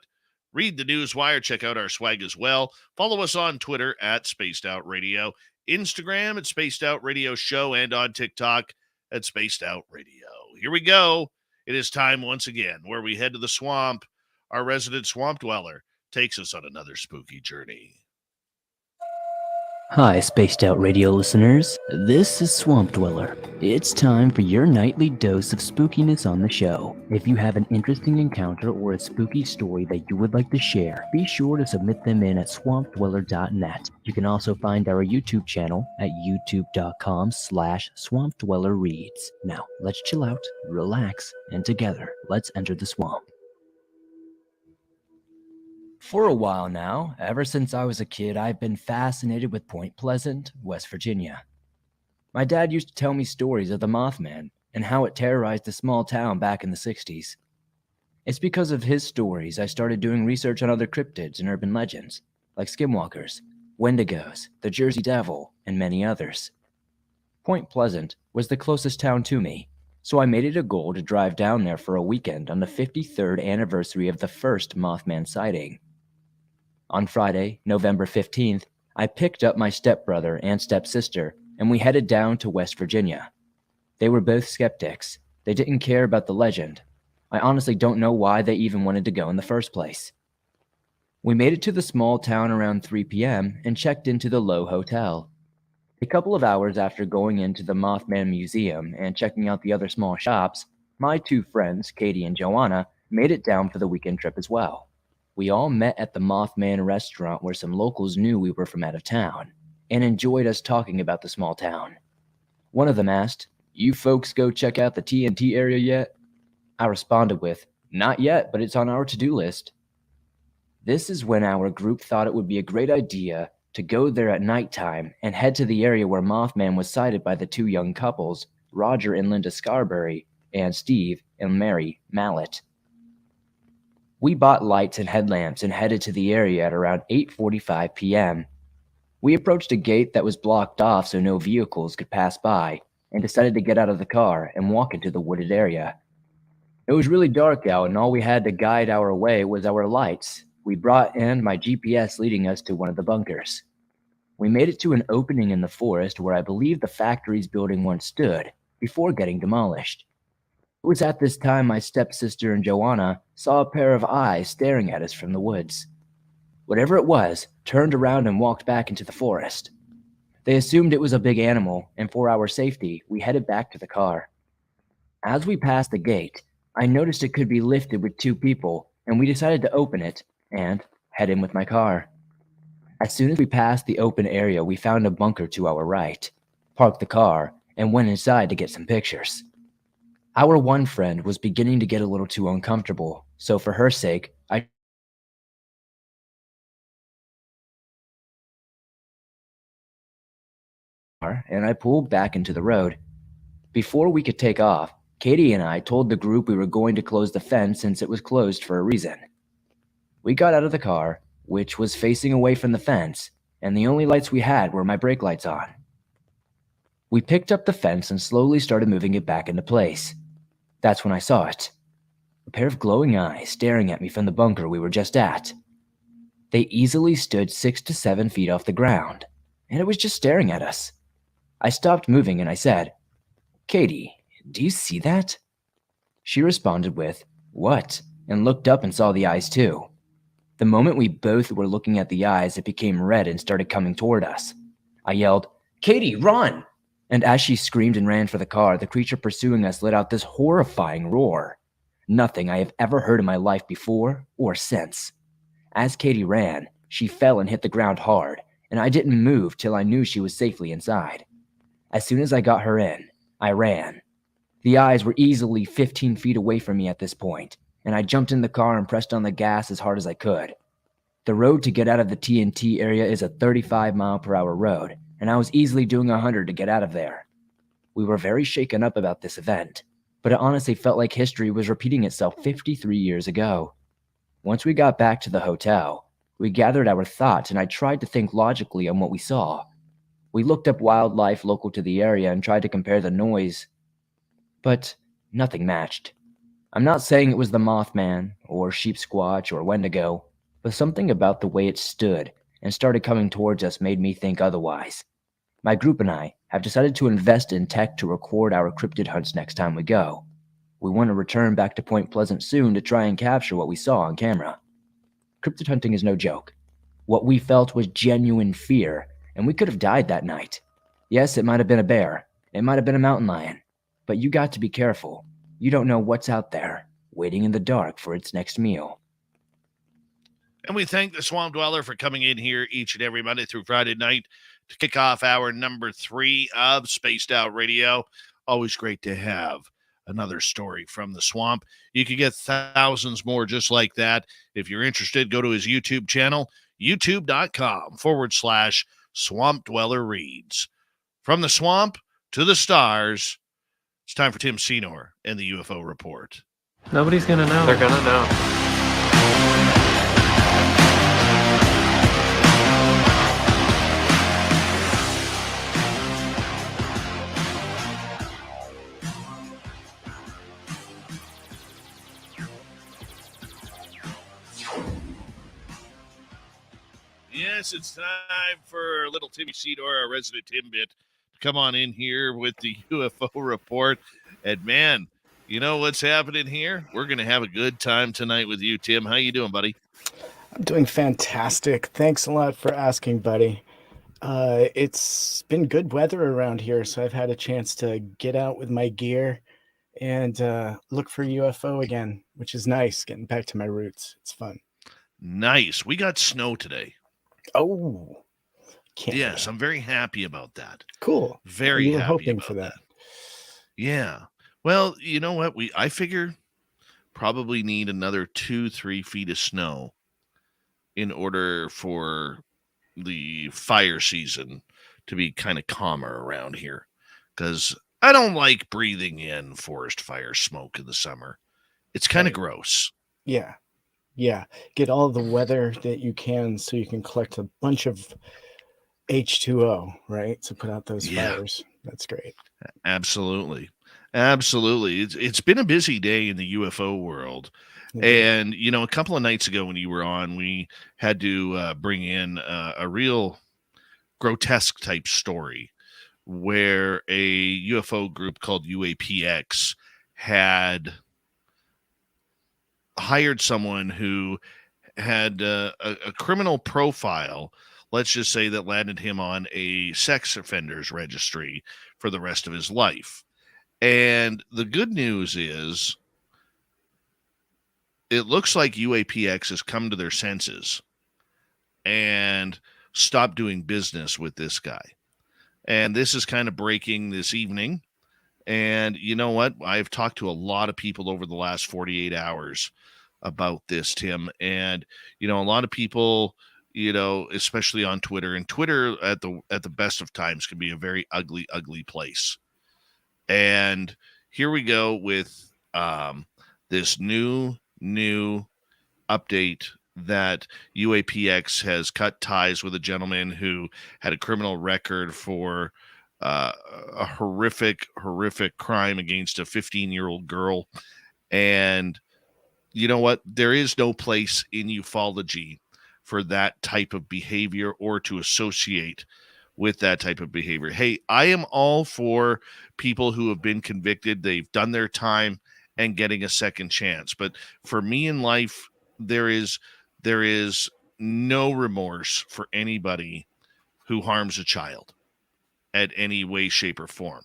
Read the Newswire. Check out our swag as well. Follow us on Twitter at Spaced Out Radio, Instagram at Spaced Out Radio Show, and on TikTok at Spaced Out Radio. Here we go. It is time once again where we head to the swamp. Our resident swamp dweller takes us on another spooky journey. Hi, Spaced Out Radio listeners. This is Swamp Dweller. It's time for your nightly dose of spookiness on the show. If you have an interesting encounter or a spooky story that you would like to share, be sure to submit them in at swampdweller.net. You can also find our YouTube channel at youtube.com/swampdwellerreads. Now, let's chill out, relax, and together, let's enter the swamp. For a while now, ever since I was a kid, I've been fascinated with Point Pleasant, West Virginia. My dad used to tell me stories of the Mothman and how it terrorized the small town back in the 60s. It's because of his stories I started doing research on other cryptids and urban legends, like skinwalkers, wendigos, the Jersey Devil, and many others. Point Pleasant was the closest town to me, so I made it a goal to drive down there for a weekend on the 53rd anniversary of the first Mothman sighting. On Friday, November 15th, I picked up my stepbrother and stepsister, and we headed down to West Virginia. They were both skeptics. They didn't care about the legend. I honestly don't know why they even wanted to go in the first place. We made it to the small town around 3 p.m. and checked into the Low Hotel. A couple of hours after going into the Mothman Museum and checking out the other small shops, my two friends, Katie and Joanna, made it down for the weekend trip as well. We all met at the Mothman restaurant where some locals knew we were from out of town and enjoyed us talking about the small town. One of them asked, "You folks go check out the TNT area yet?" I responded with, "Not yet, but it's on our to-do list." This is when our group thought it would be a great idea to go there at nighttime and head to the area where Mothman was sighted by the two young couples, Roger and Linda Scarberry, and Steve and Mary Mallet. We bought lights and headlamps and headed to the area at around 8:45 p.m. We approached a gate that was blocked off so no vehicles could pass by and decided to get out of the car and walk into the wooded area. It was really dark out and all we had to guide our way was our lights we brought and my GPS leading us to one of the bunkers. We made it to an opening in the forest where I believe the factory's building once stood before getting demolished. It was at this time my stepsister and Joanna saw a pair of eyes staring at us from the woods. Whatever it was turned around and walked back into the forest. They assumed it was a big animal, and for our safety, we headed back to the car. As we passed the gate, I noticed it could be lifted with 2 people, and we decided to open it and head in with my car. As soon as we passed the open area, we found a bunker to our right, parked the car, and went inside to get some pictures. Our one friend was beginning to get a little too uncomfortable, so for her sake, I pulled back into the road. Before we could take off, Katie and I told the group we were going to close the fence since it was closed for a reason. We got out of the car, which was facing away from the fence, and the only lights we had were my brake lights on. We picked up the fence and slowly started moving it back into place. That's when I saw it. A pair of glowing eyes staring at me from the bunker we were just at. They easily stood 6 to 7 feet off the ground, and it was just staring at us. I stopped moving and I said, "Katie, do you see that?" She responded with, "What?" and looked up and saw the eyes too. The moment we both were looking at the eyes, it became red and started coming toward us. I yelled, "Katie, run!" And as she screamed and ran for the car, the creature pursuing us let out this horrifying roar. Nothing I have ever heard in my life before or since. As Katie ran, she fell and hit the ground hard, and I didn't move till I knew she was safely inside. As soon as I got her in, I ran. The eyes were easily 15 feet away from me at this point, and I jumped in the car and pressed on the gas as hard as I could. The road to get out of the TNT area is a 35-mile-per-hour road, and I was easily doing 100 to get out of there. We were very shaken up about this event, but it honestly felt like history was repeating itself 53 years ago. Once we got back to the hotel, we gathered our thoughts and I tried to think logically on what we saw. We looked up wildlife local to the area and tried to compare the noise, but nothing matched. I'm not saying it was the Mothman, or Sheep Squatch, or Wendigo, but something about the way it stood and started coming towards us made me think otherwise. My group and I have decided to invest in tech to record our cryptid hunts next time we go. We want to return back to Point Pleasant soon to try and capture what we saw on camera. Cryptid hunting is no joke. What we felt was genuine fear, and we could have died that night. Yes, it might have been a bear, it might have been a mountain lion, but you got to be careful. You don't know what's out there, waiting in the dark for its next meal. And we thank the Swamp Dweller for coming in here each and every Monday through Friday night to kick off hour number 3 of Spaced Out Radio. Always great to have another story from the swamp. You can get thousands more just like that. If you're interested, go to his YouTube channel, youtube.com/Swamp Dweller Reads. From the swamp to the stars, it's time for Tim Senor and the UFO Report. Nobody's gonna know. They're gonna know. Yes, it's time for little Timmy Cedar, our resident Timbit, to come on in here with the UFO Report. And man, you know what's happening here? We're going to have a good time tonight with you, Tim. How you doing, buddy? I'm doing fantastic. Thanks a lot for asking, buddy. It's been good weather around here, so I've had a chance to get out with my gear and look for UFO again, which is nice, getting back to my roots. It's fun. Nice. We got snow today. Oh, yes, I'm very happy about that. Cool. Very you were happy hoping about for that. Yeah. Well, you know what? I figure probably need another 2-3 feet of snow in order for the fire season to be kind of calmer around here, because I don't like breathing in forest fire smoke in the summer. It's kind of gross. Yeah. Get all the weather that you can so you can collect a bunch of H2O, right? To put out those fires. That's great. Absolutely. It's been a busy day in the UFO world. And, you know, a couple of nights ago when you were on, we had to bring in a real grotesque type story where a UFO group called UAPX had hired someone who had a criminal profile, let's just say, that landed him on a sex offenders registry for the rest of his life. And the good news is it looks like UAPX has come to their senses and stopped doing business with this guy. And this is kind of breaking this evening. And you know what? I've talked to a lot of people over the last 48 hours about this, Tim. And, a lot of people, especially on Twitter, and Twitter at the best of times can be a very ugly, ugly place. And here we go with this new update that UAPX has cut ties with a gentleman who had a criminal record for a horrific crime against a 15-year-old girl. And you know what? There is no place in ufology for that type of behavior or to associate with that type of behavior. Hey, I am all for people who have been convicted. They've done their time and getting a second chance. But for me in life, there is no remorse for anybody who harms a child at any way, shape, or form.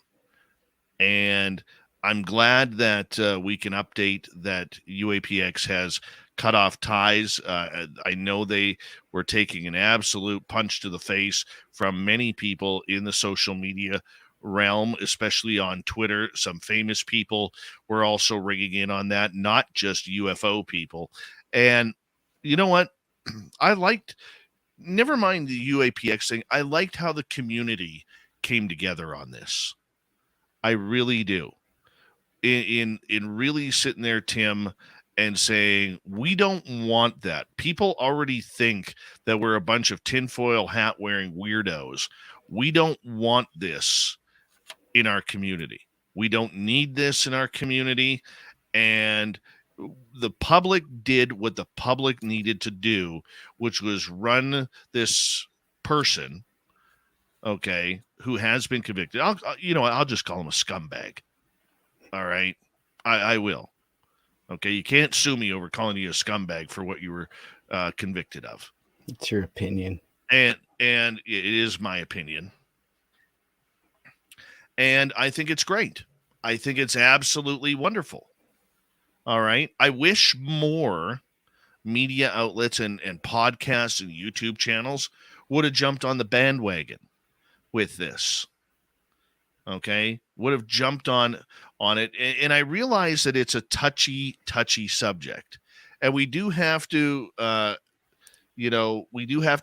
And I'm glad that we can update that UAPX has cut off ties. I know they were taking an absolute punch to the face from many people in the social media realm, especially on Twitter. Some famous people were also ringing in on that, not just UFO people. And you know what? Never mind the UAPX thing, I liked how the community came together on this. I really do. In really sitting there, Tim, and saying, we don't want that. People already think that we're a bunch of tinfoil hat wearing weirdos. We don't want this in our community. We don't need this in our community. And the public did what the public needed to do, which was run this person, okay, who has been convicted. I'll just call him a scumbag. All right. I will. Okay. You can't sue me over calling you a scumbag for what you were convicted of. It's your opinion. And it is my opinion. And I think it's great. I think it's absolutely wonderful. All right. I wish more media outlets and podcasts and YouTube channels would have jumped on the bandwagon with this. Okay, would have jumped on it. And I realize that it's a touchy subject. And we do have to,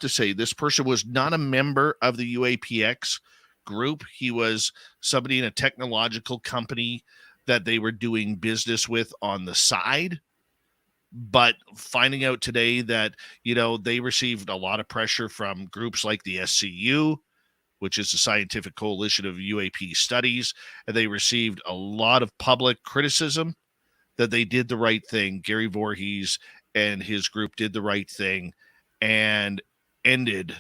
say this person was not a member of the UAPX group. He was somebody in a technological company that they were doing business with on the side. But finding out today that, they received a lot of pressure from groups like the SCU, which is the Scientific Coalition of UAP Studies, and they received a lot of public criticism that they did the right thing. Gary Voorhees and his group did the right thing and ended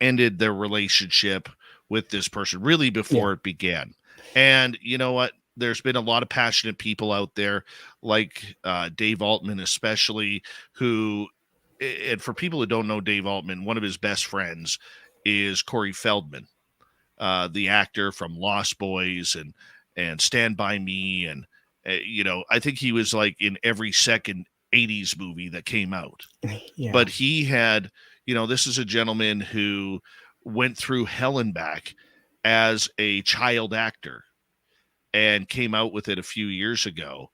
their relationship with this person really before it began. And you know what? There's been a lot of passionate people out there, like Dave Altman especially, who, and for people who don't know Dave Altman, one of his best friends is Corey Feldman, the actor from Lost Boys and Stand By Me. And, I think he was like in every second 80s movie that came out. Yeah. But he had, this is a gentleman who went through hell and back as a child actor and came out with it a few years ago.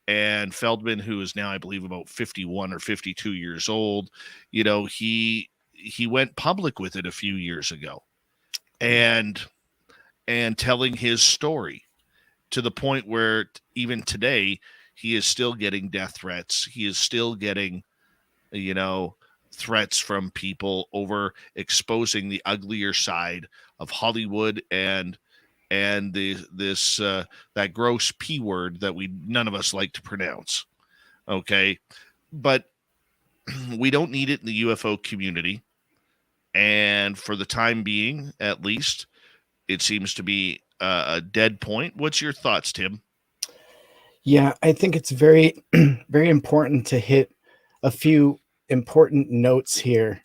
And Feldman, who is now, I believe, about 51 or 52 years old, he went public with it a few years ago and telling his story to the point where even today he is still getting death threats. He is still getting, threats from people over exposing the uglier side of Hollywood and that gross P word that none of us like to pronounce. Okay. But we don't need it in the UFO community. And for the time being, at least, it seems to be a dead point. What's your thoughts, Tim? Yeah, I think it's very, very important to hit a few important notes here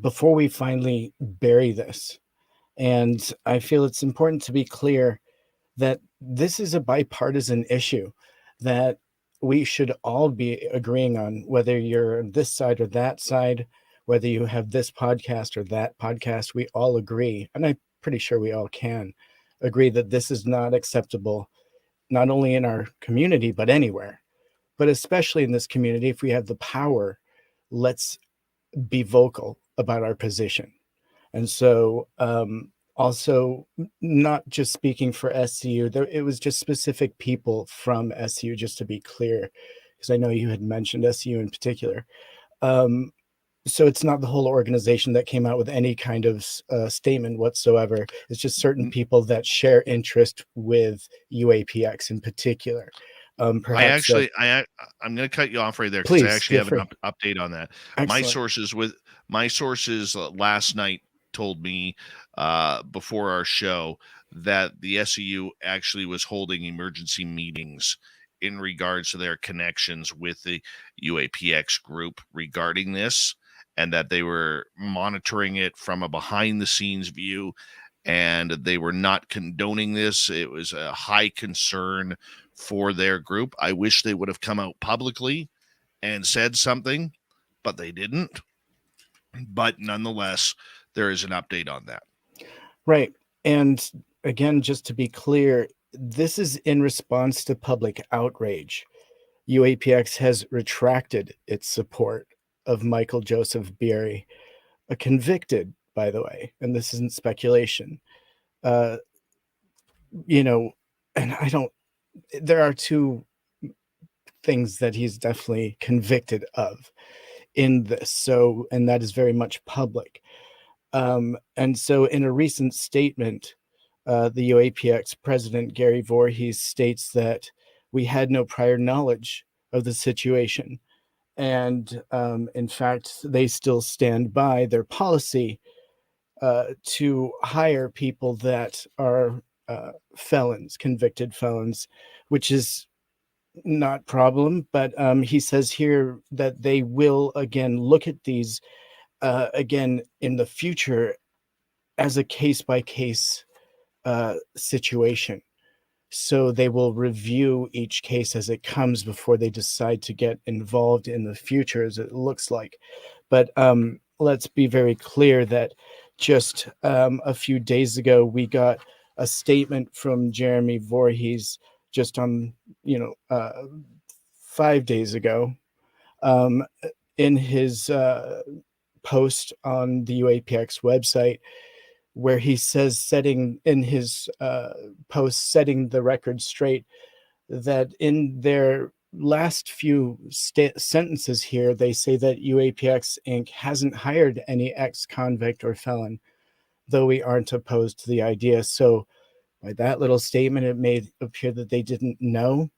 before we finally bury this. And I feel it's important to be clear that this is a bipartisan issue that we should all be agreeing on, whether you're this side or that side, whether you have this podcast or that podcast. We all agree, and I'm pretty sure we all can agree that this is not acceptable, not only in our community, but anywhere. But especially in this community, if we have the power, let's be vocal about our position. And so, also, not just speaking for SCU, there, it was just specific people from SCU, just to be clear, because I know you had mentioned SCU in particular. Um, so it's not the whole organization that came out with any kind of statement whatsoever. It's just certain people that share interest with UAPX in particular. Perhaps I'm going to cut you off right there because I please actually feel have an free. update on that. Excellent. My sources last night told me before our show that the SEU actually was holding emergency meetings in regards to their connections with the UAPX group regarding this, and that they were monitoring it from a behind the scenes view, and they were not condoning this. It was a high concern for their group. I wish they would have come out publicly and said something, but they didn't. But nonetheless, there is an update on that. Right. And again, just to be clear, this is in response to public outrage. UAPX has retracted its support of Michael Joseph Beery, a convicted, by the way, and this isn't speculation. Uh, you know, and I don't, there are two things that he's definitely convicted of in this. So, and that is very much public. And so, in a recent statement, the UAPX president, Gary Voorhees, states that we had no prior knowledge of the situation. And in fact, they still stand by their policy to hire people that are felons, convicted felons, which is not problem. But he says here that they will again look at these again in the future as a case by case situation. So they will review each case as it comes before they decide to get involved in the future, as it looks like. But let's be very clear that just a few days ago, we got a statement from Jeremy Voorhees just on, 5 days ago um, in his post on the UAPX website, where he says, setting in his post, setting the record straight, that in their last few sentences here, they say that UAPX Inc. hasn't hired any ex-convict or felon, though we aren't opposed to the idea. So by that little statement, it made appear that they didn't know.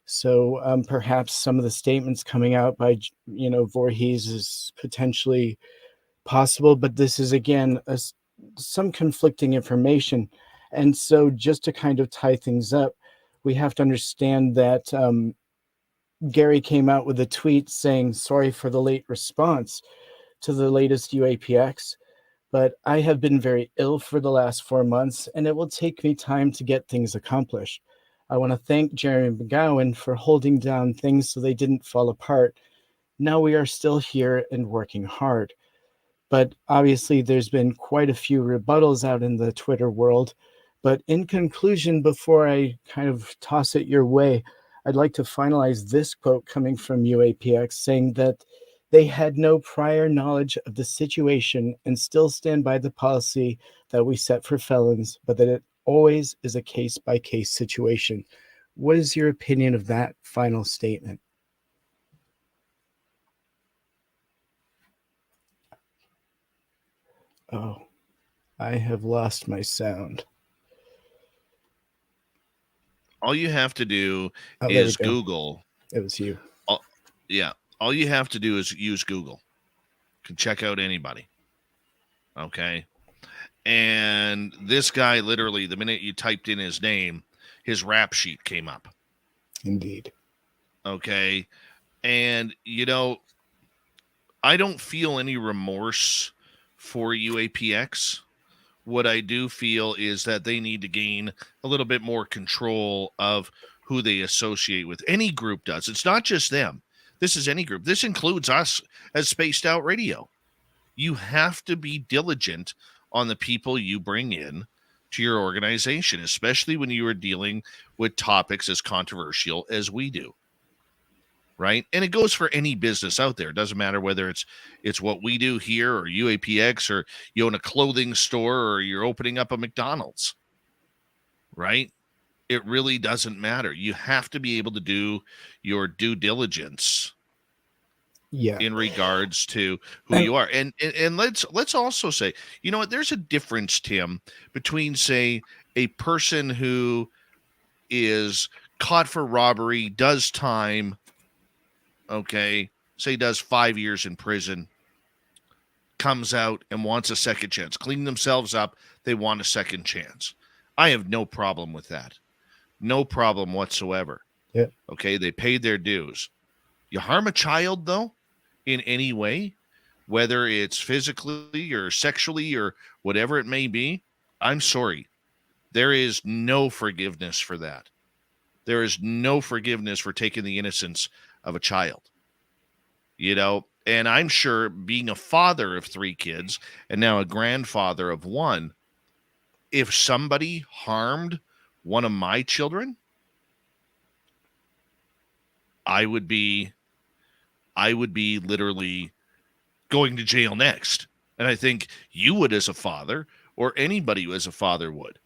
So perhaps some of the statements coming out by, Voorhees is potentially possible, but this is again some conflicting information. And so just to kind of tie things up, we have to understand that Gary came out with a tweet saying, sorry for the late response to the latest UAPX, but I have been very ill for the last 4 months, and it will take me time to get things accomplished. I want to thank Jeremy McGowan for holding down things so they didn't fall apart. Now we are still here and working hard. But obviously, there's been quite a few rebuttals out in the Twitter world. But in conclusion, before I kind of toss it your way, I'd like to finalize this quote coming from UAPX saying that they had no prior knowledge of the situation and still stand by the policy that we set for felons, but that it always is a case-by-case situation. What is your opinion of that final statement? Oh, I have lost my sound. All you have to do Oh, there we is go. Google. It was you. Yeah. All you have to do is use Google. You can check out anybody. Okay. And this guy, literally, the minute you typed in his name, his rap sheet came up. Indeed. Okay. And, I don't feel any remorse for UAPX. What I do feel is that they need to gain a little bit more control of who they associate with. Any group does. It's not just them. This is any group. This includes us as Spaced Out Radio. You have to be diligent on the people you bring in to your organization, especially when you are dealing with topics as controversial as we do. Right? And it goes for any business out there. It doesn't matter whether it's what we do here or UAPX or you own a clothing store or you're opening up a McDonald's. Right? It really doesn't matter. You have to be able to do your due diligence in regards to who you are. And let's also say, you know what, there's a difference, Tim, between, say, a person who is caught for robbery, does time, okay, say does 5 years in prison, comes out and wants a second chance, clean themselves up, they want a second chance. I have no problem with that. No problem whatsoever. Yeah. Okay, they paid their dues. You harm a child, though, in any way, whether it's physically or sexually or whatever it may be, I'm sorry. There is no forgiveness for that. There is no forgiveness for taking the innocence of a child. And I'm sure, being a father of 3 kids and now a grandfather of 1, if somebody harmed one of my children, I would be literally going to jail next. And I think you would as a father, or anybody as a father would.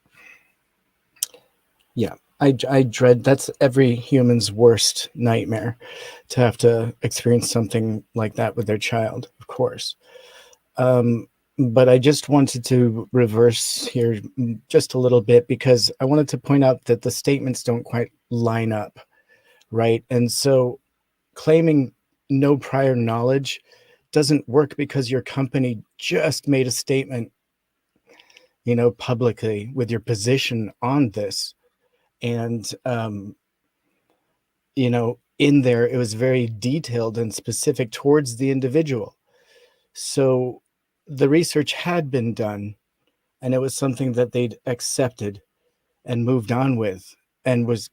Yeah, I dread, that's every human's worst nightmare, to have to experience something like that with their child, of course. But I just wanted to reverse here just a little bit, because I wanted to point out that the statements don't quite line up, right? And so claiming no prior knowledge doesn't work, because your company just made a statement, publicly with your position on this. And, in there, it was very detailed and specific towards the individual. So the research had been done, and it was something that they'd accepted and moved on with, and was,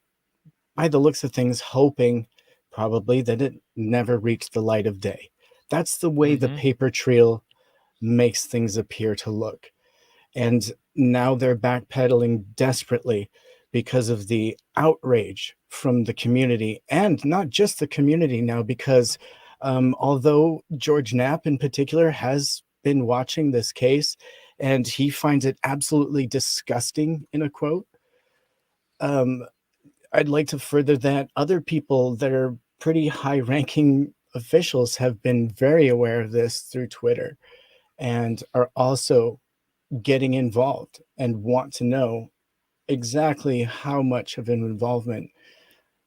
by the looks of things, hoping probably that it never reached the light of day. That's the way the paper trail makes things appear to look. And now they're backpedaling desperately because of the outrage from the community, and not just the community now, because although George Knapp in particular has been watching this case and he finds it absolutely disgusting, in a quote, I'd like to further that other people that are pretty high-ranking officials have been very aware of this through Twitter and are also getting involved and want to know exactly how much of an involvement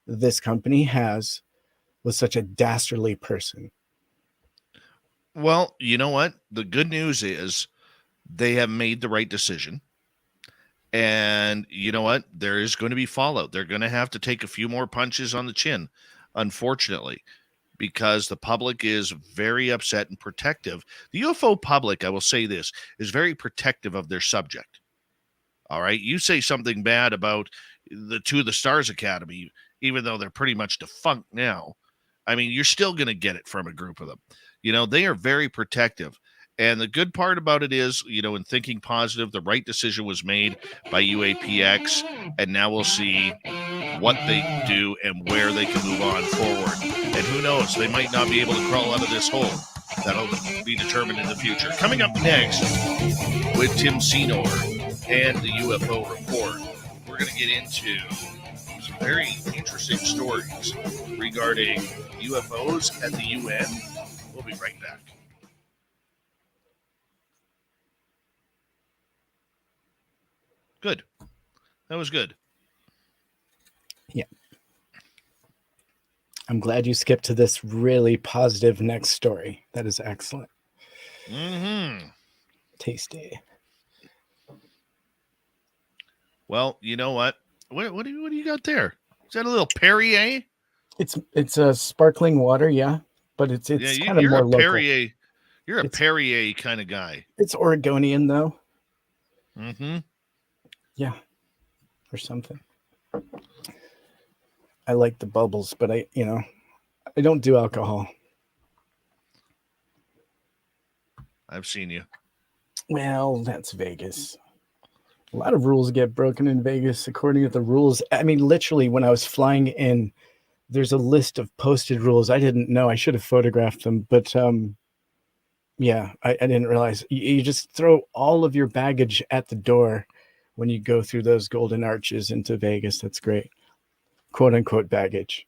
this company has with such a dastardly person. Well, you know what? The good news is they have made the right decision. And you know what? There is going to be fallout. They're going to have to take a few more punches on the chin, unfortunately, because the public is very upset and protective. The UFO public, I will say this, is very protective of their subject. All right. You say something bad about the 2 of the Stars Academy, even though they're pretty much defunct now. I mean, you're still going to get it from a group of them. They are very protective. And the good part about it is, in thinking positive, the right decision was made by UAPX. And now we'll see what they do and where they can move on forward. And who knows, they might not be able to crawl out of this hole. That'll be determined in the future. Coming up next with Tim Senor and the UFO Report, we're going to get into some very interesting stories regarding UFOs at the UN. We'll be right back. Good. That was good. Yeah. I'm glad you skipped to this really positive next story. That is excellent. Tasty. Well, you know what? What do you got there? Is that a little Perrier? It's a sparkling water, yeah, but it's kind of you're more a local. Perrier. You're a It's- Perrier kind of guy. It's Oregonian though. Mm-hmm. Yeah, or something. I like the bubbles, but I don't do alcohol. I've seen you. Well, that's Vegas. A lot of rules get broken in Vegas according to the rules. I mean, literally, when I was flying in, there's a list of posted rules. I didn't know. I should have photographed them, but yeah, I didn't realize. You just throw all of your baggage at the door when you go through those golden arches into Vegas. That's great. Quote unquote baggage.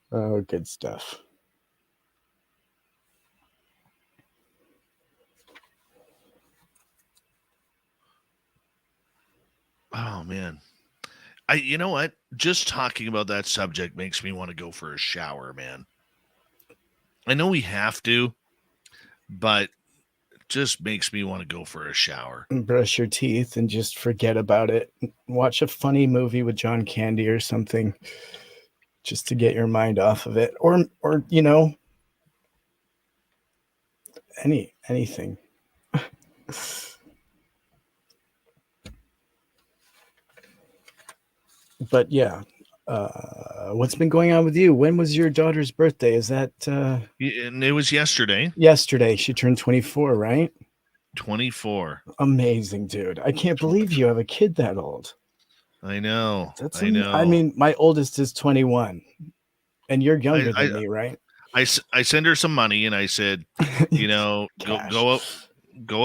Oh, good stuff. Oh man. You know what? Just talking about that subject makes me want to go for a shower, man. I know we have to, but just makes me want to go for a shower. And brush your teeth and just forget about it. Watch a funny movie with John Candy or something just to get your mind off of it. Or anything. But yeah, what's been going on with you? When was your daughter's birthday? Is that And it was yesterday. yesterday? She turned 24, right? 24. Amazing, dude. I can't believe you have a kid that old. I know. I know. I mean, my oldest is 21, and you're younger I- than me, right? I send her some money and I said, go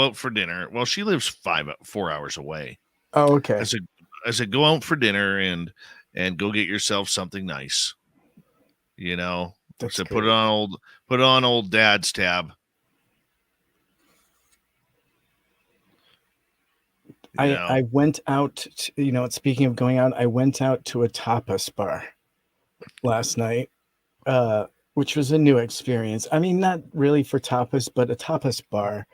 out for dinner. Well, she lives 4 hours away. Oh, okay. I said, go out for dinner and go get yourself something nice. That's So great. put it on old dad's tab. I went out, speaking of going out, I went out to a tapas bar last night, which was a new experience. I mean, not really for tapas, but a tapas bar.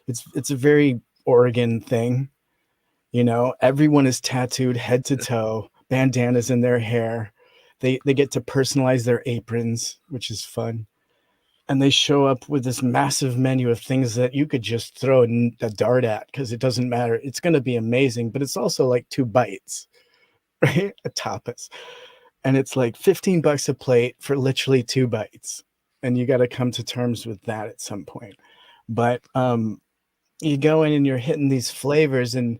It's a very Oregon thing. Everyone is tattooed head to toe, bandanas in their hair. They get to personalize their aprons, which is fun. And they show up with this massive menu of things that you could just throw a dart at because it doesn't matter. It's going to be amazing, but it's also like 2 bites, right? A tapas. And it's like $15 a plate for literally 2 bites. And you got to come to terms with that at some point. But you go in and you're hitting these flavors, and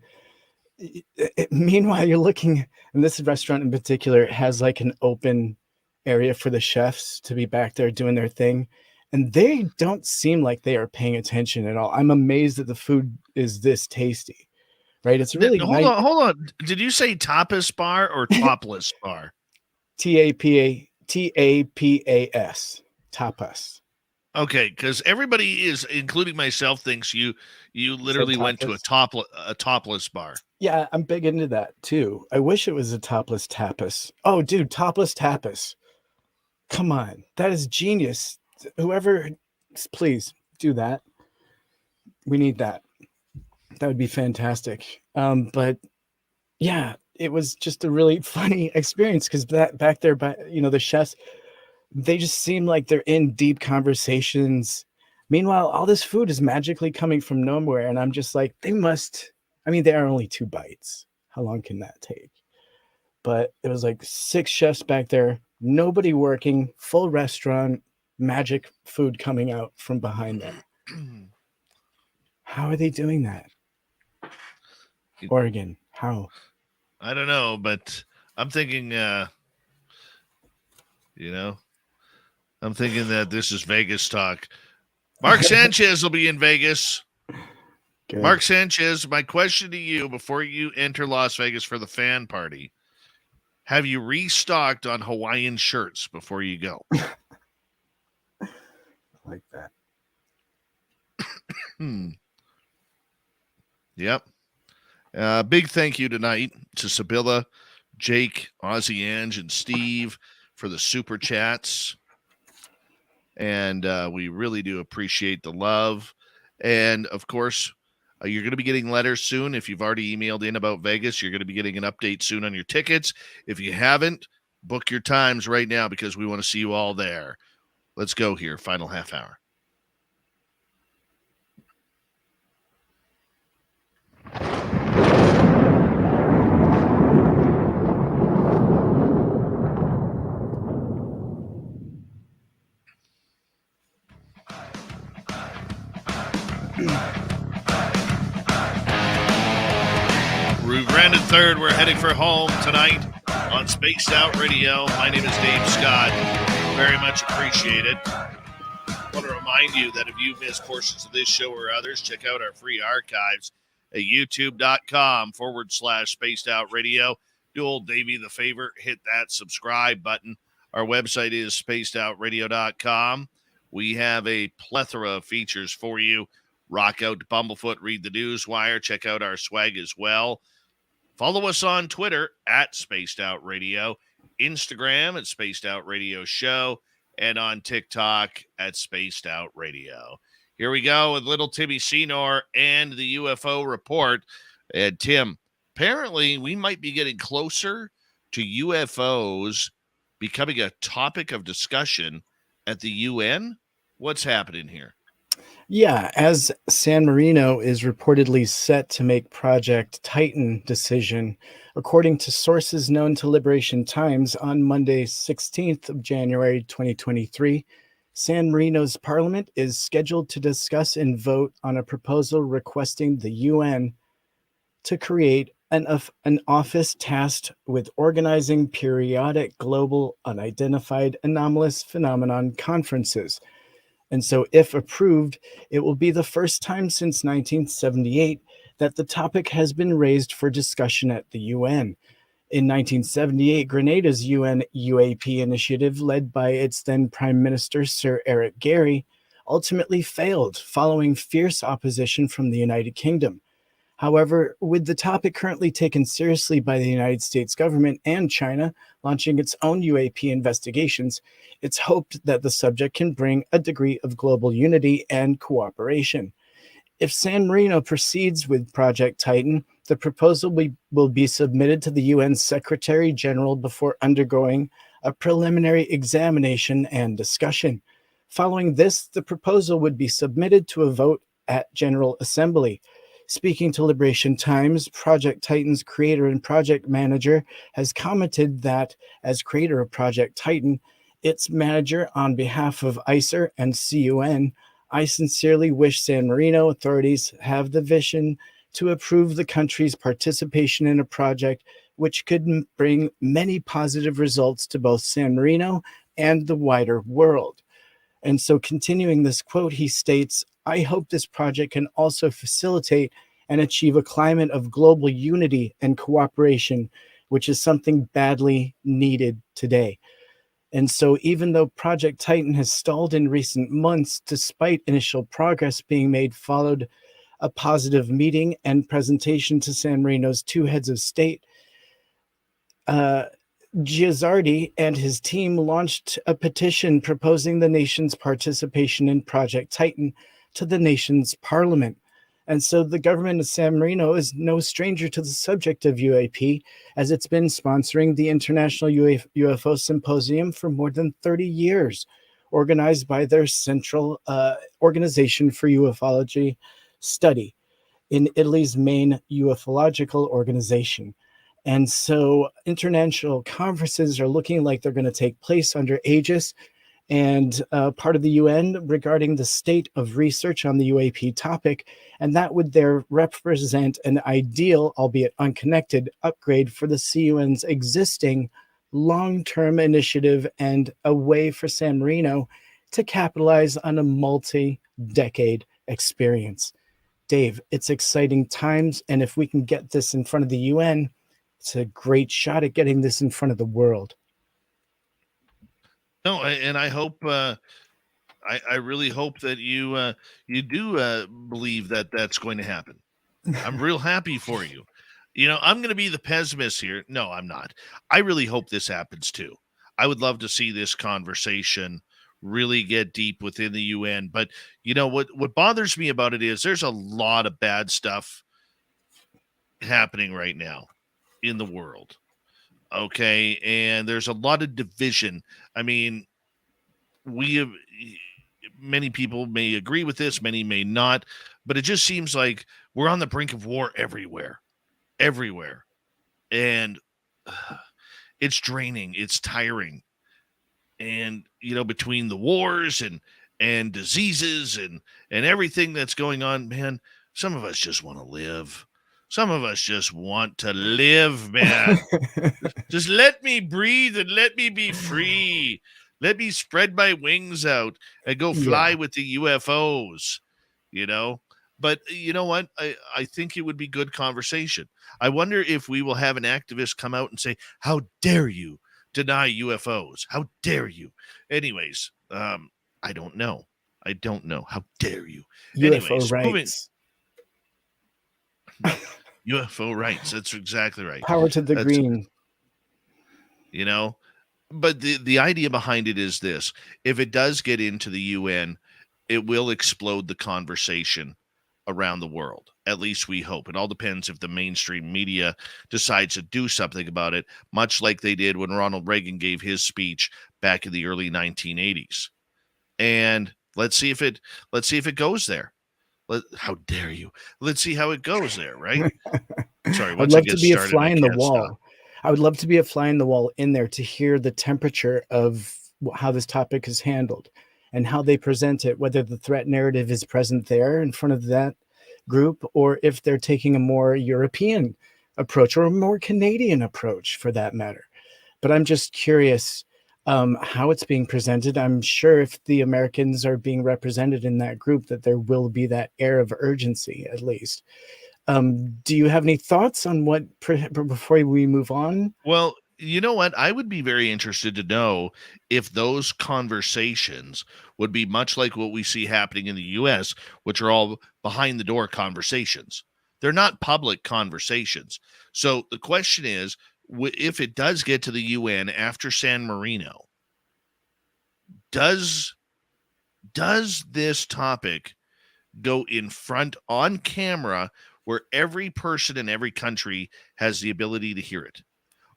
meanwhile you're looking, and this restaurant in particular has like an open area for the chefs to be back there doing their thing, and they don't seem like they are paying attention at all. I'm amazed that the food is this tasty, right? It's really hold on. Did you say tapas bar or topless bar? Tapas, tapas. Okay, because everybody is, including myself, thinks you literally went to a topless bar. Yeah, I'm big into that too. I wish it was a topless tapas. Oh, dude, topless tapas. Come on, that is genius. Whoever, please do that. We need that. That would be fantastic. But yeah, it was just a really funny experience because back there, the chefs, they just seem like they're in deep conversations. Meanwhile, all this food is magically coming from nowhere, and I'm just like, they are only 2 bites. How long can that take? But it was like 6 chefs back there, nobody working, full restaurant, magic food coming out from behind them. How are they doing that? Oregon, how? I don't know, but I'm thinking, I'm thinking that this is Vegas talk. Mark Sanchez will be in Vegas. Good. Mark Sanchez, my question to you before you enter Las Vegas for the fan party, have you restocked on Hawaiian shirts before you go? I like that. Yep. Big thank you tonight to Sabilla, Jake, Ozzy Ange, and Steve for the super chats. And we really do appreciate the love. And, of course, You're going to be getting letters soon. If you've already emailed in about Vegas, you're going to be getting an update soon on your tickets. If you haven't, book your times right now because we want to see you all there. Let's go here. Final half hour. We've rounded third. We're heading for home tonight on Spaced Out Radio. My name is Dave Scott. Very much appreciate it. I want to remind you that if you missed portions of this show or others, check out our free archives at youtube.com/Spaced Out Radio. Do old Davey the favor, hit that subscribe button. Our website is spacedoutradio.com. We have a plethora of features for you. Rock out to Bumblefoot, read the Newswire, check out our swag as well. Follow us on Twitter at Spaced Out Radio, Instagram at Spaced Out Radio Show, and on TikTok at Spaced Out Radio. Here we go with little Timmy Senor and the UFO report. And Tim, apparently we might be getting closer to UFOs becoming a topic of discussion at the UN. What's happening here? Yeah, as San Marino is reportedly set to make Project Titan decision, according to sources known to Liberation Times, on Monday, 16th of January, 2023, San Marino's parliament is scheduled to discuss and vote on a proposal requesting the UN to create an office tasked with organizing periodic global unidentified anomalous phenomenon conferences. And so, if approved, it will be the first time since 1978 that the topic has been raised for discussion at the UN. In 1978, Grenada's UN UAP initiative, led by its then Prime Minister Sir Eric Gairy, ultimately failed following fierce opposition from the United Kingdom. However, with the topic currently taken seriously by the United States government and China launching its own UAP investigations, it's hoped that the subject can bring a degree of global unity and cooperation. If San Marino proceeds with Project Titan, the proposal will be submitted to the UN Secretary General before undergoing a preliminary examination and discussion. Following this, the proposal would be submitted to a vote at General Assembly. Speaking to Liberation Times, Project Titan's creator and project manager has commented that, as creator of Project Titan, its manager on behalf of ICER and CUN, I sincerely wish San Marino authorities have the vision to approve the country's participation in a project which could bring many positive results to both San Marino and the wider world. And so, continuing this quote, he states, I hope this project can also facilitate and achieve a climate of global unity and cooperation, which is something badly needed today. And so, even though Project Titan has stalled in recent months, despite initial progress being made, followed a positive meeting and presentation to San Marino's two heads of state, Giazzardi and his team launched a petition proposing the nation's participation in Project Titan to the nation's parliament. And so the government of San Marino is no stranger to the subject of UAP, as it's been sponsoring the International UFO Symposium for more than 30 years, organized by their Central Organization for Ufology Study in Italy's main ufological organization. And so international conferences are looking like they're going to take place under Aegis and part of the UN regarding the state of research on the UAP topic. And that would there represent an ideal, albeit unconnected, upgrade for the CUN's existing long-term initiative and a way for San Marino to capitalize on a multi-decade experience. Dave, it's exciting times. And if we can get this in front of the UN, it's a great shot at getting this in front of the world. No, and I hope, I really hope that you do believe that that's going to happen. I'm real happy for you. You know, I'm going to be the pessimist here. No, I'm not. I really hope this happens too. I would love to see this conversation really get deep within the UN. But you know what bothers me about it is there's a lot of bad stuff happening right now in the world. Okay, and there's a lot of division. I mean, we have many people may agree with this, many may not, but it just seems like we're on the brink of war everywhere. Everywhere. And it's draining, it's tiring. And you know, between the wars and diseases and everything that's going on, man, some of us just want to live. Some of us just want to live, man. Just let me breathe and let me be free. Let me spread my wings out and go fly with the UFOs, you know? But you know what? I think it would be good conversation. I wonder if we will have an activist come out and say, how dare you deny UFOs? How dare you? Anyways, I don't know. I don't know. How dare you? UFO rights. UFO rights. That's exactly right. Power to the green. You know, but the idea behind it is this: if it does get into the UN, it will explode the conversation around the world. At least we hope. It all depends if the mainstream media decides to do something about it, much like they did when Ronald Reagan gave his speech back in the early 1980s. And let's see if it goes there. How dare you? Let's see how it goes there, right? Sorry, I'd love to be a fly in the wall. I would love to be a fly in the wall in there to hear the temperature of how this topic is handled and how they present it, whether the threat narrative is present there in front of that group or if they're taking a more European approach or a more Canadian approach for that matter. But I'm just curious how it's being presented. I'm sure if the Americans are being represented in that group, that there will be that air of urgency at least. Do you have any thoughts on what before we move on? Well, you know what? I would be very interested to know if those conversations would be much like what we see happening in the US, which are all behind the door conversations. They're not public conversations. So the question is, if it does get to the UN after San Marino, does this topic go in front on camera where every person in every country has the ability to hear it?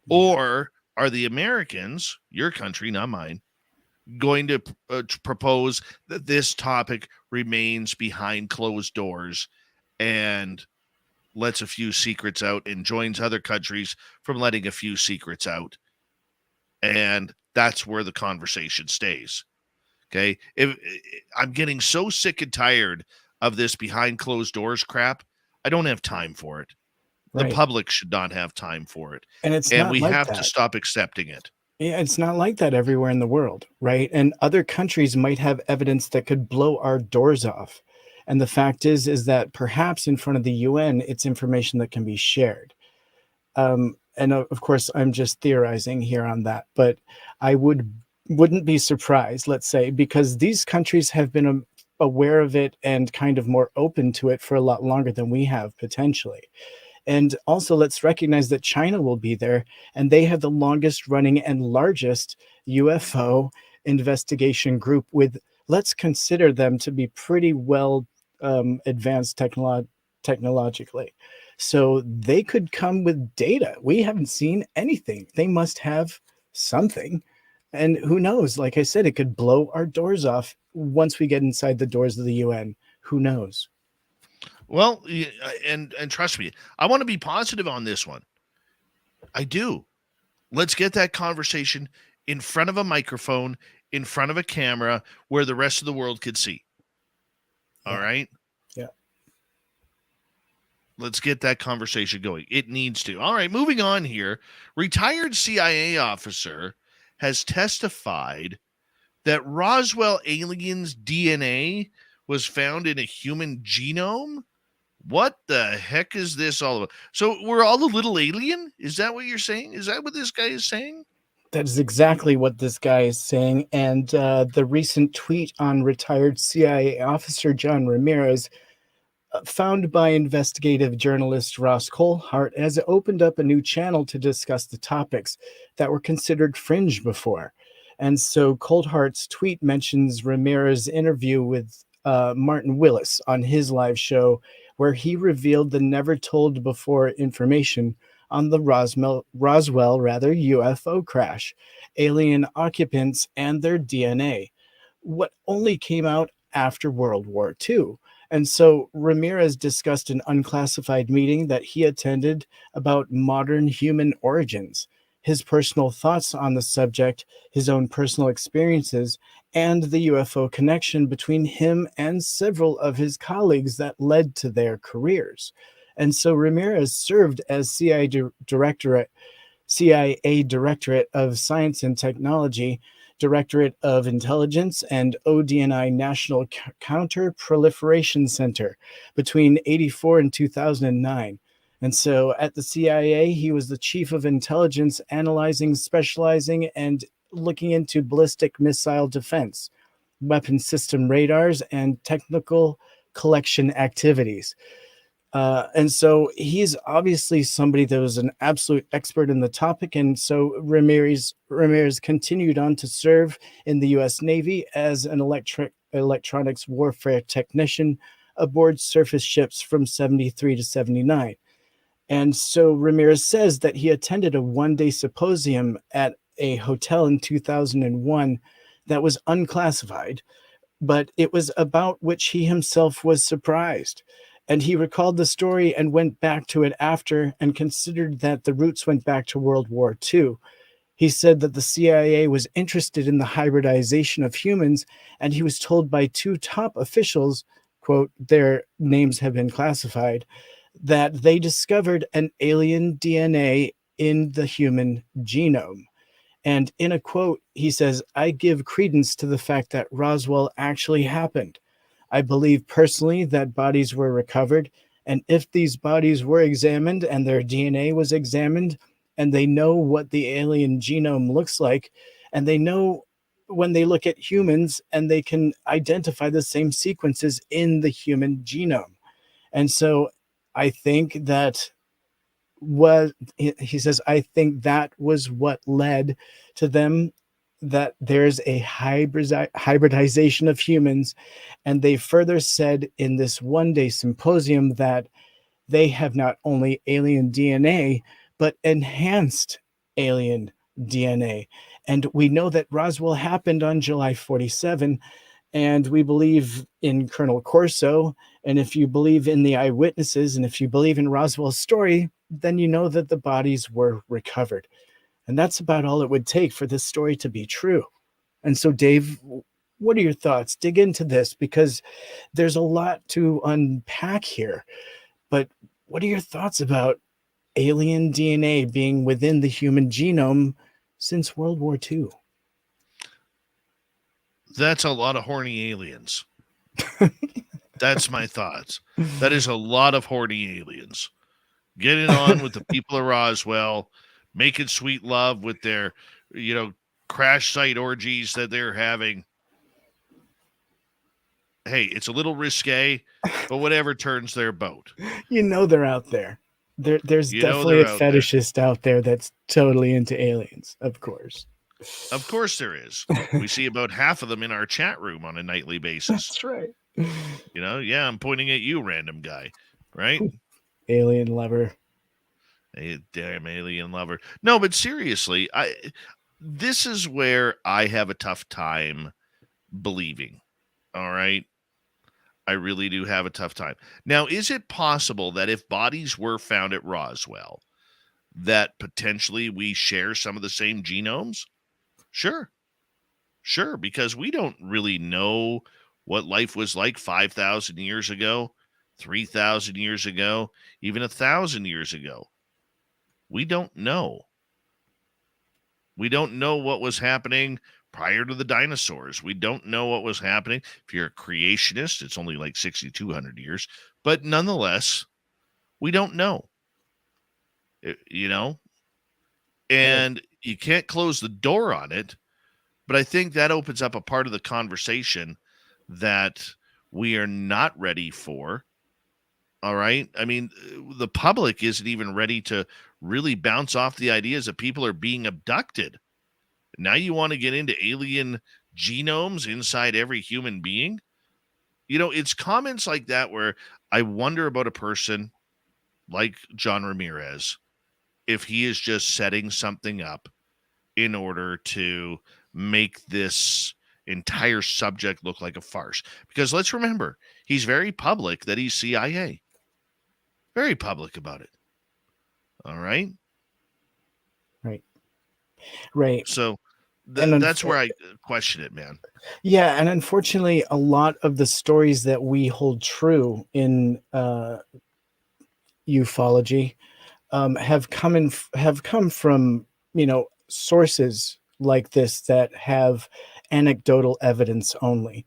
Or are the Americans, your country, not mine, going to propose that this topic remains behind closed doors and lets a few secrets out and joins other countries from letting a few secrets out? And that's where the conversation stays. Okay. If I'm getting so sick and tired of this behind closed doors crap, I don't have time for it. The public should not have time for it. And we have to stop accepting it. Yeah, it's not like that everywhere in the world, right? And other countries might have evidence that could blow our doors off. And the fact is that perhaps in front of the UN, it's information that can be shared. And of course, I'm just theorizing here on that, but I wouldn't be surprised, let's say, because these countries have been aware of it and kind of more open to it for a lot longer than we have potentially. And also, let's recognize that China will be there, and they have the longest running and largest UFO investigation group with, let's consider them to be pretty well advanced technologically. So they could come with data. We haven't seen anything. They must have something. And who knows? Like I said, it could blow our doors off once we get inside the doors of the UN. Who knows? Well, and trust me, I want to be positive on this one. I do. Let's get that conversation in front of a microphone, in front of a camera, where the rest of the world could see. All right? Yeah. Let's get that conversation going. It needs to. All right, moving on here. Retired CIA officer has testified that Roswell aliens' DNA was found in a human genome. What the heck is this all about? So we're all a little alien? Is that what you're saying? Is that what this guy is saying? That is exactly what this guy is saying. And the recent tweet on retired CIA officer John Ramirez, found by investigative journalist Ross Colhart, has opened up a new channel to discuss the topics that were considered fringe before. And so Coldheart's tweet mentions Ramirez's interview with Martin Willis on his live show, where he revealed the never told before information on the Roswell UFO crash, alien occupants, and their DNA. What only came out after World War II. And so Ramirez discussed an unclassified meeting that he attended about modern human origins, his personal thoughts on the subject, his own personal experiences, and the UFO connection between him and several of his colleagues that led to their careers. And so Ramirez served as CIA Directorate of Science and Technology, Directorate of Intelligence, and ODNI National Counter-Proliferation Center between 84 and 2009. And so at the CIA, he was the chief of intelligence, analyzing, specializing, and looking into ballistic missile defense, weapon system radars, and technical collection activities. And so he's obviously somebody that was an absolute expert in the topic. And so Ramirez continued on to serve in the U.S. Navy as an electronics warfare technician aboard surface ships from 73 to 79. And so Ramirez says that he attended a one-day symposium at a hotel in 2001 that was unclassified, but it was about which he himself was surprised. And he recalled the story and went back to it after and considered that the roots went back to World War II. He said that the CIA was interested in the hybridization of humans, and he was told by two top officials, quote, their names have been classified, that they discovered an alien DNA in the human genome. And in a quote, he says, "I give credence to the fact that Roswell actually happened. I believe personally that bodies were recovered, and if these bodies were examined and their DNA was examined, and they know what the alien genome looks like, and they know when they look at humans, and they can identify the same sequences in the human genome." And so I think that he says, I think that was what led to them, that there's a hybridization of humans. And they further said in this one-day symposium that they have not only alien DNA, but enhanced alien DNA. And we know that Roswell happened on July 47, and we believe in Colonel Corso. And if you believe in the eyewitnesses, and if you believe in Roswell's story, then you know that the bodies were recovered. And that's about all it would take for this story to be true. And so, Dave, what are your thoughts? Dig into this, because there's a lot to unpack here. But what are your thoughts about alien DNA being within the human genome since World War II? That's a lot of horny aliens. That's my thoughts. That is a lot of horny aliens. Getting on with the people of Roswell, making sweet love with their, crash site orgies that they're having. Hey, it's a little risque, but whatever turns their boat. You know they're out there. There's definitely a fetishist out there that's totally into aliens, of course. Of course there is. We see about half of them in our chat room on a nightly basis. That's right. Yeah, I'm pointing at you, random guy, right? Alien lover. Hey, damn alien lover. No, but seriously, this is where I have a tough time believing. All right? I really do have a tough time. Now, is it possible that if bodies were found at Roswell, that potentially we share some of the same genomes? Sure, because we don't really know what life was like 5,000 years ago, 3,000 years ago, even 1,000 years ago. We don't know. We don't know what was happening prior to the dinosaurs. We don't know what was happening. If you're a creationist, it's only like 6,200 years. But nonetheless, we don't know. And you can't close the door on it. But I think that opens up a part of the conversation that we are not ready for. All right. I mean, the public isn't even ready to really bounce off the ideas that people are being abducted. Now you want to get into alien genomes inside every human being? It's comments like that where I wonder about a person like John Ramirez, if he is just setting something up in order to make this entire subject look like a farce. Because let's remember, he's very public that he's CIA. Very public about it. All right. Right. So And that's where I question it, man. Yeah, and unfortunately, a lot of the stories that we hold true in ufology have come from sources like this that have anecdotal evidence only,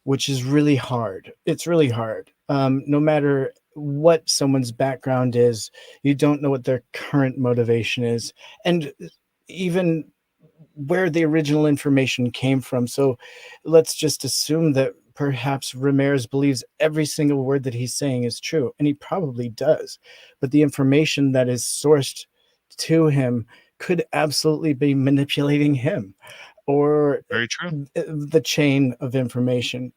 which is really hard. It's really hard. No matter what someone's background is, you don't know what their current motivation is, and even where the original information came from. So let's just assume that perhaps Ramirez believes every single word that he's saying is true, and he probably does. But the information that is sourced to him could absolutely be manipulating him, or Very true. the chain of information,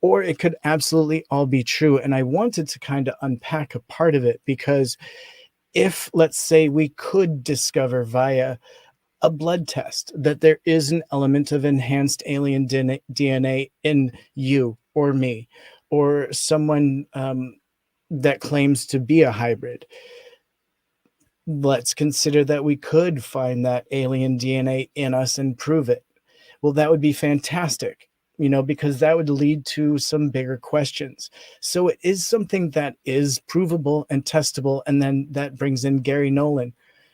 or it could absolutely all be true. And I wanted to kind of unpack a part of it, because if, let's say, we could discover via a blood test that there is an element of enhanced alien DNA in you or me, or someone that claims to be a hybrid, let's consider that we could find that alien DNA in us and prove it. Well, that would be fantastic, because that would lead to some bigger questions. So it is something that is provable and testable. And then that brings in Gary Nolan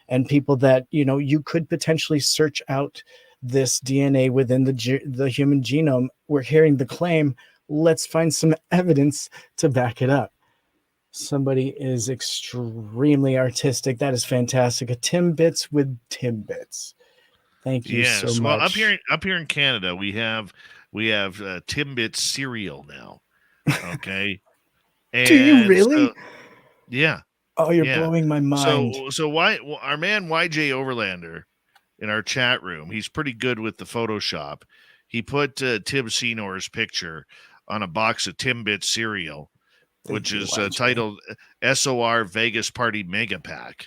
and people that, you could potentially search out this DNA within the human genome. We're hearing the claim. Let's find some evidence to back it up. Somebody is extremely artistic. That is fantastic. A Timbits with Timbits. Thank you so much. Well, up here in Canada, we have Timbits cereal now. Okay. Do you really? Yeah. Oh, you're blowing my mind. So why our man YJ Overlander in our chat room, he's pretty good with the Photoshop. He put Tim Senor's picture on a box of Timbits cereal, which is titled SOR Vegas Party Mega Pack.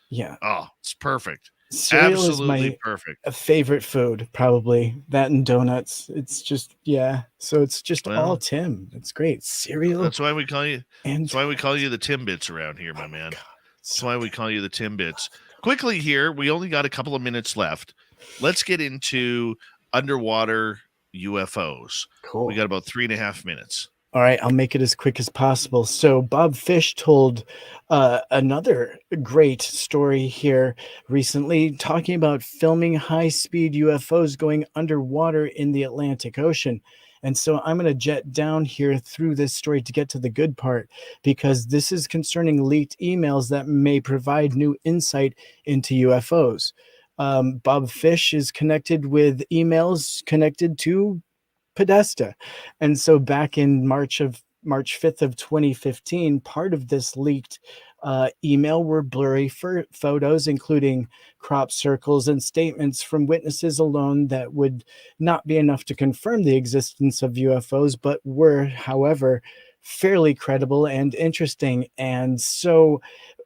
Yeah. Oh, it's perfect. Cereal Absolutely is perfect. A favorite food, probably. That and donuts. It's just, yeah. So it's just all Tim. It's great. Cereal. That's why we call you. That's why we call you the Timbits around here, my man. That's why we call you the Timbits. Quickly here, we only got a couple of minutes left. Let's get into underwater UFOs. Cool. We got about 3.5 minutes. All right, I'll make it as quick as possible. So Bob Fish told another great story here recently, talking about filming high-speed UFOs going underwater in the Atlantic Ocean. And so I'm going to jet down here through this story to get to the good part, because this is concerning leaked emails that may provide new insight into UFOs. Bob Fish is connected with emails connected to Podesta. And so back in March 5th of 2015, part of this leaked email were blurry photos, including crop circles and statements from witnesses alone that would not be enough to confirm the existence of UFOs, but were, however, fairly credible and interesting. And so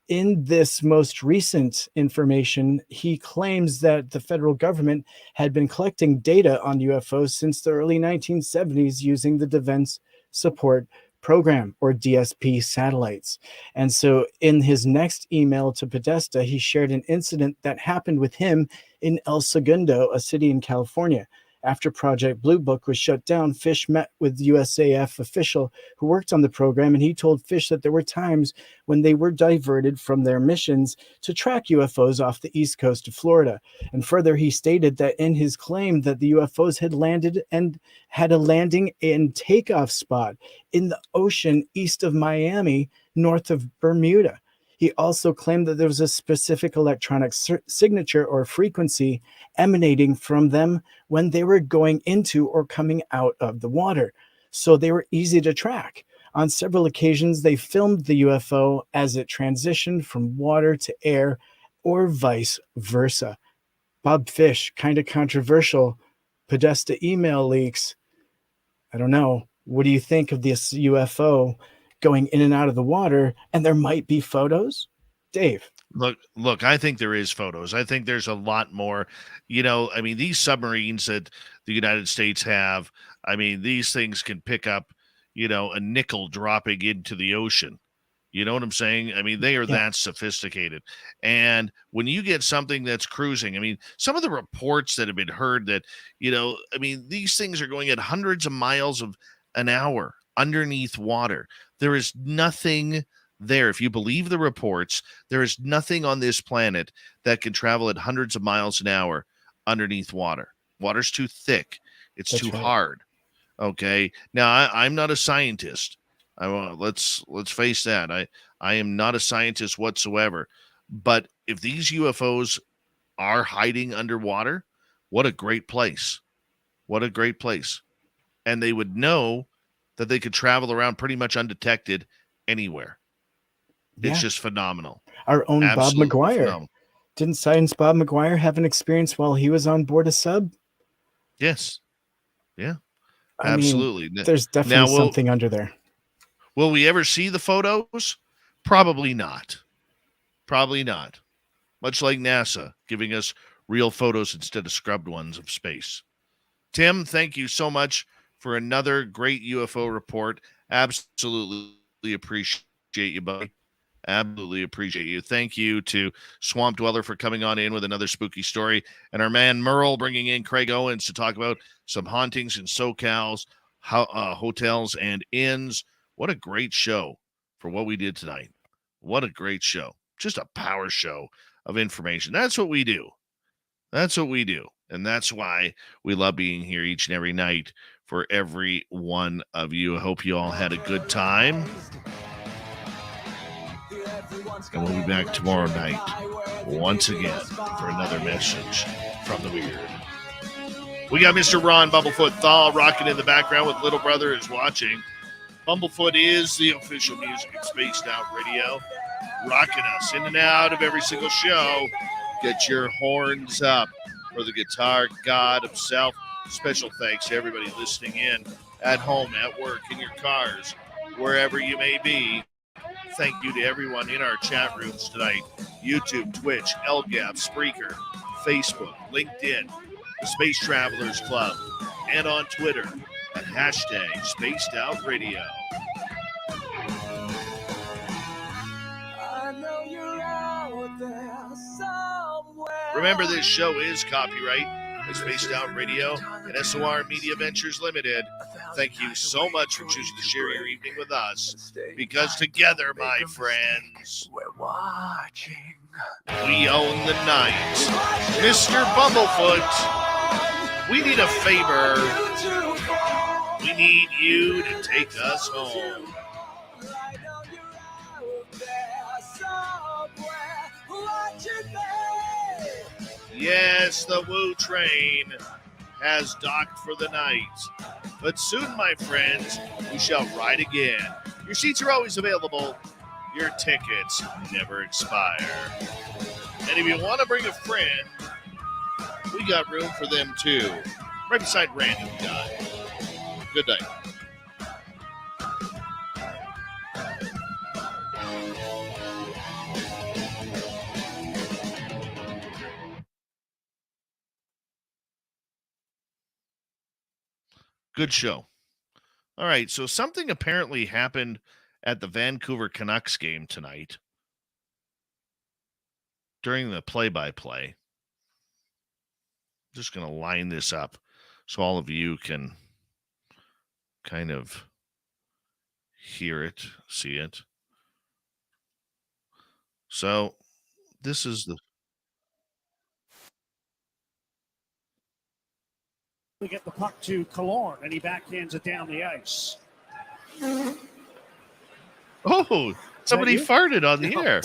in this most recent information, he claims that the federal government had been collecting data on UFOs since the early 1970s using the Defense Support Program, or DSP satellites. And so in his next email to Podesta, he shared an incident that happened with him in El Segundo, a city in California. After Project Blue Book was shut down, Fish met with USAF official who worked on the program, and he told Fish that there were times when they were diverted from their missions to track UFOs off the east coast of Florida. And further, he stated that in his claim that the UFOs had landed and had a landing and takeoff spot in the ocean east of Miami, north of Bermuda. He also claimed that there was a specific electronic signature or frequency emanating from them when they were going into or coming out of the water, so they were easy to track. On several occasions, they filmed the UFO as it transitioned from water to air, or vice versa. Bob Fish, kind of controversial. Podesta email leaks. I don't know. What do you think of this UFO going in and out of the water? And there might be photos? Dave. Look, I think there is photos. I think there's a lot more. I mean, these submarines that the United States have, I mean, these things can pick up, a nickel dropping into the ocean. You know what I'm saying? I mean, they are that sophisticated. And when you get something that's cruising, I mean, some of the reports that have been heard that, I mean, these things are going at hundreds of miles of an hour underneath water. There is nothing there. If you believe the reports, there is nothing on this planet that can travel at hundreds of miles an hour underneath water. Water's too thick. It's too hard. Okay. Now, I'm not a scientist. Let's face that. I am not a scientist whatsoever. But if these UFOs are hiding underwater, what a great place. What a great place. And they would know that they could travel around pretty much undetected anywhere. It's just phenomenal. Our own Absolutely Bob McGuire. phenomenal. Didn't Science Bob McGuire have an experience while he was on board a sub? Yes. Yeah. I Absolutely. mean, there's definitely something under there. Will we ever see the photos? Probably not. Probably not. Much like NASA giving us real photos instead of scrubbed ones of space. Tim, thank you so much for another great UFO report. Absolutely appreciate you, buddy. Absolutely appreciate you. Thank you to Swamp Dweller for coming on in with another spooky story, and our man Merle bringing in Craig Owens to talk about some hauntings in SoCal's hotels and inns. What a great show for what we did tonight. What a great show. Just a power show of information. That's what we do. That's what we do. And that's why we love being here each and every night for every one of you. I hope you all had a good time. And we'll be back tomorrow night once again for another message from the weird. We got Mr. Ron Bumblefoot Thal rocking in the background with Little Brother is watching. Bumblefoot is the official music at Spaced Out Radio, rocking us in and out of every single show. Get your horns up for the guitar god himself. Special thanks to everybody listening in at home, at work, in your cars, wherever you may be. Thank you to everyone in our chat rooms tonight. YouTube, Twitch, LGAP, Spreaker, Facebook, LinkedIn, the Space Travelers Club, and on Twitter at hashtag Spaced Out Radio. Remember, this show is copyright at Spaced Out Radio and SOR Media Ventures Limited. Thank you so much for choosing to share your evening with us, because together, my friends, we're watching. We own the night. Mr. Bumblefoot, we need a favor. We need you to take us home. Yes, the Woo train has docked for the night. But soon, my friends, we shall ride again. Your seats are always available. Your tickets never expire. And if you want to bring a friend, we got room for them too. Right beside Random Guy. Good night. Good show. All right, so something apparently happened at the Vancouver Canucks game tonight during the play-by-play. Just going to line this up so all of you can kind of hear it, see it. So this is the... We get the puck to Killorn, and he backhands it down the ice. Oh, somebody farted on the air.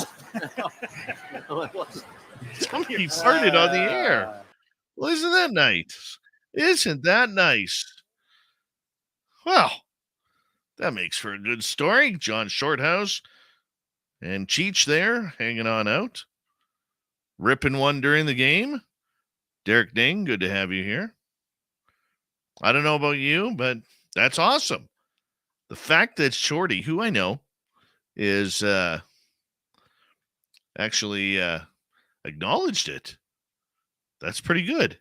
No, it wasn't. Somebody farted on the air. Well, isn't that nice? Isn't that nice? Well, that makes for a good story. John Shorthouse and Cheech there hanging on out. Ripping one during the game. Derek Ding, good to have you here. I don't know about you, but that's awesome. The fact that Shorty, who I know, is actually acknowledged it. That's pretty good.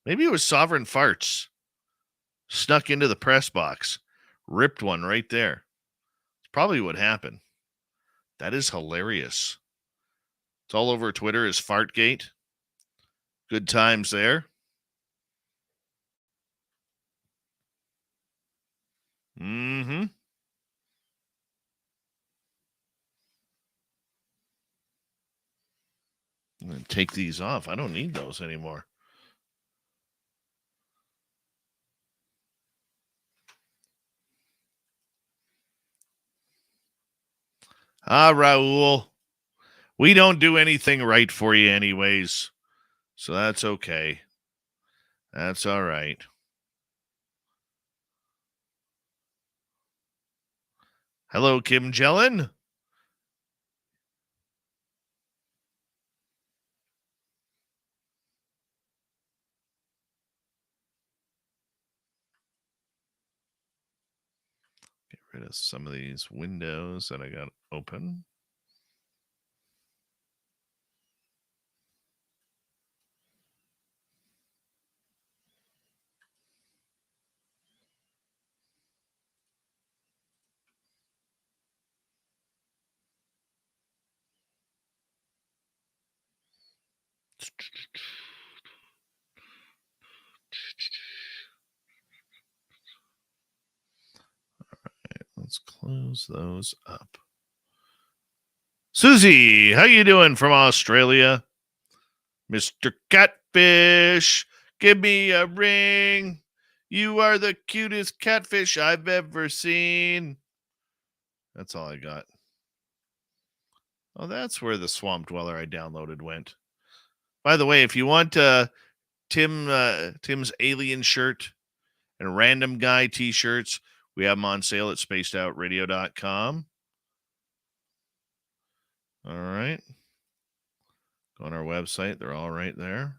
Maybe it was Sovereign Farts. Snuck into the press box. Ripped one right there. It's probably what happened. That is hilarious. It's all over Twitter as Fartgate. Good times there. Mm-hmm. I'm going to take these off. I don't need those anymore. Raul. We don't do anything right for you anyways. So that's okay. That's all right. Hello, Kim Jellin. Get rid of some of these windows that I got open. Let's close those up. Susie, how you doing from Australia? Mr. Catfish, give me a ring. You are the cutest catfish I've ever seen. That's all I got. Oh, that's where the Swamp Dweller I downloaded went. By the way, if you want Tim's alien shirt and Random Guy t-shirts, we have them on sale at spacedoutradio.com. All right. Go on our website. They're all right there.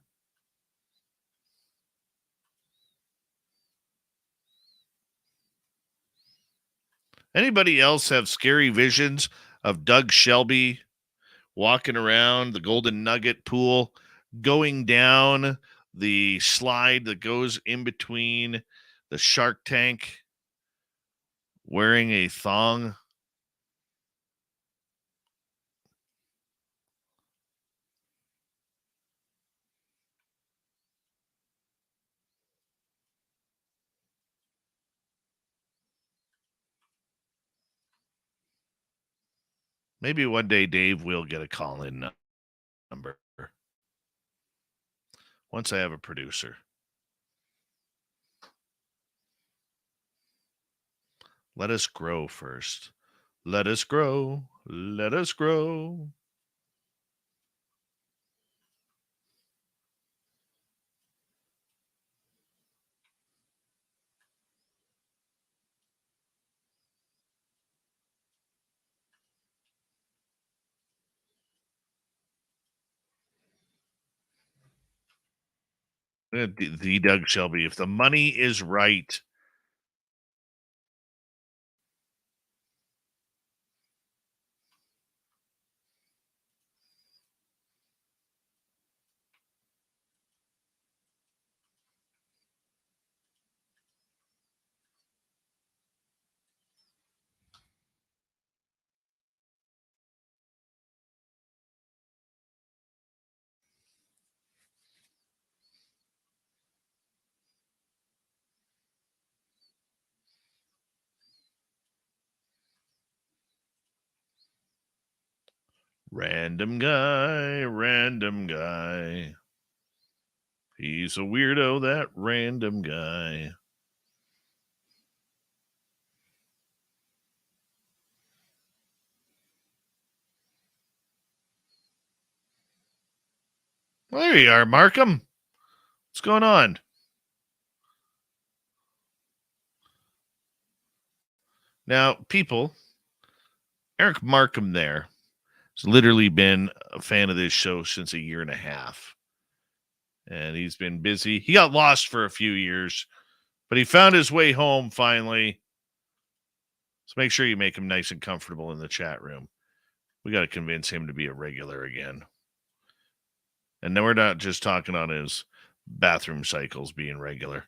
Anybody else have scary visions of Doug Shelby walking around the Golden Nugget pool, going down the slide that goes in between the Shark Tank, wearing a thong? Maybe one day Dave will get a call-in number. Once I have a producer. Let us grow first. Let us grow. Let us grow. The Doug Shelby, if the money is right. Random guy, random guy. He's a weirdo, that random guy. Well, there you are, Markham. What's going on? Now, people, Eric Markham there has literally been a fan of this show since a year and a half. And he's been busy. He got lost for a few years, but he found his way home finally. So make sure you make him nice and comfortable in the chat room. We got to convince him to be a regular again. And then we're not just talking on his bathroom cycles being regular.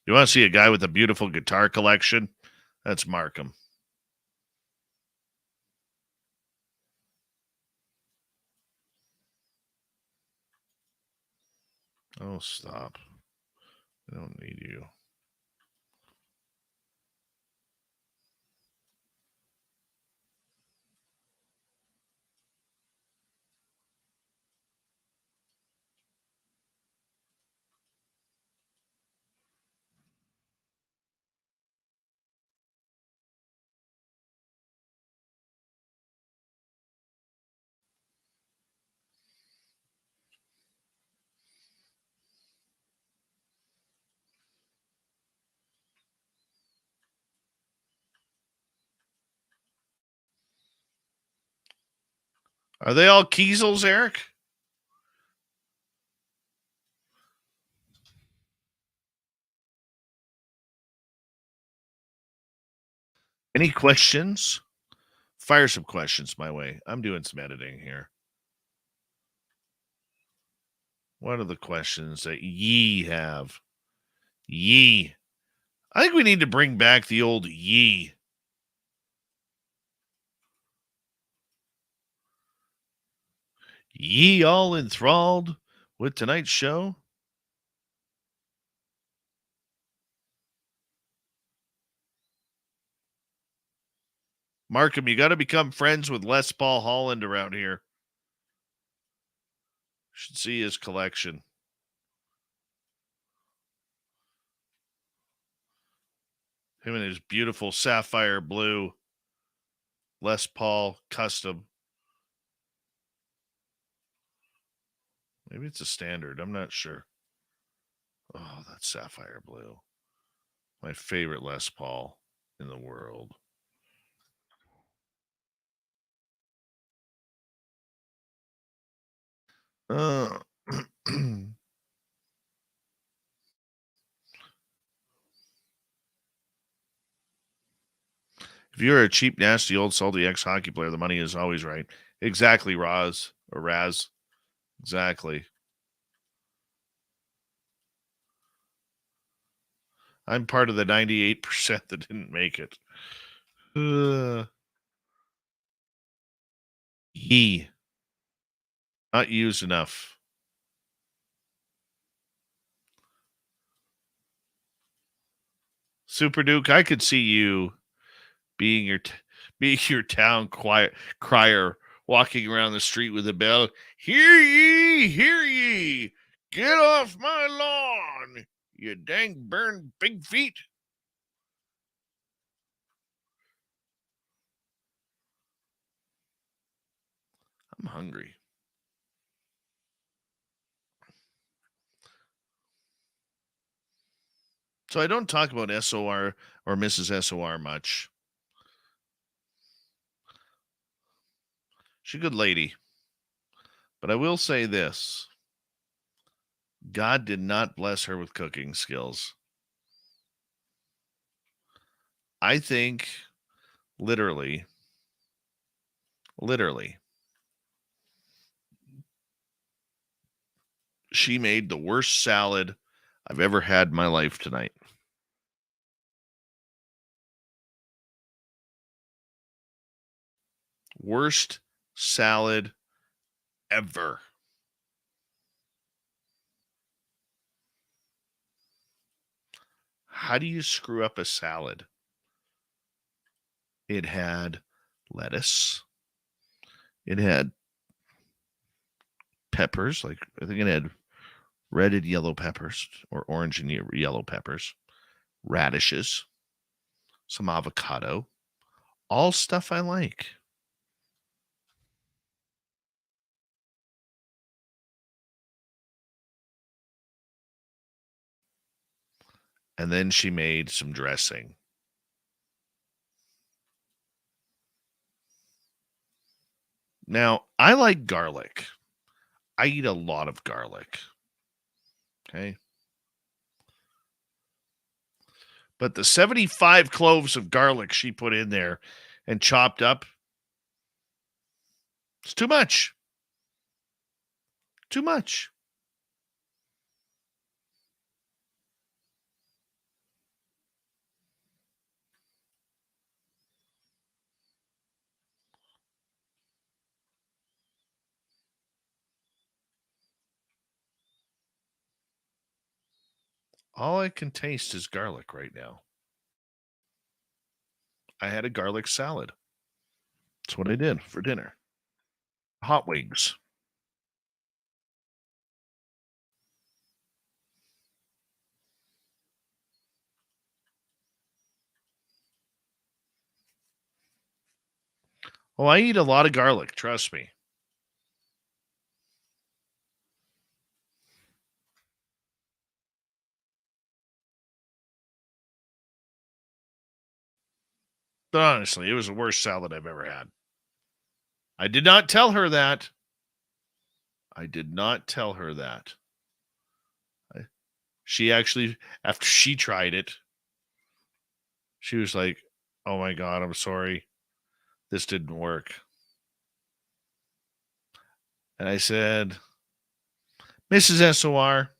You want to see a guy with a beautiful guitar collection? That's Markham. Oh, stop. I don't need you. Are they all Kiesels, Eric? Any questions? Fire some questions my way. I'm doing some editing here. What are the questions that ye have? Ye. I think we need to bring back the old ye. Ye all enthralled with tonight's show? Markham, you got to become friends with Les Paul Holland around here. Should see his collection. Him and his beautiful sapphire blue Les Paul custom. Maybe it's a standard. I'm not sure. Oh, that's sapphire blue. My favorite Les Paul in the world. If you're a cheap, nasty, old, salty ex-hockey player, the money is always right. Exactly, Raz. Or Raz. Exactly. I'm part of the 98% that didn't make it. Ye. Not used enough. Super Duke, I could see you being your town crier, walking around the street with a bell. Hear ye, get off my lawn, you dang burned big feet. I'm hungry. So I don't talk about SOR or Mrs. SOR much. She's a good lady. But I will say this. God did not bless her with cooking skills. I think literally, she made the worst salad I've ever had in my life tonight. Worst salad ever. How do you screw up a salad? It had lettuce. It had peppers. Like, I think it had red and yellow peppers or orange and yellow peppers, radishes, some avocado, all stuff I like. And then she made some dressing. Now, I like garlic. I eat a lot of garlic. Okay. But the 75 cloves of garlic she put in there and chopped up, it's too much. Too much. All I can taste is garlic right now. I had a garlic salad. That's what I did for dinner. Hot wings. Oh, I eat a lot of garlic, trust me. But honestly, it was the worst salad I've ever had. I did not tell her that. I did not tell her that. She actually, after she tried it, she was like, oh my God, I'm sorry. This didn't work. And I said, Mrs. SOR,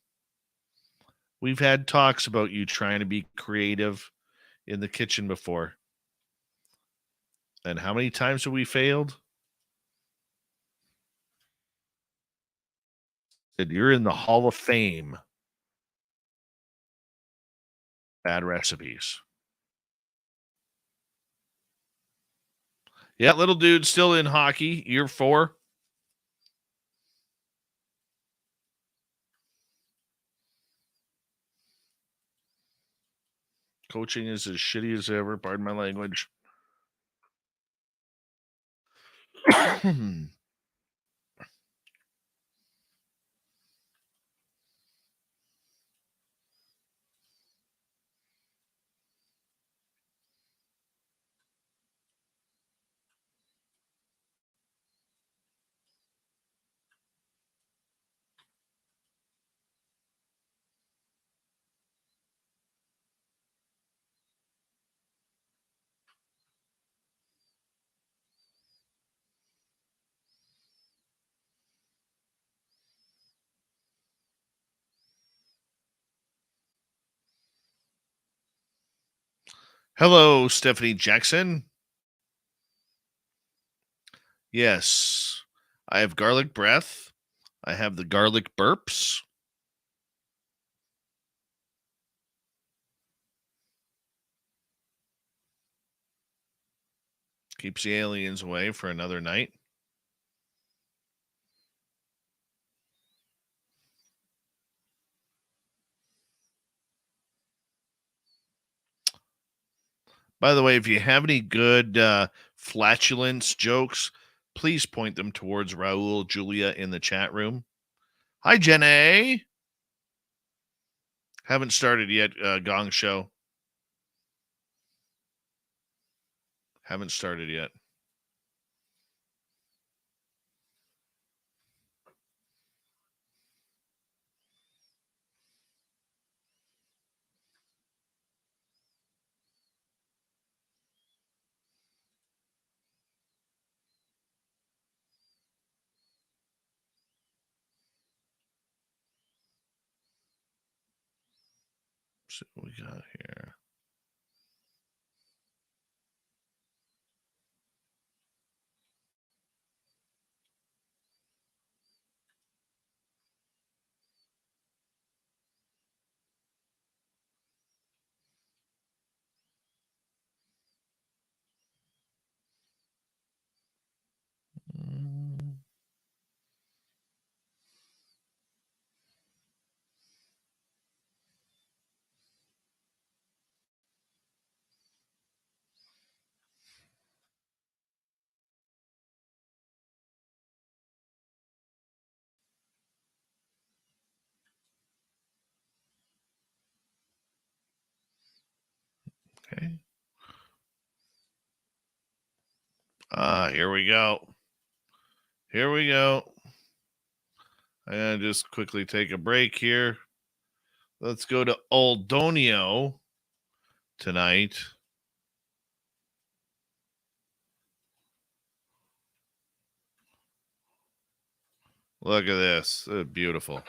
we've had talks about you trying to be creative in the kitchen before. And how many times have we failed? Said, you're in the Hall of Fame. Bad recipes. Yeah, little dude still in hockey, year 4. Coaching is as shitty as ever, pardon my language. Hello, Stephanie Jackson. Yes, I have garlic breath. I have the garlic burps. Keeps the aliens away for another night. By the way, if you have any good flatulence jokes, please point them towards Raul Julia in the chat room. Hi, Jenny. Haven't started yet, Gong Show. Haven't started yet. Let's see what we got here. Okay. Here we go. Here we go. I'm going to just quickly take a break here. Let's go to Oldonio tonight. Look at this. Beautiful.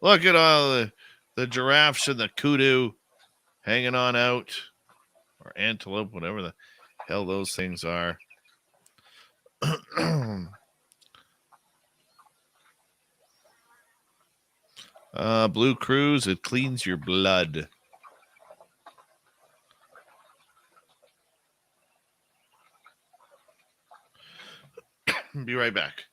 Look at all the giraffes and the kudu hanging on out. Or antelope, whatever the hell those things are. Blue Cruise, it cleans your blood. Be right back.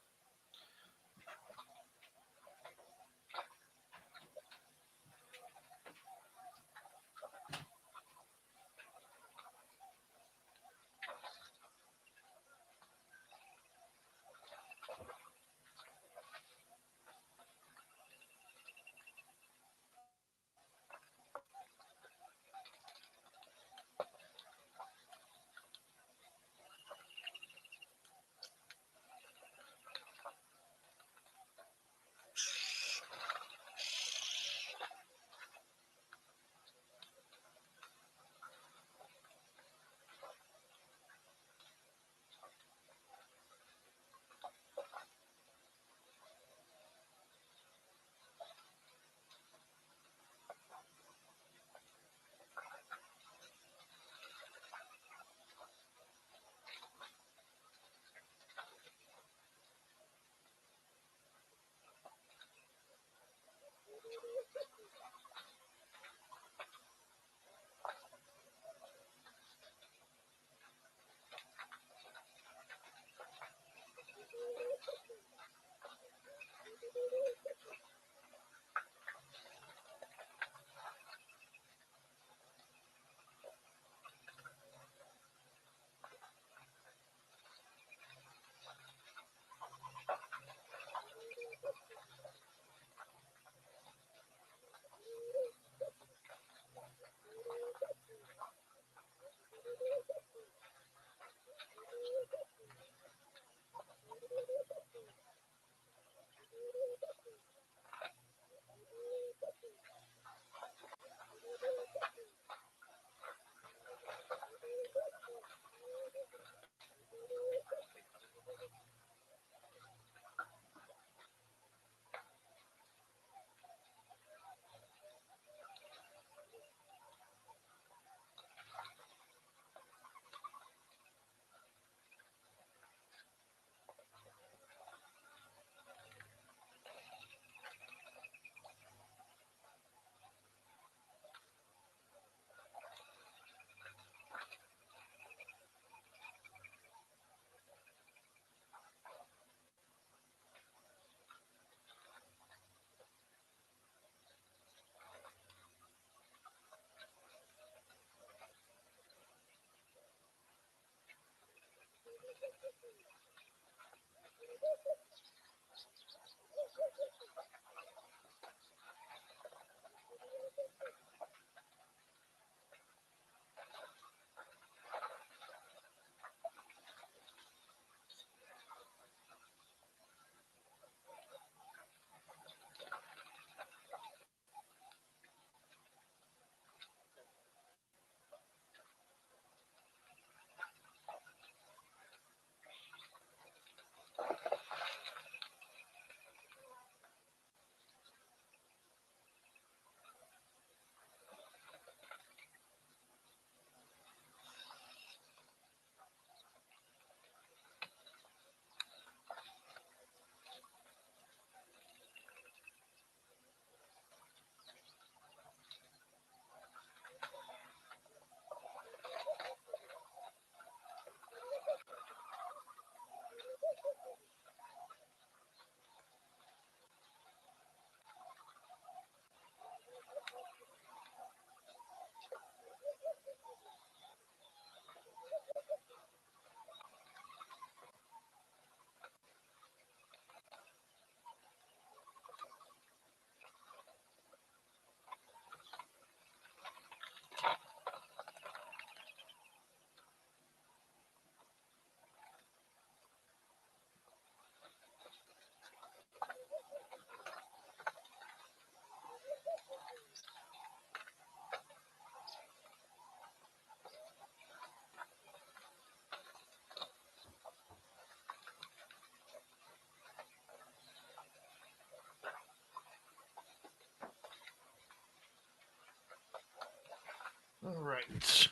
All right.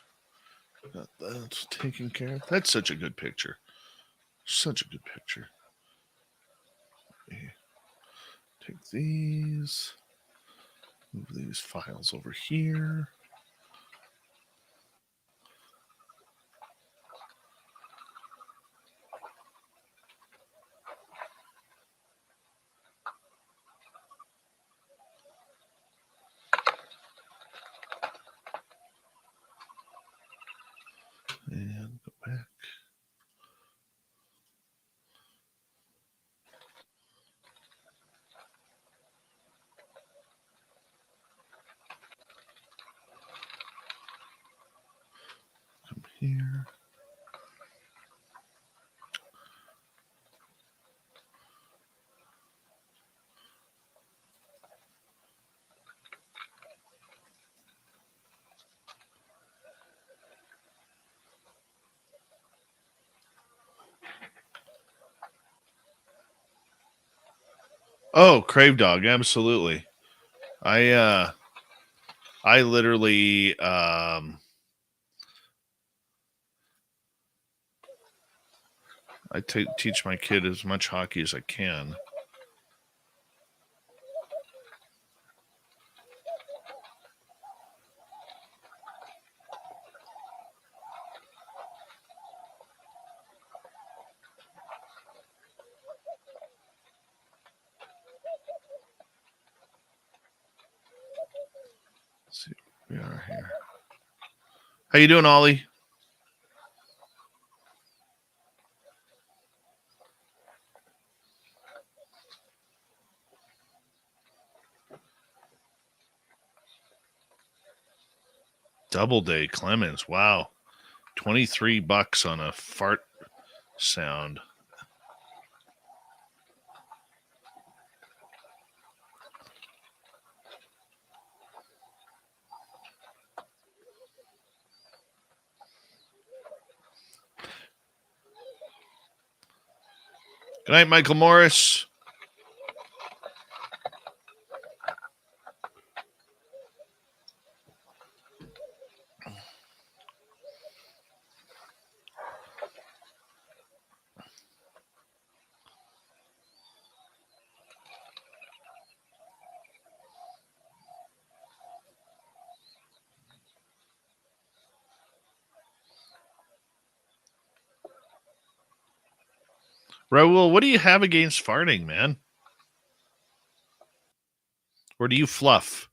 Got that taken care of. That's such a good picture. Such a good picture. Okay. Take these. Move these files over here. And go back. Come here. Oh, Crave Dog, absolutely. I literally teach my kid as much hockey as I can. Let's see where we are here. How you doing, Ollie? Doubleday Clemens. Wow. $23 on a fart sound. Good night, Michael Morris. Raul, what do you have against farting, man? Or do you fluff?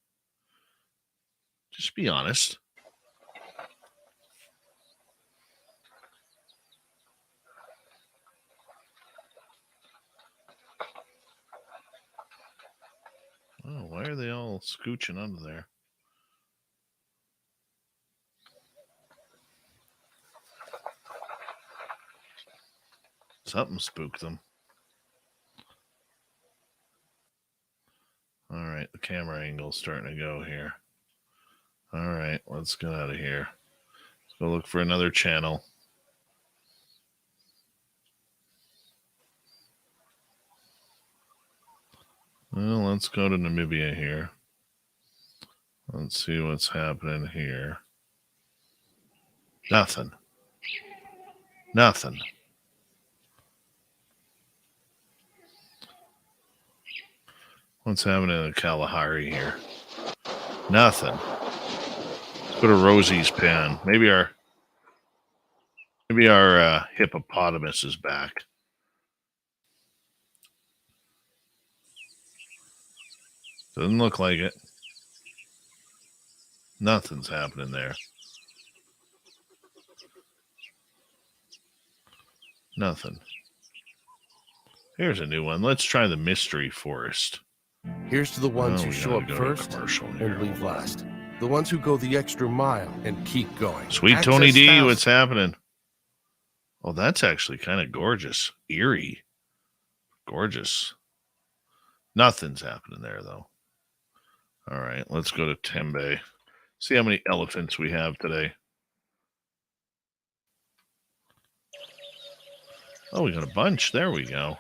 Just be honest. Oh, why are they all scooching under there? Something spooked them. All right, the camera angle's starting to go here. All right, let's get out of here. Let's go look for another channel. Well, let's go to Namibia here. Let's see what's happening here. Nothing. Nothing. What's happening in Kalahari here? Nothing. Let's go to Rosie's pen. Maybe our hippopotamus is back. Doesn't look like it. Nothing's happening there. Nothing. Here's a new one. Let's try the mystery forest. Here's to the ones who we show gotta up go to first commercial here. and leave last. The ones who go the extra mile and keep going. Sweet Tony Access D, fast. what's happening? Oh, that's actually kind of gorgeous. Eerie. Gorgeous. Nothing's happening there, though. All right, let's go to Tembe. See how many elephants we have today. Oh, we got a bunch. There we go.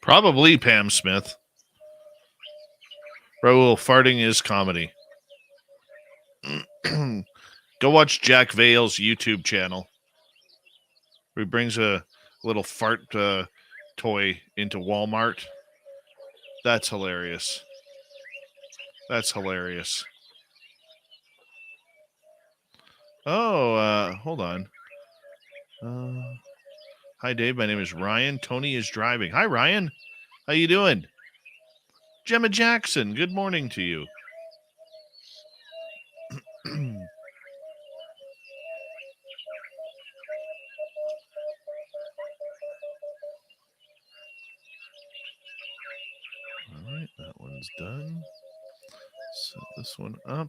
Probably Pam Smith. Raul, farting is comedy. Go watch Jack Vale's YouTube channel, where he brings a little fart toy into Walmart. That's hilarious. That's hilarious. Oh, hold on. Hi, Dave. My name is Ryan. Tony is driving. Hi, Ryan. How you doing? Gemma Jackson, good morning to you. All right, that one's done. Set this one up.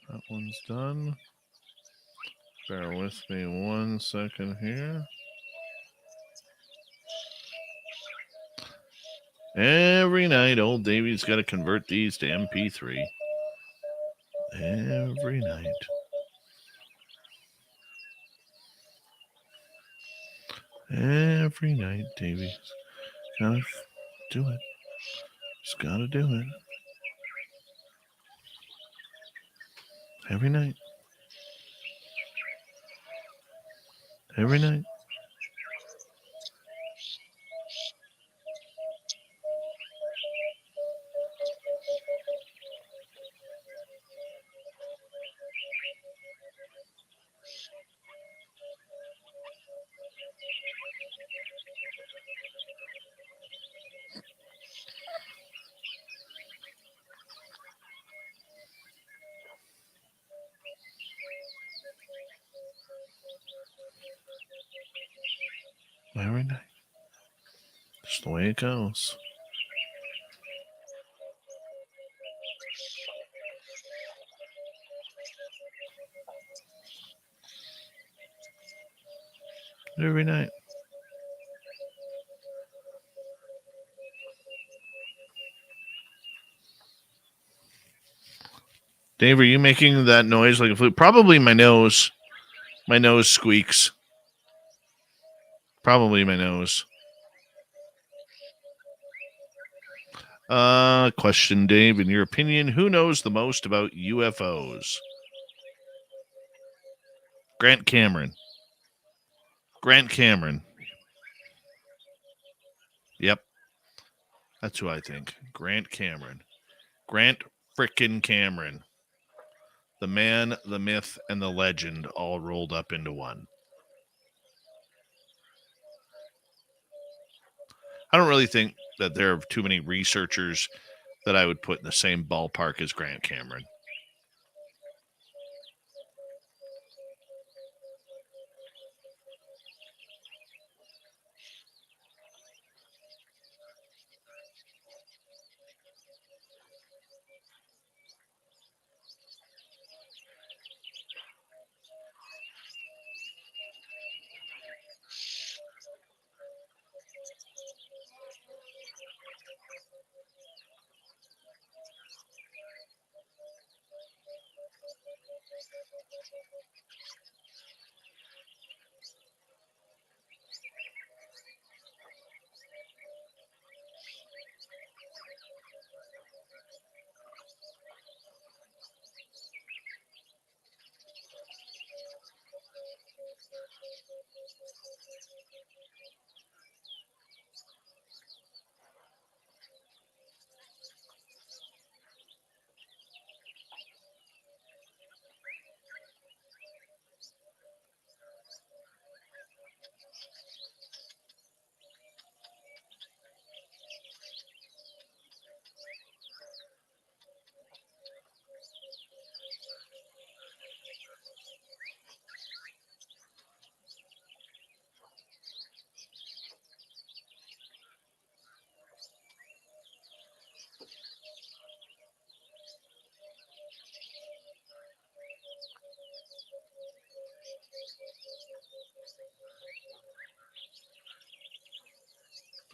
That one's done. Bear with me 1 second here. Every night, old Davey's got to convert these to MP3. Every night. Every night, Davey's got to do it. Just got to do it. Every night. Every night. Every night. Just the way it goes. Every night. Dave, are you making that noise like a flute? Probably my nose. My nose squeaks. Probably my nose. Question, Dave. In your opinion, who knows the most about UFOs? Grant Cameron. Grant Cameron. Yep. That's who I think. Grant Cameron. Grant frickin' Cameron. The man, the myth, and the legend all rolled up into one. I don't really think that there are too many researchers that I would put in the same ballpark as Grant Cameron.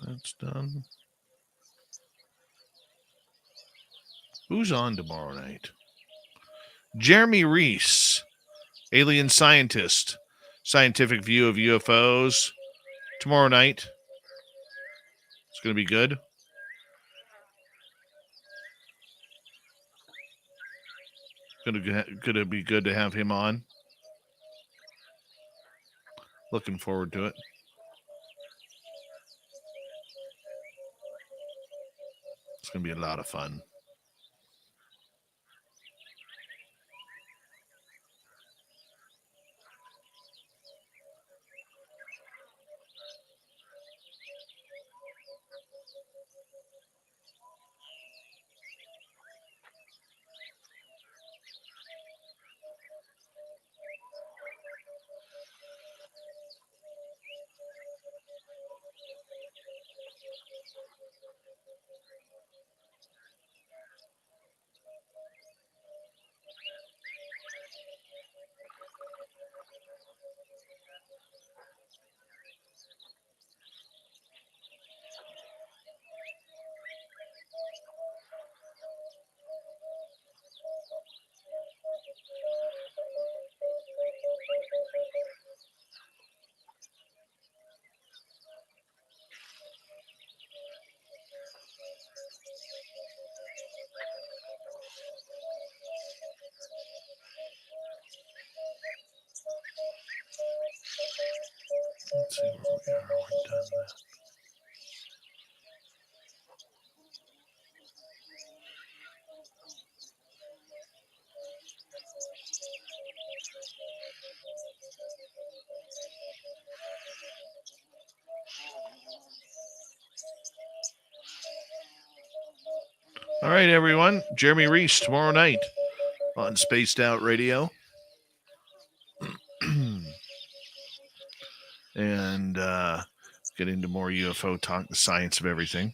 That's done. Who's on tomorrow night? Jeremy Reese, alien scientist, scientific view of UFOs. Tomorrow night. It's going to be good. Going to be good to have him on. Looking forward to it. It's going to be a lot of fun. Let's see where we are. We're done that. All right, everyone. Jeremy Reese tomorrow night on Spaced Out Radio. And get into more UFO talk, the science of everything.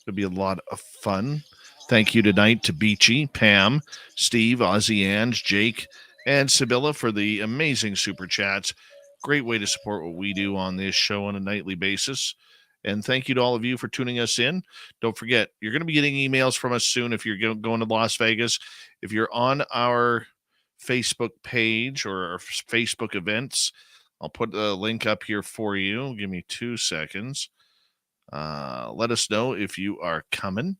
It'll be a lot of fun. Thank you tonight to Beachy, Pam, Steve, Ozzy, Ange, Jake, and Sibylla for the amazing super chats. Great way to support what we do on this show on a nightly basis. And thank you to all of you for tuning us in. Don't forget, you're going to be getting emails from us soon if you're going to Las Vegas. If you're on our Facebook page or our Facebook events, I'll put a link up here for you. Give me 2 seconds. Let us know if you are coming,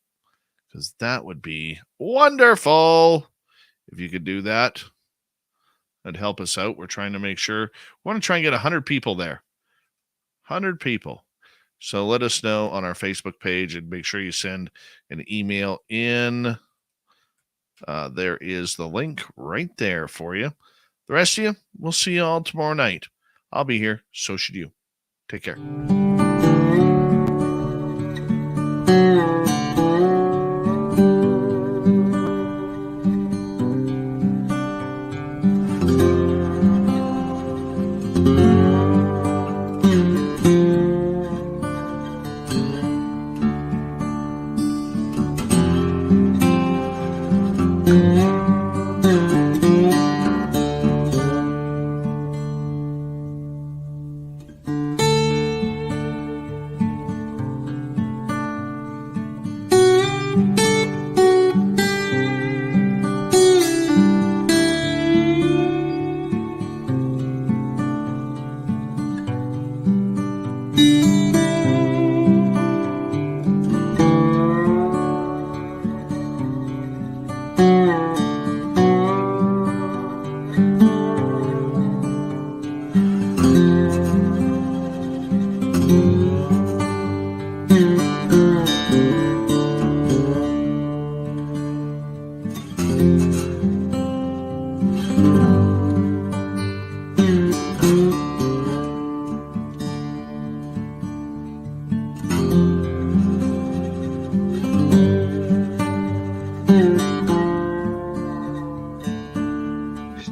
because that would be wonderful if you could do that. That'd help us out. We're trying to make sure. We want to try and get 100 people there. 100 people. So let us know on our Facebook page and make sure you send an email in. There is the link right there for you. The rest of you, we'll see you all tomorrow night. I'll be here. So should you. Take care.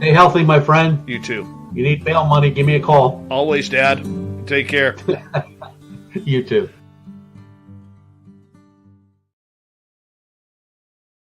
Stay healthy, my friend. You too. You need bail money, give me a call. Always, Dad. Take care. You too.